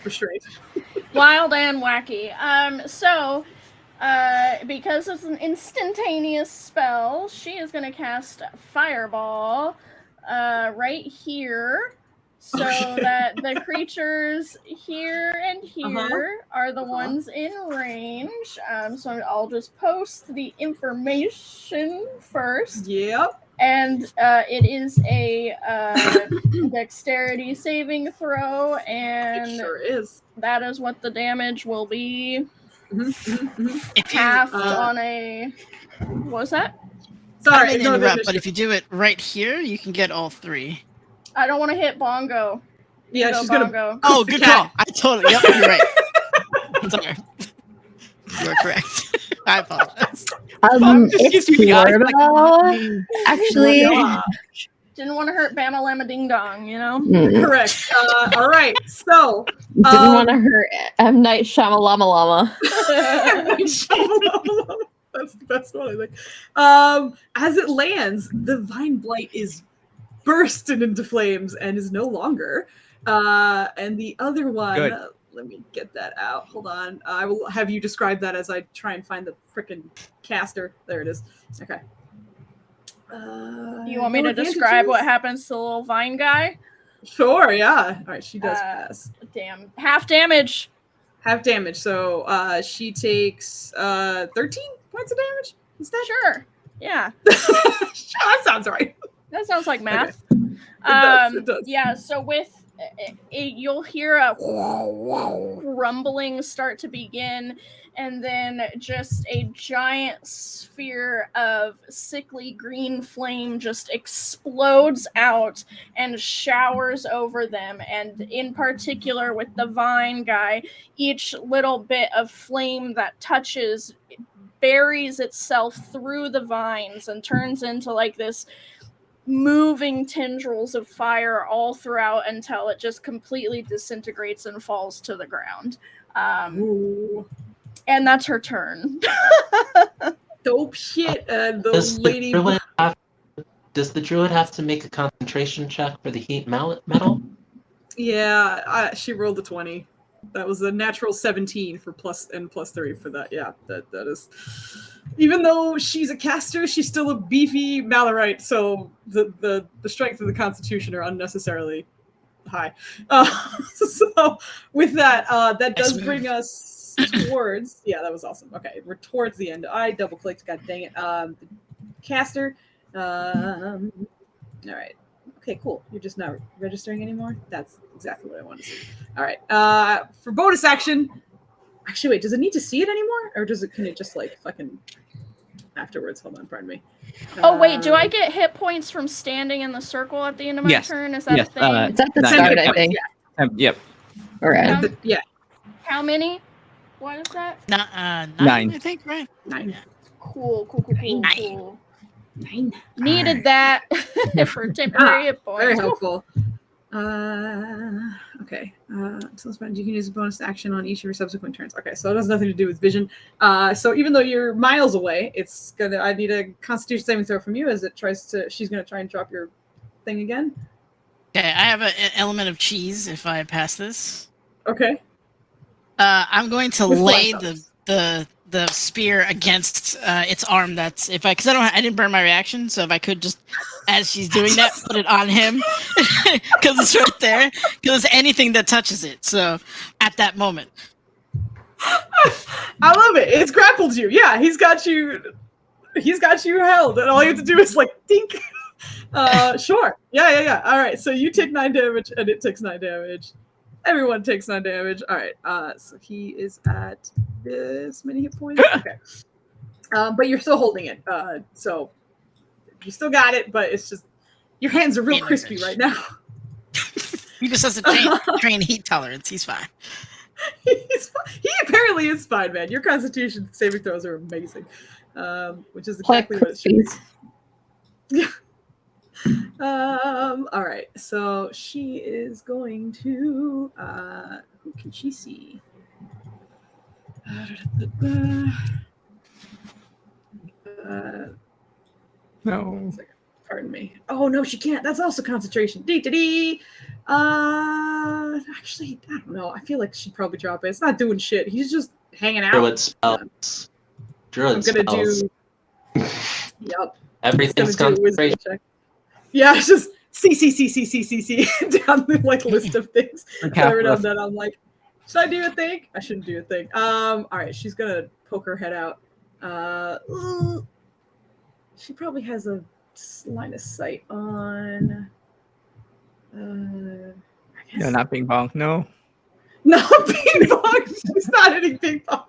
restrained. Wild and wacky. Because it's an instantaneous spell, she is going to cast Fireball right here, so that the creatures here and here are the ones in range. So I'll just post the information first. Yep. And it is a dexterity saving throw, and it sure is. That is what the damage will be. If half on a... What was that? Sorry, but if you do it right here, you can get all 3. I don't want to hit Bongo. Yeah, she's Bongo. Oh, good call. I totally... Yep, you're right. Sorry. You are correct. I apologize. It's Florida. Actually... Didn't want to hurt Bama Lamma Ding Dong, you know? Correct. All right. So Didn't want to hurt M. Night Shyamalan. That's the best one, I think. As it lands, the vine blight is bursting into flames and is no longer. And the other one, Good. let me get that out. Hold on. I will have you describe that as I try and find the frickin' caster. There it is. Okay. You want me to describe what happens to the little vine guy? Sure, yeah. All right, she does pass. Damn. Half damage. Half damage. So she takes 13 points of damage instead? Sure. Yeah. That sounds right. That sounds like math. Okay. It does. Yeah, so with you'll hear a rumbling start to begin, and then just a giant sphere of sickly green flame just explodes out and showers over them. And in particular with the vine guy, each little bit of flame that touches buries itself through the vines and turns into like this moving tendrils of fire all throughout until it just completely disintegrates and falls to the ground. And that's her turn. Dope shit. And the Does lady. the druid have to make a concentration check for the heat metal? Yeah, she rolled a 20. That was a natural 17 for plus 3 for that. Yeah, that is. Even though she's a caster, she's still a beefy Malorite, so the strength of the Constitution are unnecessarily high. So with that, that does bring us towards. Yeah, that was awesome. Okay, we're towards the end. I double clicked. God dang it. The caster. All right. Okay, cool. You're just not registering anymore? That's exactly what I want to see. All right. For bonus action, actually, wait, does it need to see it anymore? Or can it just, like, fucking afterwards? Hold on, pardon me. Oh, wait, do I get hit points from standing in the circle at the end of my turn? Is that a thing? It's at the start, I think. Yeah. Yep. All right. Yeah. How many? What is that? 9, I think, right? 9. Cool. 9. Needed that for temporary hit points. Very helpful. Okay. So you can use a bonus action on each of your subsequent turns. Okay, so it has nothing to do with vision. So even though you're miles away, I need a Constitution saving throw from you as it tries to. She's gonna try and drop your thing again. Okay, I have an element of cheese if I pass this. Okay. I'm going to With lay what, the spear against its arm. That's because I didn't burn my reaction, so if I could just, as she's doing that, put it on him because it's right there. Because it's anything that touches it. So at that moment, I love it. It's grappled you. Yeah, he's got you held, and all you have to do is like dink. Sure. Yeah. All right. So you take 9 damage, and it takes 9 damage. Everyone takes 9 damage. All right. So he is at this many hit points. Okay. But you're still holding it. So you still got it, but it's just your hands are real crispy right now. he just has to train heat tolerance. He's fine. He apparently is fine, man. Your Constitution saving throws are amazing, which is exactly what it should be. Yeah. All right. So she is going to. Who can she see? No. Pardon me. Oh no, she can't. That's also concentration. Actually, I don't know. I feel like she'd probably drop it. It's not doing shit. He's just hanging out. Druid spells. I'm gonna do. Yep. Everything's concentration. Check. Yeah, it's just C down the like list of things. So every now and then I'm like, should I do a thing? I shouldn't do a thing. All right, she's gonna poke her head out. She probably has a line of sight on. No, not ping pong. No. Not ping pong. She's not hitting ping pong.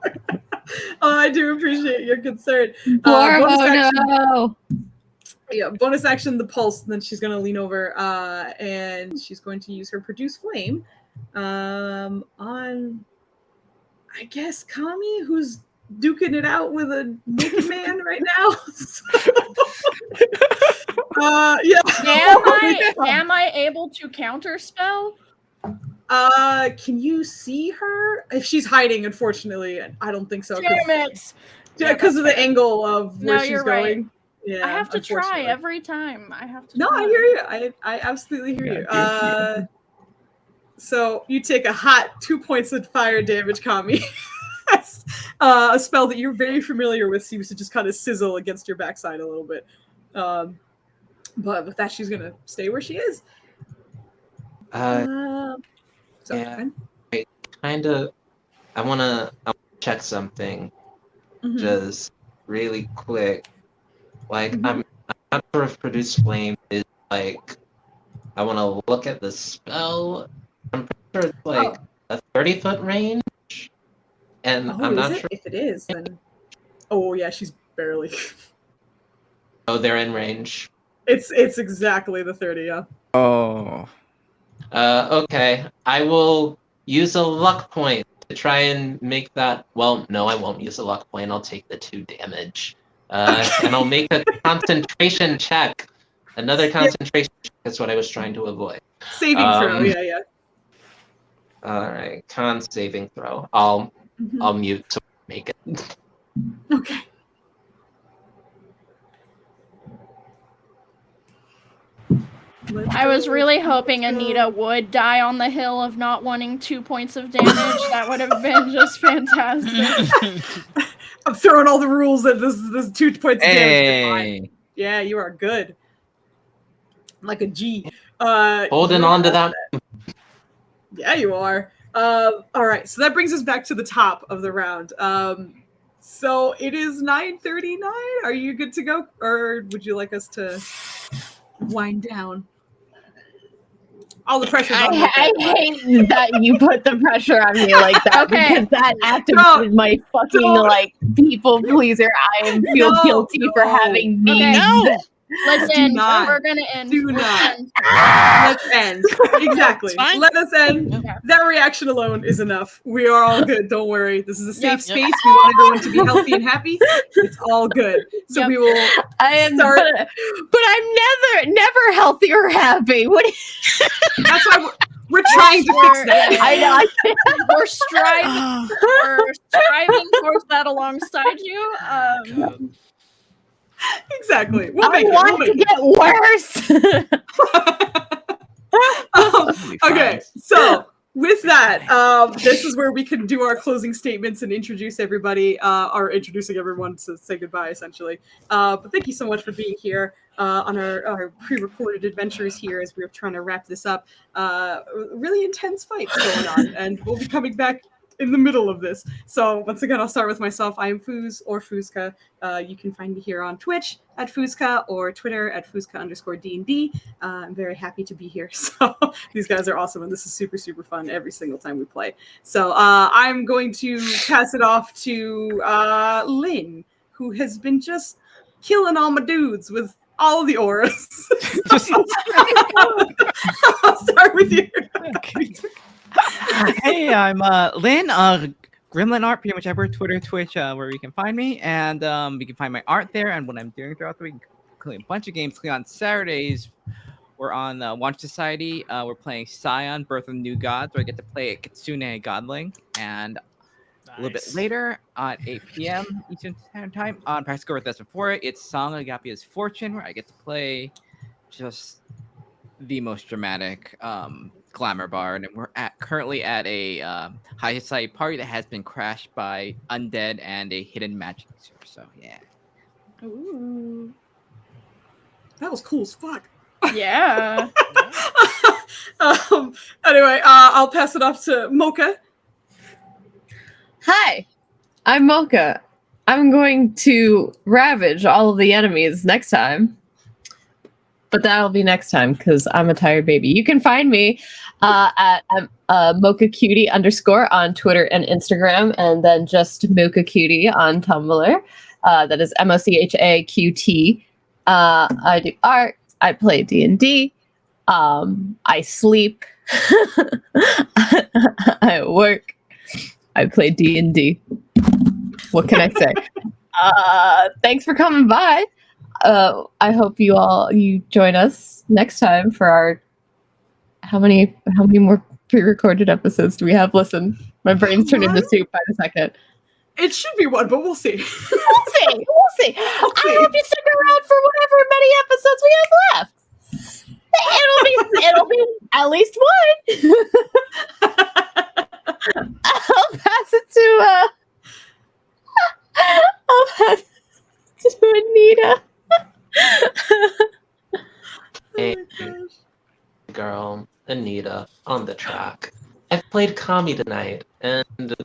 I do appreciate your concern. No. Yeah, bonus action, the pulse, and then she's going to lean over and she's going to use her produce flame on, I guess, Kami, who's duking it out with a naked man right now. Am I able to counterspell? Can you see her? If she's hiding, unfortunately, I don't think so. Damn it! Because of the angle of where she's you're going. right. Yeah, I have to try every time. I have to. No, try. I hear you. I absolutely hear you. So you take a hot 2 points of fire damage, Kami. A spell that you're very familiar with seems to just kind of sizzle against your backside a little bit. But with that, she's gonna stay where she is. Yeah. I wanna check something, just really quick. Like I'm not sure if Produce Flame is like. I want to look at the spell. I'm pretty sure it's like a 30-foot range, and I'm not sure if it is. Then, yeah, she's barely. Oh, they're in range. It's exactly the 30. Yeah. Oh. Okay. I will use a luck point to try and make that. Well, no, I won't use a luck point. I'll take the 2 damage, and I'll make a concentration check. Another concentration check is what I was trying to avoid. Saving throw, yeah. All right, con saving throw. I'll mute to make it. Okay. I was really hoping Anita would die on the hill of not wanting 2 points of damage. That would have been just fantastic. I'm throwing all the rules at this 2 points of damage. Yeah, you are good. Like a G. Holding on to that. Yeah, you are. All right, so that brings us back to the top of the round. So it is 9:39. Are you good to go, or would you like us to wind down? All the pressure. I hate that you put the pressure on me like that because that activated my fucking like people pleaser. I feel guilty for having needs. No. Let's end. We're gonna end. Let's end. Exactly. Let us end. That reaction alone is enough. We are all good. Don't worry. This is a safe space. We want everyone to be healthy and happy. It's all good. So we will. But I'm never healthy or happy. That's why we're trying to fix that. I know. We're striving towards that alongside you. Exactly. I want to get worse. Okay, so with that, this is where we can do our closing statements and introduce everybody, or introducing everyone to say goodbye, essentially. But thank you so much for being here on our pre-recorded adventures here as we're trying to wrap this up. Really intense fights going on, and we'll be coming back in the middle of this. So once again, I'll start with myself. I am Foos or Fooska. You can find me here on Twitch at Fooska or Twitter at Fooska_D&D. I'm very happy to be here. So these guys are awesome, and this is super, super fun every single time we play. So I'm going to pass it off to Lynn, who has been just killing all my dudes with all the auras. I'll start with you. Okay. Hey, I'm Lynn, Gremlin Art, pretty much everywhere, Twitter, Twitch, where you can find me, and you can find my art there, and what I'm doing throughout the week, including a bunch of games. On Saturdays, we're on Watch Society. We're playing Scion, Birth of the New Gods, where I get to play a Kitsune Godling, and a little bit later at 8 p.m. Eastern Standard Time on Practical Earth. That's before it's Song Agapia's Fortune, where I get to play just the most dramatic glamour bard, and we're currently at a high society party that has been crashed by undead and a hidden magic user. So yeah. Ooh. That was cool as fuck. Yeah. Anyway, I'll pass it off to Mocha. Hi, I'm Mocha. I'm going to ravage all of the enemies next time. But that'll be next time because I'm a tired baby. You can find me at mochacutie_ on Twitter and Instagram, and then just mochacutie on Tumblr. That is MOCHAQT. I do art. I play D&D. I sleep. I work. I play D&D. What can I say? Thanks for coming by. I hope you join us next time for our how many more pre-recorded episodes do we have? Listen, my brain's turned into soup by the second. It should be one, but we'll see. We'll see. I hope you stick around for whatever many episodes we have left. It'll be at least one. I'll pass it to Anita. Hey, girl, Anita, on the track. I played Kami tonight, and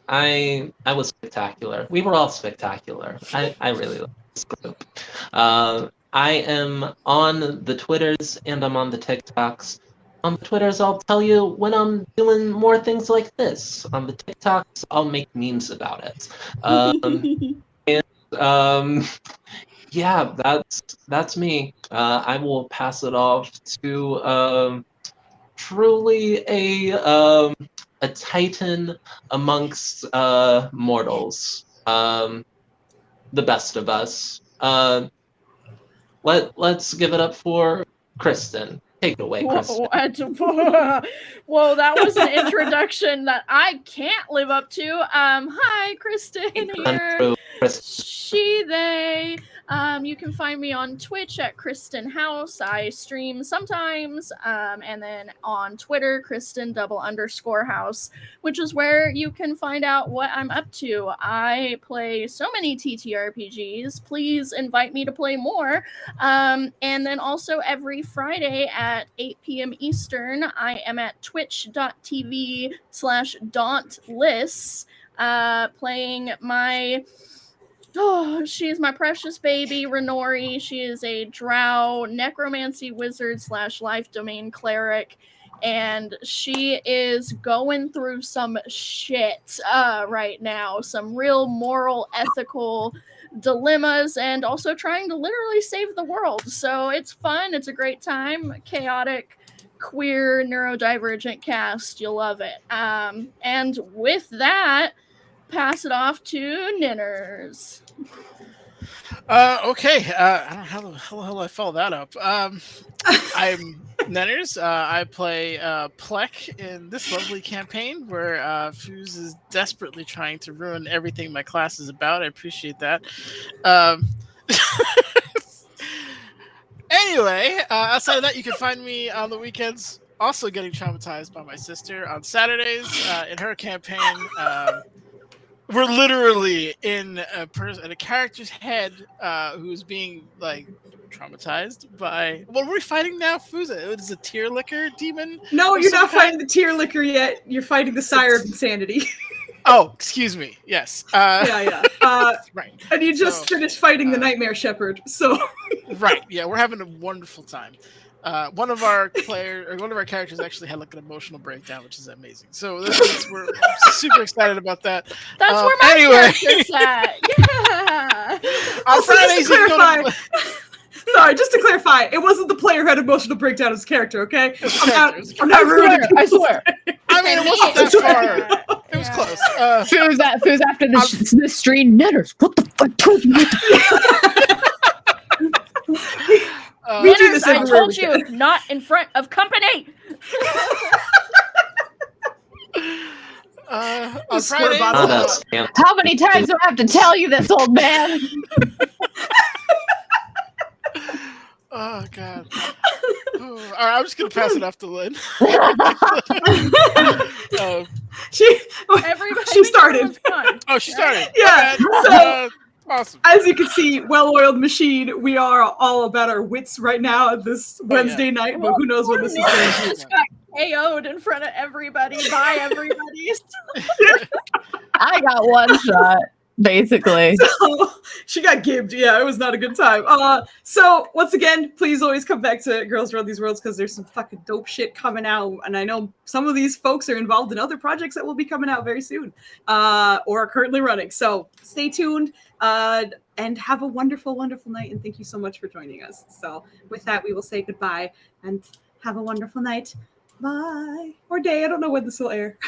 I was spectacular. We were all spectacular. I really like this group. I am on the Twitters and I'm on the TikToks. On the Twitters, I'll tell you when I'm doing more things like this. On the TikToks, I'll make memes about it. Yeah, that's me. I will pass it off to truly a titan amongst mortals. The best of us. Let's give it up for Kristen. Take it away, Kristen. Whoa, that was an introduction that I can't live up to. Hi, Kristen here. She, they. You can find me on Twitch at Kristen House. I stream sometimes, and then on Twitter, Kristen_House, which is where you can find out what I'm up to. I play so many TTRPGs. Please invite me to play more. And then also every Friday at 8 p.m. Eastern, I am at twitch.tv/dauntless, playing my... Oh, she is my precious baby, Renori. She is a drow necromancy wizard / life domain cleric, and she is going through some shit right now. Some real moral, ethical dilemmas, and also trying to literally save the world. So it's fun. It's a great time. Chaotic, queer, neurodivergent cast. You'll love it. And with that, pass it off to Ninners. Okay. I don't know how the hell I follow that up. I'm Nenners. I play Plek in this lovely campaign where Fuse is desperately trying to ruin everything my class is about. I appreciate that. Anyway, outside of that, you can find me on the weekends also getting traumatized by my sister. On Saturdays, in her campaign, we're literally in a character's head who's being like traumatized by... What are we fighting now, Fuza? It is a tear liquor demon? No, you're not fighting the tear liquor yet. You're fighting the sire of insanity. Oh, excuse me. Yes. Yeah. Right. And you just finished fighting the Nightmare Shepherd, so... Right. Yeah, we're having a wonderful time. One of our characters actually had like an emotional breakdown, which is amazing. So we're super excited about that. That's where my character's at. Yeah. On Fridays, Sorry, just to clarify, it wasn't the player who had emotional breakdown as character, okay? I'm not ruining it. I swear. I mean, it wasn't that far. It was close. Who's after the stream? Ninners, what the fuck told you not to... We do this I told you, not in front of company. On Fridays, how many times do I have to tell you this, old man? Oh God! All right, I'm just gonna pass it off to Lynn. She started. Oh, she started. Yeah. So, awesome. As you can see, well-oiled machine. We are all about our wits right now this Wednesday night, but who knows what this is going to just got KO'd in front of everybody by everybody. I got one shot. Basically. So, she got gibbed. Yeah, it was not a good time. So once again, please always come back to Girls Run These Worlds because there's some fucking dope shit coming out. And I know some of these folks are involved in other projects that will be coming out very soon or are currently running. So stay tuned and have a wonderful, wonderful night. And thank you so much for joining us. So with that, we will say goodbye and have a wonderful night. Bye. Or day. I don't know when this will air.